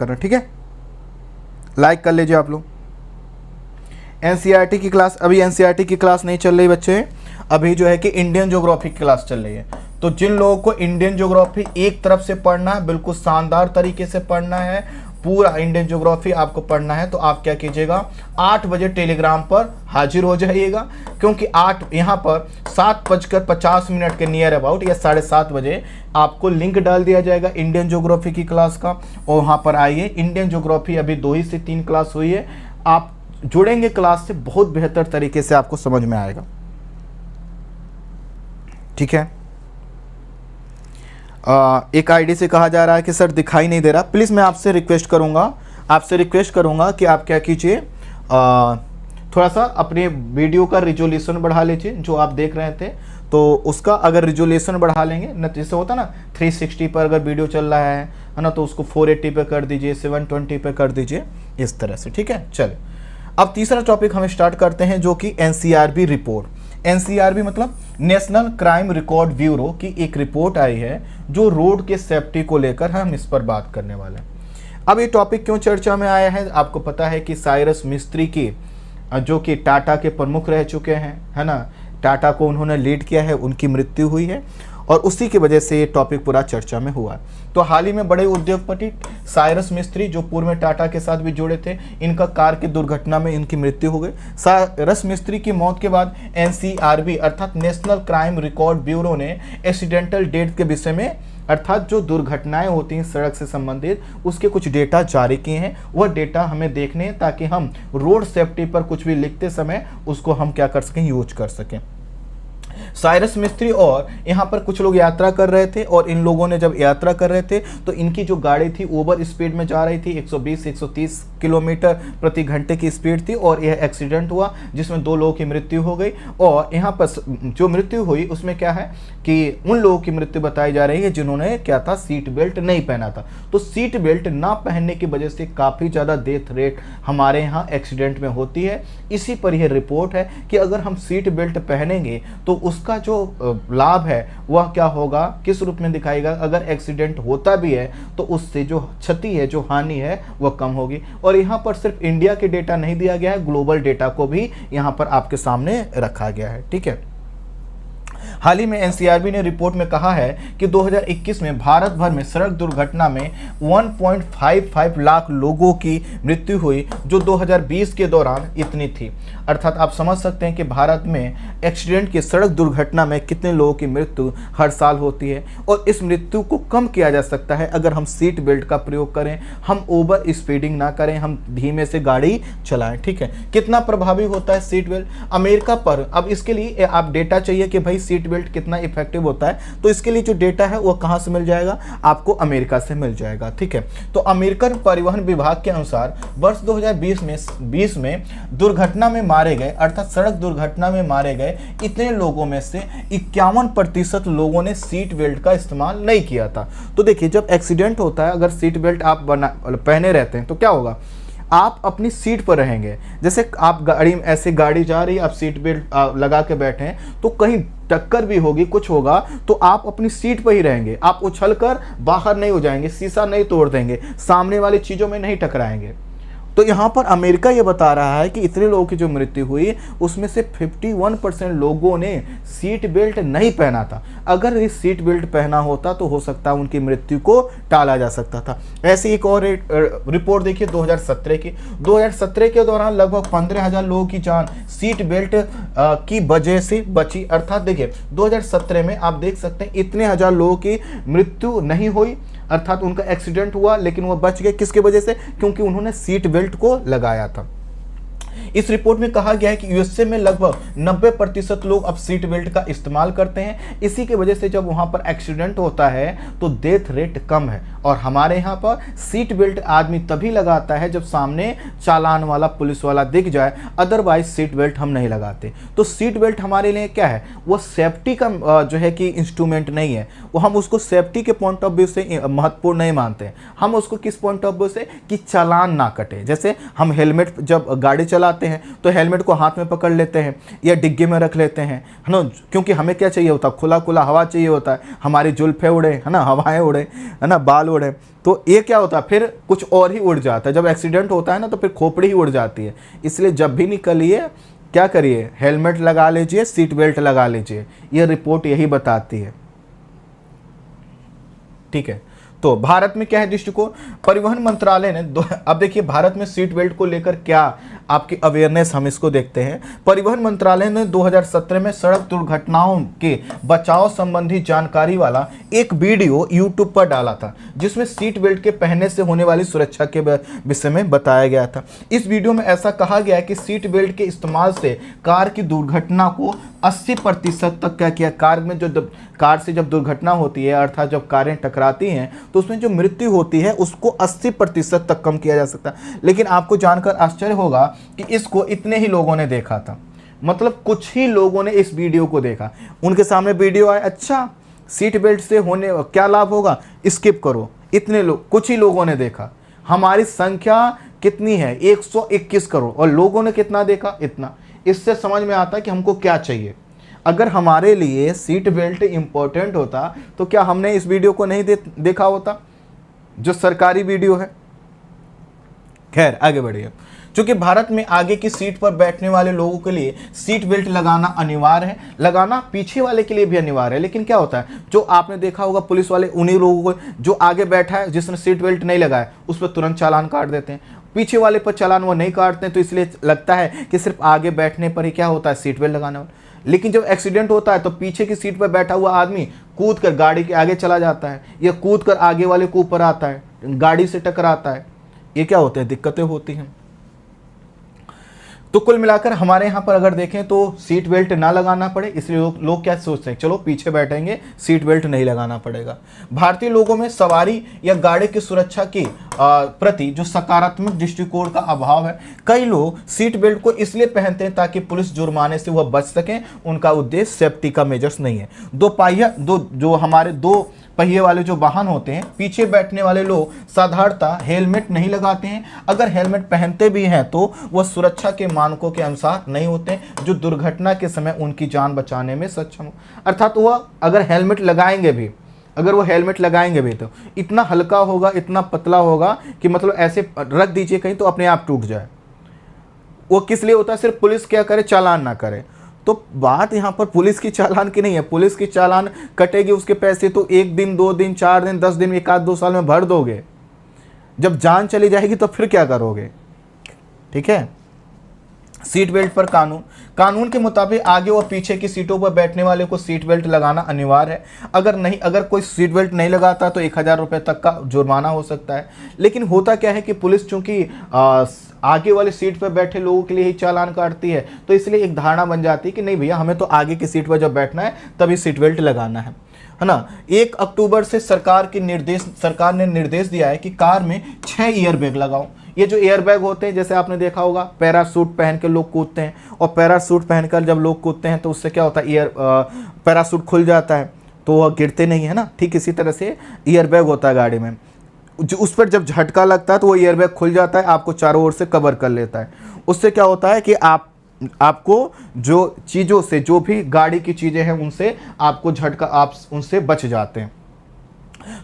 हैं, ठीक है। लाइक कर लीजिए आप लोग। एनसीईआरटी की क्लास, अभी एनसीईआरटी की क्लास नहीं चल रही बच्चे, अभी जो है कि इंडियन ज्योग्राफी की क्लास चल रही है। तो जिन लोगों को इंडियन ज्योग्राफी एक तरफ से पढ़ना है, बिल्कुल शानदार तरीके से पढ़ना है, पूरा इंडियन ज्योग्राफी आपको पढ़ना है, तो आप क्या कीजिएगा 8 बजे टेलीग्राम पर हाजिर हो जाइएगा, क्योंकि 8 यहाँ पर 7:50 के नियर अबाउट या 7:30 बजे आपको लिंक डाल दिया जाएगा इंडियन ज्योग्राफी की क्लास का, और वहाँ पर आइए। इंडियन ज्योग्राफी अभी 2 से 3 क्लास हुई है, आप जुड़ेंगे क्लास से, बहुत बेहतर तरीके से आपको समझ में आएगा, ठीक है। एक आईडी से कहा जा रहा है कि सर दिखाई नहीं दे रहा। प्लीज़ मैं आपसे रिक्वेस्ट करूंगा कि आप क्या कीजिए, थोड़ा सा अपने वीडियो का रिजोल्यूशन बढ़ा लीजिए। जो आप देख रहे थे तो उसका अगर रिजोल्यूशन बढ़ा लेंगे ना, जैसे होता ना 360 पर अगर वीडियो चल रहा है ना, तो उसको 480 पे कर दीजिए, 720 पे कर दीजिए, इस तरह से, ठीक है। चलिए अब तीसरा टॉपिक हम स्टार्ट करते हैं, जो कि एनसीआरबी रिपोर्ट। एनसीआरबी मतलब नेशनल क्राइम रिकॉर्ड ब्यूरो की एक रिपोर्ट आई है, जो रोड के सेफ्टी को लेकर हम इस पर बात करने वाले हैं। अब ये टॉपिक क्यों चर्चा में आया है, आपको पता है कि साइरस मिस्त्री की, जो कि टाटा के प्रमुख रह चुके हैं, है ना, टाटा को उन्होंने लीड किया है, उनकी मृत्यु हुई है, और उसी की वजह से ये टॉपिक पूरा चर्चा में हुआ। तो हाल ही में बड़े उद्योगपति साइरस मिस्त्री, जो पूर्व में टाटा के साथ भी जुड़े थे, इनका कार की दुर्घटना में इनकी मृत्यु हो गई। साइरस मिस्त्री की मौत के बाद एनसीआरबी अर्थात नेशनल क्राइम रिकॉर्ड ब्यूरो ने एक्सीडेंटल डेथ के विषय में, अर्थात जो दुर्घटनाएं होती हैं सड़क से संबंधित, उसके कुछ डेटा जारी किए हैं। वह डेटा हमें देखने हैं ताकि हम रोड सेफ्टी पर कुछ भी लिखते समय उसको हम क्या कर सकें, यूज कर सकें। साइरस मिस्त्री और यहाँ पर कुछ लोग यात्रा कर रहे थे, और इन लोगों ने जब यात्रा कर रहे थे तो इनकी जो गाड़ी थी ओवर स्पीड में जा रही थी, 120-130 किलोमीटर प्रति घंटे की स्पीड थी, और यह एक्सीडेंट हुआ जिसमें 2 लोगों की मृत्यु हो गई। और यहाँ पर जो मृत्यु हुई उसमें क्या है कि उन लोगों की मृत्यु बताई जा रही है जिन्होंने क्या था, सीट बेल्ट नहीं पहना था। तो सीट बेल्ट ना पहनने की वजह से काफ़ी ज़्यादा डेथ रेट हमारे यहाँ एक्सीडेंट में होती है। इसी पर यह रिपोर्ट है कि अगर हम सीट बेल्ट पहनेंगे तो उसका जो लाभ है वह क्या होगा, किस रूप में दिखाएगा। अगर एक्सीडेंट होता भी है तो उससे जो क्षति है, जो हानि है, वह कम होगी। और यहाँ पर सिर्फ इंडिया के डेटा नहीं दिया गया है, ग्लोबल डेटा को भी यहाँ पर आपके सामने रखा गया है, ठीक है। हाल ही में एनसीआरबी ने रिपोर्ट में कहा है कि 2021 में भारत भर में सड़क दुर्घटना में 1.55 लाख लोगों की मृत्यु हुई, जो 2020 के दौरान इतनी थी। अर्थात आप समझ सकते हैं कि भारत में एक्सीडेंट की, सड़क दुर्घटना में कितने लोगों की मृत्यु हर साल होती है। और इस मृत्यु को कम किया जा सकता है अगर हम सीट बेल्ट का प्रयोग करें, हम ओवर स्पीडिंग ना करें, हम धीमे से गाड़ी चलाएं, ठीक है। कितना प्रभावी होता है सीट बेल्ट अमेरिका पर। अब इसके लिए आप डेटा चाहिए कि भाई सीट बेल्ट कितना इफेक्टिव होता है, तो इसके लिए जो डेटा है वो कहां से मिल जाएगा, आपको अमेरिका से मिल जाएगा, ठीक है। तो अमेरिकन परिवहन विभाग के अनुसार वर्ष 2020 में दुर्घटना में मारे गए, अर्थात सड़क दुर्घटना में मारे गए इतने लोगों में से 51% लोगों ने सीट बेल्ट का इस्तेमाल नहीं किया था। तो देखिए, जब एक्सीडेंट होता है, अगर सीट बेल्ट आप पहने रहते हैं तो क्या होगा, आप अपनी सीट पर रहेंगे। जैसे आप गाड़ी जा रही है, आप सीट बेल्ट लगा के बैठे हैं, तो कहीं टक्कर भी होगी, कुछ होगा, तो आप अपनी सीट पर ही रहेंगे। आप उछलकर बाहर नहीं हो जाएंगे, शीशा नहीं तोड़ देंगे, सामने वाली चीज़ों में नहीं टकराएंगे। तो यहाँ पर अमेरिका ये बता रहा है कि इतने लोगों की जो मृत्यु हुई उसमें से 51% लोगों ने सीट बेल्ट नहीं पहना था। अगर ये सीट बेल्ट पहना होता तो हो सकता है उनकी मृत्यु को टाला जा सकता था। ऐसी एक और रिपोर्ट देखिए 2017 की। 2017 के दौरान लगभग 15,000 लोगों की जान सीट बेल्ट की वजह से बची। अर्थात देखिए 2017 में आप देख सकते हैं इतने हजार लोगों की मृत्यु नहीं हुई, अर्थात उनका एक्सीडेंट हुआ लेकिन वो बच गए। किसकी वजह से? क्योंकि उन्होंने सीट बेल्ट को लगाया था। इस रिपोर्ट में कहा गया है कि यूएसए में लगभग 90% लोग अब सीट बेल्ट का इस्तेमाल करते हैं। इसी की वजह से जब वहां पर एक्सीडेंट होता है तो डेथ रेट कम है। और हमारे यहाँ पर सीट बेल्ट आदमी तभी लगाता है जब सामने चालान वाला पुलिस वाला दिख जाए, अदरवाइज सीट बेल्ट हम नहीं लगाते। तो सीट बेल्ट हमारे लिए क्या है, वो सेफ्टी का जो है कि इंस्ट्रूमेंट नहीं है, वो हम उसको सेफ्टी के पॉइंट ऑफ व्यू से महत्वपूर्ण नहीं मानते हैं। हम उसको किस पॉइंट ऑफ व्यू से, कि चालान ना कटे। जैसे हम हेलमेट जब गाड़ी चलाते जाते हैं तो हेलमेट को हाथ में पकड़ लेते हैं या डिग्गे में रख लेते हैं, है ना, क्योंकि हमें क्या चाहिए होता है, खुला खुला हवा चाहिए होता है, हमारी जुल्फे उड़े, है ना, हवाएं उड़े, है ना, बाल उड़े, तो ये क्या होता है फिर कुछ और ही उड़ जाता है। जब एक्सीडेंट होता है ना तो फिर खोपड़ी ही उड़ जाती है। इसलिए जब भी निकलिए क्या करिए, हेलमेट लगा लीजिए, सीट बेल्ट लगा लीजिए, ये रिपोर्ट यही बताती है। ठीक है, तो भारत में क्या है दृष्टिकोण, परिवहन मंत्रालय ने अब देखिए भारत में सीट बेल्ट को लेकर क्या आपकी अवेयरनेस, हम इसको देखते हैं। परिवहन मंत्रालय ने 2017 में सड़क दुर्घटनाओं के बचाव संबंधी जानकारी वाला एक वीडियो यूट्यूब पर डाला था, जिसमें सीट बेल्ट के पहनने से होने वाली सुरक्षा के विषय में बताया गया था। इस वीडियो में ऐसा कहा गया कि सीट बेल्ट के इस्तेमाल से कार की दुर्घटना को 80% तक क्या किया, कार से जब दुर्घटना होती है अर्थात जब कारें टकराती हैं तो उसमें जो मृत्यु होती है उसको 80% तक कम किया जा सकता है। लेकिन आपको जानकर आश्चर्य होगा कि इसको इतने ही लोगों ने देखा था, मतलब कुछ ही लोगों ने इस वीडियो को देखा। उनके सामने वीडियो आया, अच्छा सीट बेल्ट से होने क्या लाभ होगा, स्किप करो, इतने लोग, कुछ ही लोगों ने देखा। हमारी संख्या कितनी है, 121 करोड़, और लोगों ने कितना देखा, इतना। इससे समझ में आता है कि हमको क्या चाहिए। अगर हमारे लिए सीट बेल्ट इंपॉर्टेंट होता तो क्या हमने इस वीडियो को नहीं देखा होता, जो सरकारी वीडियो है। खैर आगे बढ़िए। चूंकि भारत में आगे की सीट पर बैठने वाले लोगों के लिए सीट बेल्ट लगाना अनिवार्य है, लगाना पीछे वाले के लिए भी अनिवार्य है। लेकिन क्या होता है, जो आपने देखा होगा पुलिस वाले उन्हीं लोगों को, जो आगे बैठा है जिसने सीट बेल्ट नहीं लगाया उस पर तुरंत चालान काट देते हैं, पीछे वाले पर चालान वो नहीं काटते हैं। तो इसलिए लगता है कि सिर्फ आगे बैठने पर ही क्या होता है, सीट बेल्ट लगाने वाला। लेकिन जब एक्सीडेंट होता है तो पीछे की सीट पर बैठा हुआ आदमी कूद कर गाड़ी के आगे चला जाता है, या कूद कर आगे वाले के ऊपर आता है, गाड़ी से टकराता है। ये क्या होते हैं, दिक्कतें होती हैं। तो कुल मिलाकर हमारे यहाँ पर अगर देखें तो सीट बेल्ट ना लगाना पड़े, इसलिए लोग क्या सोचते हैं, चलो पीछे बैठेंगे, सीट बेल्ट नहीं लगाना पड़ेगा। भारतीय लोगों में सवारी या गाड़ी की सुरक्षा की प्रति जो सकारात्मक दृष्टिकोण का अभाव है। कई लोग सीट बेल्ट को इसलिए पहनते हैं ताकि पुलिस जुर्माने से वह बच सकें, उनका उद्देश्य सेफ्टी का मेजर्स नहीं है। दो पहिए वाले जो वाहन होते हैं, पीछे बैठने वाले लोग साधारणतः हेलमेट नहीं लगाते हैं। अगर हेलमेट पहनते भी हैं तो वह सुरक्षा के मानकों के अनुसार नहीं होते, जो दुर्घटना के समय उनकी जान बचाने में सक्षम हो। अर्थात वह अगर हेलमेट लगाएंगे भी, तो इतना हल्का होगा, इतना पतला होगा कि मतलब ऐसे रख दीजिए कहीं तो अपने आप टूट जाए। वो किस लिए होता है, सिर्फ पुलिस क्या करे, चालान ना करे। तो बात यहाँ पर पुलिस की चालान की नहीं है। पुलिस की चालान कटेगी, उसके पैसे तो 1 दिन 2 दिन 4 दिन 10 दिन 1-2 साल में भर दोगे। जब जान चली जाएगी तो फिर क्या करोगे। ठीक है। सीट बेल्ट पर कानून के मुताबिक आगे और पीछे की सीटों पर बैठने वाले को सीट बेल्ट लगाना अनिवार्य है। अगर कोई सीट बेल्ट नहीं लगाता तो 1000 रुपये तक का जुर्माना हो सकता है। लेकिन होता क्या है कि पुलिस चूंकि आगे वाले सीट पर बैठे लोगों के लिए ही चालान काटती है, तो इसलिए एक धारणा बन जाती है कि नहीं भैया, हमें तो आगे की सीट पर जब बैठना है तभी सीट बेल्ट लगाना है ना। 1 अक्टूबर से सरकार ने निर्देश दिया है कि कार में 6 ईयरबैग लगाओ। ये जो एयरबैग होते हैं, जैसे आपने देखा होगा, पैरासूट पहन के लोग कूदते हैं, और पैरासूट पहनकर जब लोग कूदते हैं तो उससे क्या होता है, पैरासूट खुल जाता है तो वह गिरते नहीं है ना। ठीक इसी तरह से ईयरबैग होता है गाड़ी में, जो उस पर जब झटका लगता है तो वो एयरबैग खुल जाता है, आपको चारों ओर से कवर कर लेता है। उससे क्या होता है कि आपको जो चीज़ों से, जो भी गाड़ी की चीज़ें हैं उनसे आपको झटका, आप उनसे बच जाते हैं।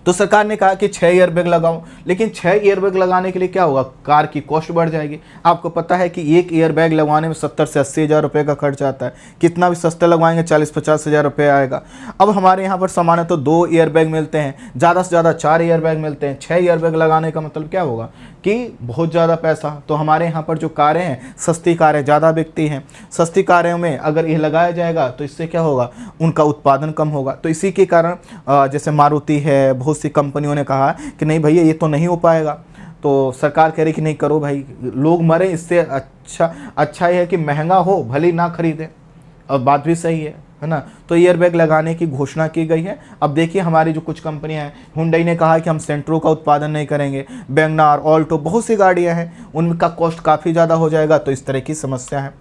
तो सरकार ने कहा कि 6 एयरबैग लगाओ। लेकिन 6 एयरबैग लगाने के लिए क्या होगा, कार की कॉस्ट बढ़ जाएगी। आपको पता है कि एक एयरबैग लगवाने में 70 से 80 हज़ार रुपये का खर्च आता है। कितना भी सस्ता लगवाएंगे 40-50 हज़ार रुपये आएगा। अब हमारे यहाँ पर सामान्य तो 2 एयरबैग मिलते हैं, ज़्यादा से ज़्यादा 4 एयरबैग मिलते हैं। 6 एयरबैग लगाने का मतलब क्या होगा कि बहुत ज़्यादा पैसा। तो हमारे यहाँ पर जो कारें हैं, सस्ती कारें ज़्यादा बिकती हैं। सस्ती कारों में अगर ये लगाया जाएगा तो इससे क्या होगा, उनका उत्पादन कम होगा। तो इसी के कारण जैसे मारुति है, बहुत सी कंपनियों ने कहा कि नहीं भैया ये तो नहीं हो पाएगा। तो सरकार कह रही कि नहीं करो भाई, लोग मरे, इससे अच्छा है कि महंगा हो भले ना खरीदें। और बात भी सही है ना। तो एयरबैग लगाने की घोषणा की गई है। अब देखिए हमारी जो कुछ कंपनियां हैं, हुंडई ने कहा है कि हम सेंट्रो का उत्पादन नहीं करेंगे, वैगनार, ऑल्टो, बहुत सी गाड़ियां हैं, उनका कॉस्ट काफ़ी ज़्यादा हो जाएगा। तो इस तरह की समस्या है।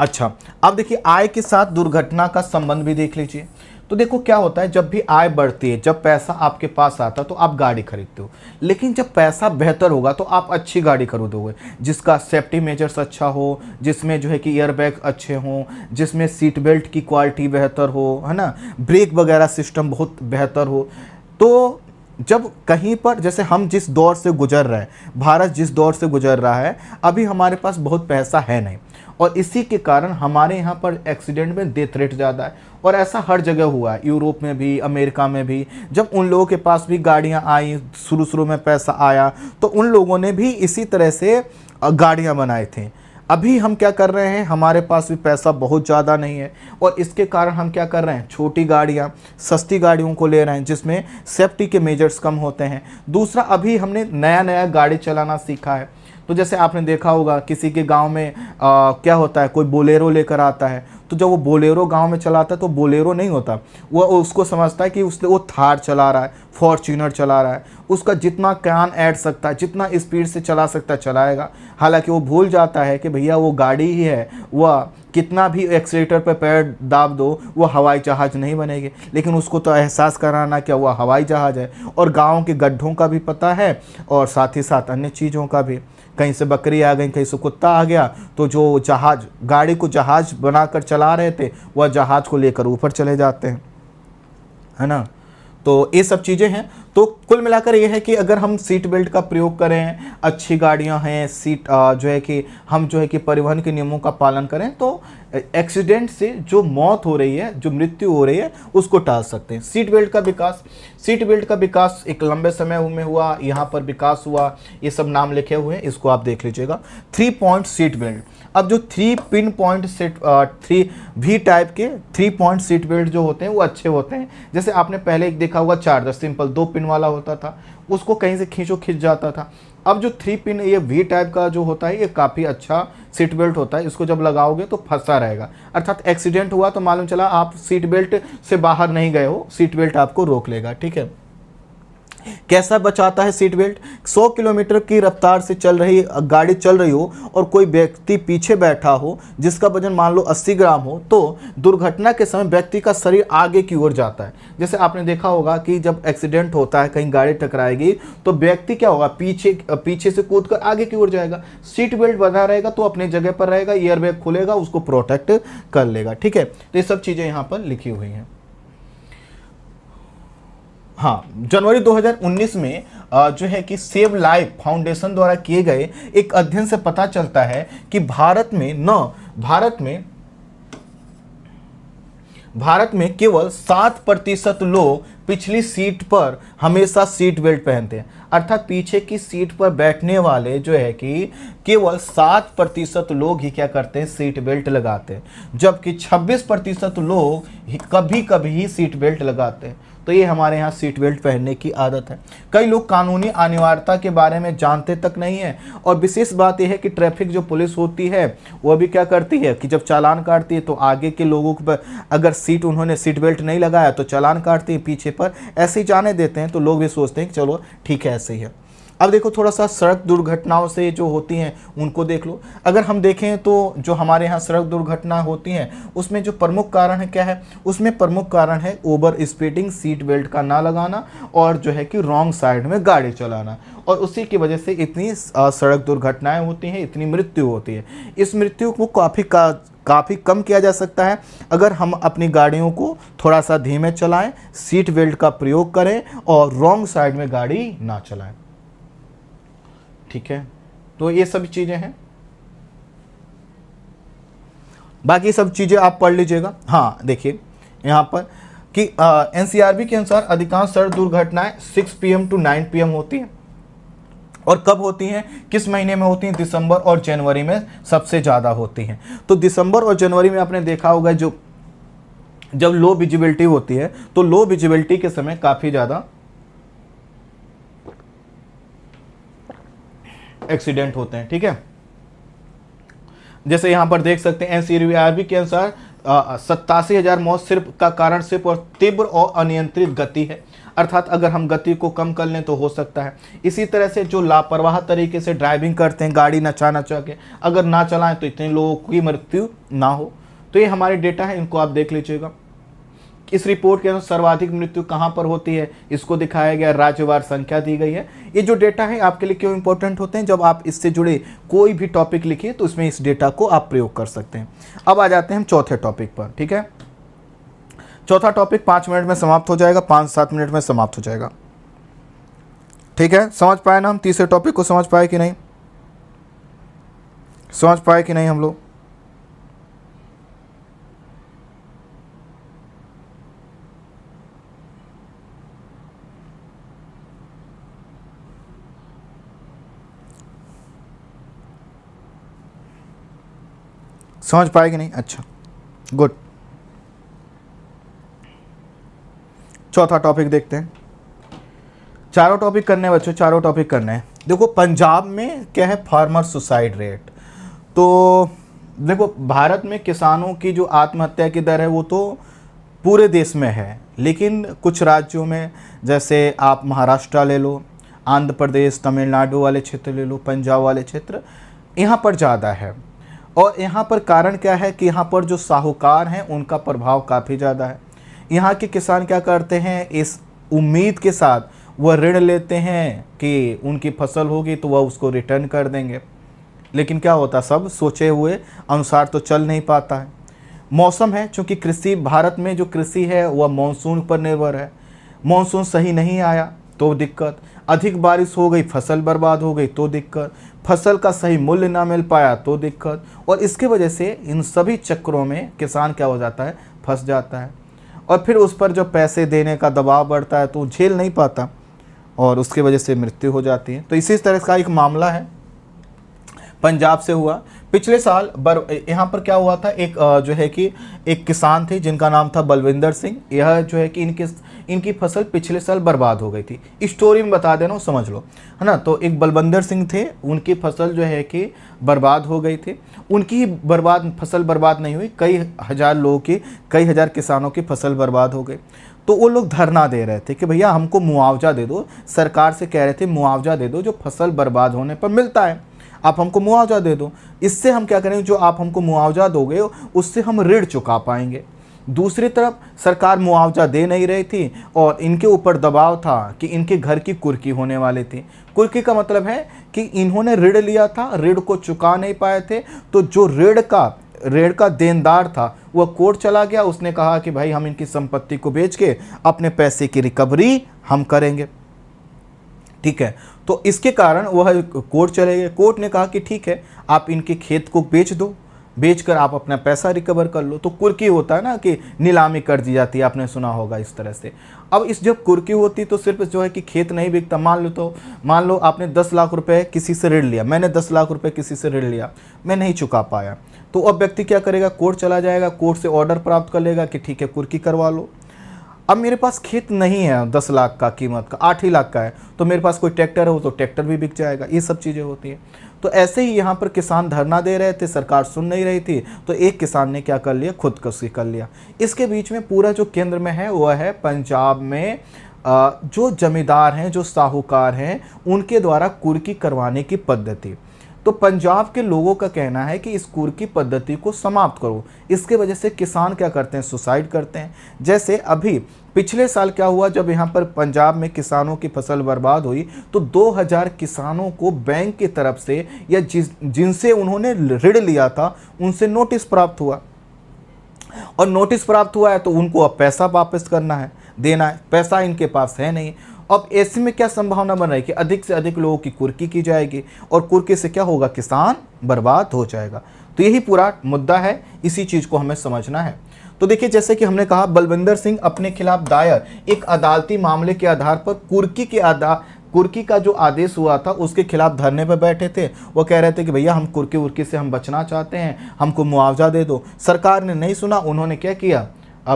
अच्छा, अब देखिए आय के साथ दुर्घटना का संबंध भी देख लीजिए। तो देखो क्या होता है, जब भी आय बढ़ती है, जब पैसा आपके पास आता है तो आप गाड़ी खरीदते हो, लेकिन जब पैसा बेहतर होगा तो आप अच्छी गाड़ी खरीदोगे जिसका सेफ्टी मेजर्स अच्छा हो, जिसमें जो है कि एयरबैग अच्छे हों, जिसमें सीट बेल्ट की क्वालिटी बेहतर हो, है ना, ब्रेक वगैरह सिस्टम बहुत बेहतर हो। तो जब कहीं पर, जैसे हम जिस दौर से गुजर रहे हैं, भारत जिस दौर से गुजर रहा है, अभी हमारे पास बहुत पैसा है नहीं, और इसी के कारण हमारे यहाँ पर एक्सीडेंट में डेथ रेट ज़्यादा है। और ऐसा हर जगह हुआ है, यूरोप में भी, अमेरिका में भी। जब उन लोगों के पास भी गाड़ियाँ आई, शुरू शुरू में पैसा आया, तो उन लोगों ने भी इसी तरह से गाड़ियाँ बनाए थे। अभी हम क्या कर रहे हैं, हमारे पास भी पैसा बहुत ज़्यादा नहीं है, और इसके कारण हम क्या कर रहे हैं, छोटी गाड़ियाँ, सस्ती गाड़ियों को ले रहे हैं जिसमें सेफ्टी के मेजर्स कम होते हैं। दूसरा, अभी हमने नया नया गाड़ी चलाना सीखा है। तो जैसे आपने देखा होगा किसी के गांव में क्या होता है, कोई बोलेरो लेकर आता है, तो जब वो बोलेरो गांव में चलाता है तो बोलेरो नहीं होता, वो उसको समझता है कि वो थार चला रहा है, फॉर्च्यूनर चला रहा है, उसका जितना कान ऐड सकता है, जितना स्पीड से चला सकता है चलाएगा। हालांकि वो भूल जाता है कि भैया वो गाड़ी ही है, वह कितना भी एक्सीलेटर पर पैर दाब दो वो हवाई जहाज़ नहीं बनेगी, लेकिन उसको तो एहसास कराना क्या वह हवाई जहाज़ है। और गाँव के गड्ढों का भी पता है, और साथ ही साथ अन्य चीज़ों का भी, कहीं से बकरी आ गई, कहीं से कुत्ता आ गया, तो जो जहाज, गाड़ी को जहाज बनाकर चला रहे थे, वह जहाज को लेकर ऊपर चले जाते हैं, है ना। तो ये सब चीज़ें हैं। तो कुल मिलाकर ये है कि अगर हम सीट बेल्ट का प्रयोग करें, अच्छी गाड़ियां हैं, सीट जो है कि हम जो है कि परिवहन के नियमों का पालन करें, तो एक्सीडेंट से जो मौत हो रही है, जो मृत्यु हो रही है, उसको टाल सकते हैं। सीट बेल्ट का विकास एक लंबे समय में हुआ, यहाँ पर विकास हुआ, ये सब नाम लिखे हुए हैं, इसको आप देख लीजिएगा। 3 पॉइंट सीट बेल्ट, अब जो 3 pin point seat 3 V type के 3 पॉइंट सीट बेल्ट जो होते हैं वो अच्छे होते हैं। जैसे आपने पहले एक देखा होगा चार्जर, सिंपल 2 पिन वाला होता था, उसको कहीं से खींच जाता था। अब जो 3 पिन ये वी टाइप का जो होता है, ये काफ़ी अच्छा सीट बेल्ट होता है, इसको जब लगाओगे तो फंसा रहेगा, अर्थात एक्सीडेंट हुआ तो मालूम चला आप सीट बेल्ट से बाहर नहीं गए हो, सीट बेल्ट आपको रोक लेगा, ठीक है। कैसा बचाता है सीट बेल्ट, 100 किलोमीटर की रफ्तार से गाड़ी चल रही हो और कोई व्यक्ति पीछे बैठा हो जिसका वजन मान लो 80 ग्राम हो, तो दुर्घटना के समय व्यक्ति का शरीर आगे की ओर जाता है। जैसे आपने देखा होगा कि जब एक्सीडेंट होता है, कहीं गाड़ी टकराएगी, तो व्यक्ति क्या होगा, पीछे से कूद कर आगे की ओर जाएगा। सीट बेल्ट बंधा रहेगा तो अपनी जगह पर रहेगा, एयरबैग खुलेगा, उसको प्रोटेक्ट कर लेगा, ठीक है। तो ये सब चीज़ें यहाँ पर लिखी हुई हैं। हाँ, जनवरी 2019 में जो है कि सेव लाइफ फाउंडेशन द्वारा किए गए एक अध्ययन से पता चलता है कि भारत में केवल 7% लोग पिछली सीट पर हमेशा सीट बेल्ट पहनते हैं, अर्थात पीछे की सीट पर बैठने वाले जो है कि केवल 7% लोग ही क्या करते हैं, सीट बेल्ट लगाते हैं, जबकि 26% लोग कभी कभी ही सीट बेल्ट लगाते हैं। तो ये हमारे यहाँ सीट बेल्ट पहनने की आदत है। कई लोग कानूनी अनिवार्यता के बारे में जानते तक नहीं है, और विशेष बात यह है कि ट्रैफिक जो पुलिस होती है वह भी क्या करती है कि जब चालान काटती है तो आगे के लोगों पर अगर उन्होंने सीट बेल्ट नहीं लगाया तो चालान काटती है, पीछे पर ऐसे ही जाने देते हैं, तो लोग भी सोचते हैं कि चलो ठीक है ऐसे ही है। अब देखो थोड़ा सा सड़क दुर्घटनाओं से जो होती हैं उनको देख लो। अगर हम देखें तो जो हमारे यहाँ सड़क दुर्घटना होती हैं उसमें जो प्रमुख कारण है क्या है, उसमें प्रमुख कारण है ओवर स्पीडिंग, सीट बेल्ट का ना लगाना, और जो है कि रॉन्ग साइड में गाड़ी चलाना, और उसी की वजह से इतनी सड़क दुर्घटनाएं होती हैं, इतनी मृत्यु होती है। इस मृत्यु को काफ़ी कम किया जा सकता है अगर हम अपनी गाड़ियों को थोड़ा सा धीमे चलाएं, सीट बेल्ट का प्रयोग करें और रॉन्ग साइड में गाड़ी ना चलाएं, ठीक है। तो ये सब चीज़ें हैं, बाकी सब चीज़ें आप पढ़ लीजिएगा। हाँ देखिए यहाँ पर कि एनसीआरबी के अनुसार अधिकांश सड़क दुर्घटनाएं 6 PM to 9 PM होती हैं, और कब होती हैं, किस महीने में होती हैं, दिसंबर और जनवरी में सबसे ज़्यादा होती हैं। तो दिसंबर और जनवरी में आपने देखा होगा जब लो विजिबिलिटी होती है, तो लो विजिबिलिटी के समय काफ़ी ज़्यादा एक्सीडेंट होते हैं, ठीक है। जैसे यहां पर देख सकते हैं एनसीआरबी के अनुसार 87,000 मौत का कारण सिर्फ और तीव्र और अनियंत्रित गति है, अर्थात अगर हम गति को कम कर लें तो हो सकता है। इसी तरह से जो लापरवाह तरीके से ड्राइविंग करते हैं, गाड़ी नचा के अगर ना चलाएं तो इतने लोगों की मृत्यु ना हो। तो ये हमारे डेटा है, इनको आप देख लीजिएगा। इस रिपोर्ट के अनुसार सर्वाधिक मृत्यु कहाँ पर होती है, इसको दिखाया गया, राज्यवार संख्या दी गई है। ये जो डेटा है आपके लिए क्यों इंपॉर्टेंट होते हैं, जब आप इससे जुड़े कोई भी टॉपिक लिखिए तो इसमें इस डेटा को आप प्रयोग कर सकते हैं। अब आ जाते हैं हम चौथे टॉपिक पर, ठीक है। चौथा टॉपिक 5 मिनट में समाप्त हो जाएगा, 5-7 मिनट में समाप्त हो जाएगा, ठीक है। समझ पाए ना हम तीसरे टॉपिक को, समझ पाए कि नहीं, समझ पाए कि नहीं हम लोग? समझ पाए कि नहीं? अच्छा, गुड। चौथा टॉपिक देखते हैं। चारों टॉपिक करने हैं बच्चों, चारों टॉपिक करने हैं। देखो पंजाब में क्या है, फार्मर सुसाइड रेट। तो देखो भारत में किसानों की जो आत्महत्या की दर है वो तो पूरे देश में है, लेकिन कुछ राज्यों में, जैसे आप महाराष्ट्र ले लो, आंध्र प्रदेश, तमिलनाडु वाले क्षेत्र ले लो, पंजाब वाले क्षेत्र, यहाँ पर ज़्यादा है। और यहाँ पर कारण क्या है कि यहाँ पर जो साहूकार हैं उनका प्रभाव काफ़ी ज़्यादा है। यहाँ के किसान क्या करते हैं, इस उम्मीद के साथ वह ऋण लेते हैं कि उनकी फसल होगी तो वह उसको रिटर्न कर देंगे, लेकिन क्या होता, सब सोचे हुए अनुसार तो चल नहीं पाता है। मौसम है, चूँकि कृषि, भारत में जो कृषि है वह मानसून पर निर्भर है। मानसून सही नहीं आया तो दिक्कत, अधिक बारिश हो गई फसल बर्बाद हो गई तो दिक्कत, फसल का सही मूल्य ना मिल पाया तो दिक्कत, और इसके वजह से इन सभी चक्रों में किसान क्या हो जाता है, फंस जाता है। और फिर उस पर जब पैसे देने का दबाव बढ़ता है तो झेल नहीं पाता और उसकी वजह से मृत्यु हो जाती है। तो इसी तरह का एक मामला है, पंजाब से हुआ पिछले साल। यहाँ पर क्या हुआ था, एक जो है कि एक किसान थे जिनका नाम था बलविंदर सिंह। यह जो है कि इनकी फसल पिछले साल बर्बाद हो गई थी। स्टोरी में बता देना, समझ लो, है ना। तो एक बलविंदर सिंह थे, उनकी फसल जो है कि बर्बाद हो गई थी। उनकी फसल बर्बाद नहीं हुई, कई हज़ार लोगों की, कई हज़ार किसानों की फसल बर्बाद हो गई। तो वो लोग धरना दे रहे थे कि भैया हमको मुआवजा दे दो, सरकार से कह रहे थे मुआवजा दे दो, जो फसल बर्बाद होने पर मिलता है आप हमको मुआवजा दे दो। इससे हम क्या करेंगे, जो आप हमको मुआवजा दोगे उससे हम ऋण चुका पाएंगे। दूसरी तरफ सरकार मुआवजा दे नहीं रही थी और इनके ऊपर दबाव था कि इनके घर की कुर्की होने वाली थी। कुर्की का मतलब है कि इन्होंने ऋण लिया था, ऋण को चुका नहीं पाए थे, तो जो ऋण का देनदार था वह कोर्ट चला गया। उसने कहा कि भाई हम इनकी संपत्ति को बेच के अपने पैसे की रिकवरी हम करेंगे, ठीक है। तो इसके कारण वह कोर्ट चले गए। कोर्ट ने कहा कि ठीक है, आप इनके खेत को बेच दो, बेचकर आप अपना पैसा रिकवर कर लो। तो कुर्की होता है ना कि नीलामी कर दी जाती है, आपने सुना होगा इस तरह से। अब इस जब कुर्की होती तो सिर्फ जो है कि खेत नहीं बिकता। मान लो आपने 10 लाख रुपए किसी से ऋण लिया, मैंने 10 लाख रुपए किसी से ऋण लिया, मैं नहीं चुका पाया, तो अब व्यक्ति क्या करेगा, कोर्ट चला जाएगा, कोर्ट से ऑर्डर प्राप्त कर लेगा कि ठीक है कुर्की करवा लो। अब मेरे पास खेत नहीं है 10 लाख का कीमत का, 8 ही लाख का है, तो मेरे पास कोई ट्रैक्टर हो तो ट्रैक्टर भी बिक जाएगा। ये सब चीज़ें होती हैं। तो ऐसे ही यहाँ पर किसान धरना दे रहे थे, सरकार सुन नहीं रही थी, तो एक किसान ने क्या कर लिया, खुदकुशी कर लिया। इसके बीच में पूरा जो केंद्र में है वह है पंजाब में जो जमींदार हैं, जो साहूकार हैं, उनके द्वारा कुर्की करवाने की पद्धति। तो पंजाब के लोगों का कहना है कि इस कुर्की पद्धति को समाप्त करो। इसके वजह से किसान क्या करते हैं, सुसाइड करते हैं। जैसे अभी पिछले साल क्या हुआ, जब यहाँ पर पंजाब में किसानों की फसल बर्बाद हुई तो 2000 किसानों को बैंक की तरफ से या जिनसे उन्होंने ऋण लिया था उनसे नोटिस प्राप्त हुआ, और नोटिस प्राप्त हुआ है तो उनको अब पैसा वापस करना है, देना है। पैसा इनके पास है नहीं। अब ऐसे में क्या संभावना बन रही है कि अधिक से अधिक लोगों की कुर्की की जाएगी, और कुर्की से क्या होगा, किसान बर्बाद हो जाएगा। तो यही पूरा मुद्दा है, इसी चीज़ को हमें समझना है। तो देखिए, जैसे कि हमने कहा, बलविंदर सिंह अपने खिलाफ दायर एक अदालती मामले के आधार पर कुर्की का जो आदेश हुआ था उसके खिलाफ धरने पर बैठे थे। वो कह रहे थे कि भैया हम कुर्की उर्की से हम बचना चाहते हैं, हमको मुआवजा दे दो। सरकार ने नहीं सुना, उन्होंने क्या किया,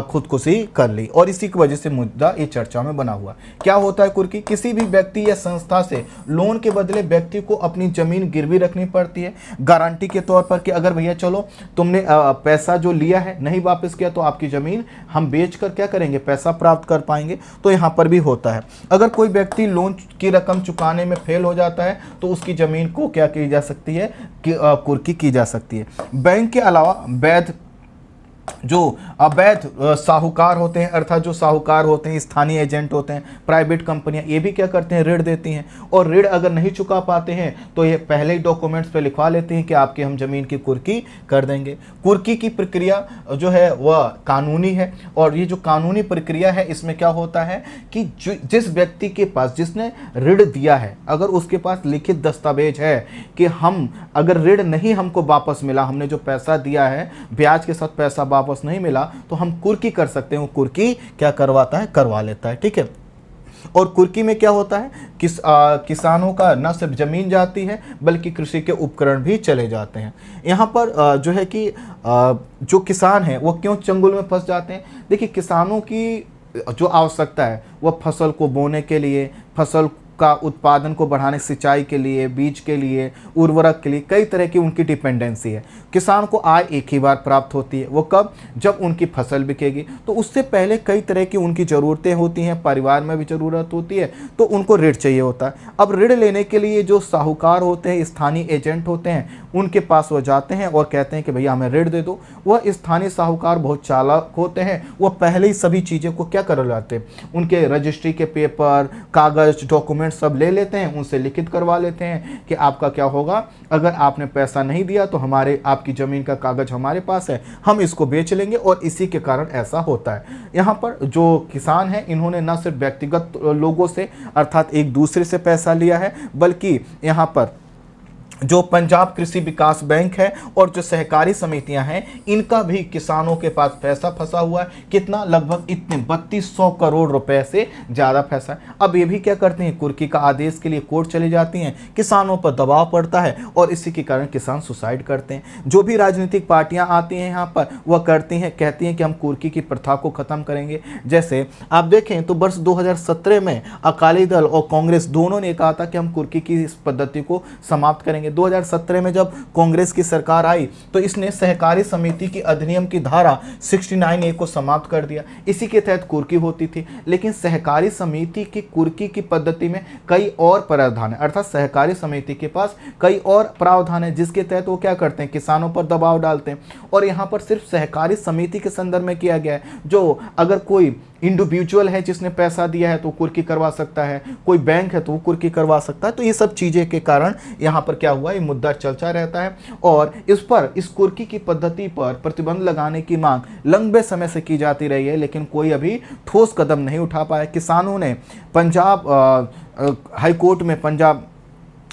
खुदकुशी कर ली, और इसी की वजह से मुद्दा ये चर्चा में बना हुआ। क्या होता है कुर्की, किसी भी व्यक्ति या संस्था से लोन के बदले व्यक्ति को अपनी जमीन गिरवी रखनी पड़ती है गारंटी के तौर पर, कि अगर भैया चलो तुमने पैसा जो लिया है नहीं वापस किया तो आपकी ज़मीन हम बेचकर क्या करेंगे, पैसा प्राप्त कर पाएंगे। तो यहाँ पर भी होता है। अगर कोई व्यक्ति लोन की रकम चुकाने में फेल हो जाता है तो उसकी ज़मीन को क्या की जा सकती है, कुर्की की जा सकती है। बैंक के अलावा वैध जो अवैध साहूकार होते हैं, अर्थात जो साहूकार होते हैं, स्थानीय एजेंट होते हैं, प्राइवेट कंपनियां, ये भी क्या करते हैं, ऋण देती हैं। और ऋण अगर नहीं चुका पाते हैं तो ये पहले ही डॉक्यूमेंट्स पे लिखवा लेते हैं कि आपकी हम जमीन की कुर्की कर देंगे। कुर्की की प्रक्रिया जो है वह कानूनी है, और ये जो कानूनी प्रक्रिया है इसमें क्या होता है कि जिस व्यक्ति के पास, जिसने ऋण दिया है, अगर उसके पास लिखित दस्तावेज है कि हम अगर ऋण नहीं हमको वापस मिला, हमने जो पैसा दिया है ब्याज के साथ पैसा वापस नहीं मिला, तो हम कुर्की कर सकते हैं। कुर्की क्या करवाता है, करवा लेता है, ठीक है। और कुर्की में क्या होता है, किसानों का न सिर्फ जमीन जाती है बल्कि कृषि के उपकरण भी चले जाते हैं। यहाँ पर जो है कि जो किसान है वो क्यों चंगुल में फंस जाते हैं। देखिए, किसानों की जो आवश्यकता है वह फसल को बोने के लिए, फसल का उत्पादन को बढ़ाने, सिंचाई के लिए, बीज के लिए, उर्वरक के लिए, कई तरह की उनकी डिपेंडेंसी है। किसान को आय एक ही बार प्राप्त होती है, वो कब, जब उनकी फसल बिकेगी। तो उससे पहले कई तरह की उनकी ज़रूरतें होती हैं, परिवार में भी ज़रूरत होती है, तो उनको ऋण चाहिए होता है। अब ऋण लेने के लिए जो साहूकार होते हैं, स्थानीय एजेंट होते हैं, उनके पास वो जाते हैं और कहते हैं कि भैया हमें ऋण दे दो। वह स्थानीय साहूकार बहुत चालाक होते हैं, वह पहले ही सभी चीज़ें को क्या कर लाते हैं, उनके रजिस्ट्री के पेपर, कागज़, डॉक्यूमेंट सब ले लेते हैं, उनसे लिखित करवा लेते हैं कि आपका क्या होगा, अगर आपने पैसा नहीं दिया तो आपकी ज़मीन का कागज़ हमारे पास है, हम इसको बेच लेंगे। और इसी के कारण ऐसा होता है। यहाँ पर जो किसान हैं, इन्होंने न सिर्फ व्यक्तिगत लोगों से अर्थात एक दूसरे से पैसा लिया है, बल्कि यहाँ पर जो पंजाब कृषि विकास बैंक है और जो सहकारी समितियां हैं, इनका भी किसानों के पास पैसा फंसा हुआ है। कितना, लगभग इतने 3200 करोड़ रुपए से ज़्यादा पैसा है। अब ये भी क्या करते हैं, कुर्की का आदेश के लिए कोर्ट चली जाती हैं, किसानों पर दबाव पड़ता है और इसी के कारण किसान सुसाइड करते हैं। जो भी राजनीतिक पार्टियां आती हैं यहाँ पर, वह करती हैं, कहती हैं कि हम कुर्की की प्रथा को ख़त्म करेंगे। जैसे आप देखें तो वर्ष 2017 में अकाली दल और कांग्रेस दोनों ने कहा था कि हम कुर्की की इस पद्धति को समाप्त करेंगे। 2017 में जब कांग्रेस की सरकार आई तो इसने सहकारी समिति की अधिनियम की धारा 69A को समाप्त कर दिया। इसी के तहत कुर्की होती थी, लेकिन सहकारी समिति की कुर्की की पद्धति में कई और प्रावधान है, अर्थात सहकारी समिति के पास कई और प्रावधान है जिसके तहत वो क्या करते हैं, किसानों पर दबाव डालते हैं। और यहाँ पर सिर्फ सहकारी समिति के संदर्भ में किया गया है। जो अगर कोई इंडिविजुअल है जिसने पैसा दिया है तो कुर्की करवा सकता है, कोई बैंक है तो वो कुर्की करवा सकता है। तो ये सब चीज़ें के कारण यहाँ पर क्या हुआ, ये मुद्दा चलता रहता है और इस कुर्की की पद्धति पर प्रतिबंध लगाने की मांग लंबे समय से की जाती रही है, लेकिन कोई अभी ठोस कदम नहीं उठा पाया। किसानों ने पंजाब हाई कोर्ट में,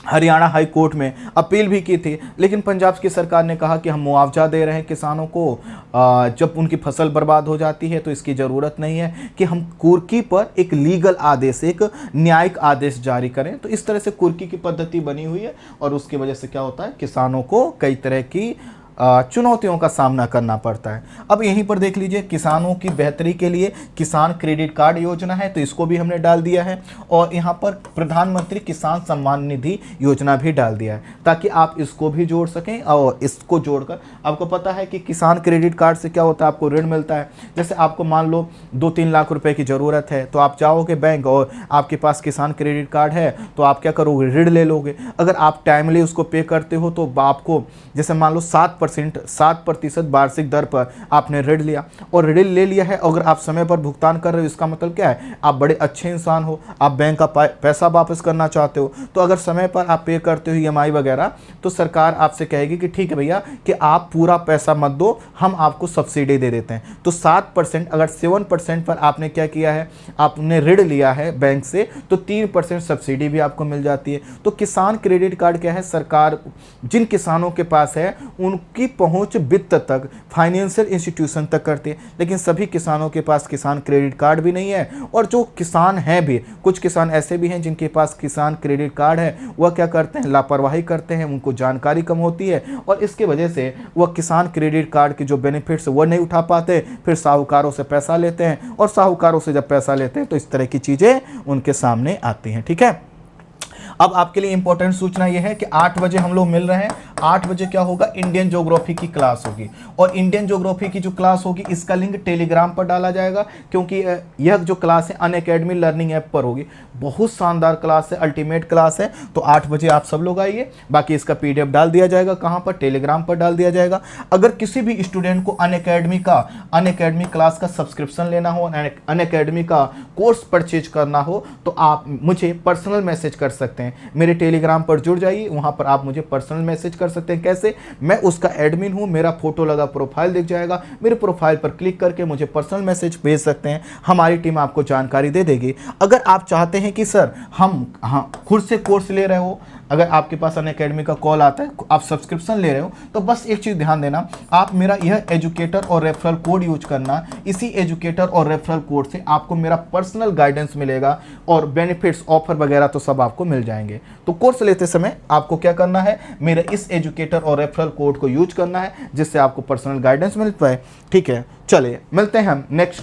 हरियाणा हाई कोर्ट में अपील भी की थी, लेकिन पंजाब की सरकार ने कहा कि हम मुआवजा दे रहे हैं किसानों को, जब उनकी फसल बर्बाद हो जाती है तो इसकी ज़रूरत नहीं है कि हम कुर्की पर एक लीगल आदेश, एक न्यायिक आदेश जारी करें। तो इस तरह से कुर्की की पद्धति बनी हुई है और उसकी वजह से क्या होता है, किसानों को कई तरह की चुनौतियों का सामना करना पड़ता है। अब यहीं पर देख लीजिए, किसानों की बेहतरी के लिए किसान क्रेडिट कार्ड योजना है, तो इसको भी हमने डाल दिया है। और यहाँ पर प्रधानमंत्री किसान सम्मान निधि योजना भी डाल दिया है ताकि आप इसको भी जोड़ सकें। और इसको जोड़कर आपको पता है कि किसान क्रेडिट कार्ड से क्या होता है, आपको ऋण मिलता है। जैसे आपको मान लो 2-3 लाख रुपए की ज़रूरत है, तो आप जाओगे बैंक और आपके पास किसान क्रेडिट कार्ड है तो आप क्या करोगे, ऋण ले लोगे। अगर आप टाइमली उसको पे करते हो तो आपको, जैसे मान लो 7% वार्षिक दर पर आपने ऋण लिया और ऋण ले लिया है, अगर आप समय पर भुगतान कर रहे हो, इसका मतलब क्या है, आप बड़े अच्छे इंसान हो, आप बैंक का पैसा वापस करना चाहते हो। तो अगर समय पर आप पे करते हो EMI वगैरह, तो सरकार आपसे कहेगी कि ठीक है भैया कि आप पूरा पैसा मत दो, हम आपको सब्सिडी दे देते हैं। तो 7%, अगर 7% पर आपने क्या किया है, आपने ऋण लिया है बैंक से, तो 3% सब्सिडी भी आपको मिल जाती है। तो किसान क्रेडिट कार्ड क्या है, सरकार जिन किसानों के पास है उनकी पहुंच वित्त तक, फाइनेंशियल इंस्टीट्यूशन तक करती है, लेकिन सभी किसानों के पास किसान क्रेडिट कार्ड भी नहीं है। और जो किसान हैं भी, कुछ किसान ऐसे भी हैं जिनके पास किसान क्रेडिट कार्ड है, वह क्या करते हैं, लापरवाही करते हैं, उनको जानकारी कम होती है और इसके वजह से वह किसान क्रेडिट कार्ड के जो बेनिफिट्स वह नहीं उठा पाते, फिर साहूकारों से पैसा लेते हैं और साहूकारों से जब पैसा लेते हैं तो इस तरह की चीज़ें उनके सामने आती हैं। ठीक है, अब आपके लिए इंपॉर्टेंट सूचना यह है कि 8 बजे हम लोग मिल रहे हैं। 8 बजे क्या होगा, इंडियन ज्योग्राफी की क्लास होगी, और इंडियन ज्योग्राफी की जो क्लास होगी इसका लिंक टेलीग्राम पर डाला जाएगा, क्योंकि यह जो क्लास है अनअकैडमी लर्निंग ऐप पर होगी। बहुत शानदार क्लास है, अल्टीमेट क्लास है। तो 8 बजे आप सब लोग आइए। बाकी इसका पीडीएफ डाल दिया जाएगा, कहाँ पर, टेलीग्राम पर डाल दिया जाएगा। अगर किसी भी स्टूडेंट को अनअकैडमी क्लास का सब्सक्रिप्शन लेना हो, अनअकैडमी का कोर्स परचेज करना हो, तो आप मुझे पर्सनल मैसेज कर सकते हैं। मेरे टेलीग्राम पर जुड़ जाइए, वहाँ पर आप मुझे पर्सनल मैसेज कर सकते हैं। कैसे, मैं उसका एडमिन हूँ, मेरा फोटो लगा प्रोफाइल दिख जाएगा, मेरे प्रोफाइल पर क्लिक करके मुझे पर्सनल मैसेज भेज सकते हैं। हमारी टीम आपको जानकारी दे देगी। अगर आप चाहते हैं कि सर हम खुद से कोर्स ले रहे हो, अगर आपके पास अनअकैडमी का कॉल आता है, आप सब्सक्रिप्शन ले रहे हो, तो बस एक चीज़ ध्यान देना, आप मेरा यह एजुकेटर और रेफरल कोड यूज करना। इसी एजुकेटर और रेफरल कोड से आपको मेरा पर्सनल गाइडेंस मिलेगा, और बेनिफिट्स, ऑफर वगैरह तो सब आपको मिल जाएंगे। तो कोर्स लेते समय आपको क्या करना है, मेरे इस एजुकेटर और रेफरल कोड को यूज करना है, जिससे आपको पर्सनल गाइडेंस मिल पाए। ठीक है, चलिए मिलते हैं हम नेक्स्ट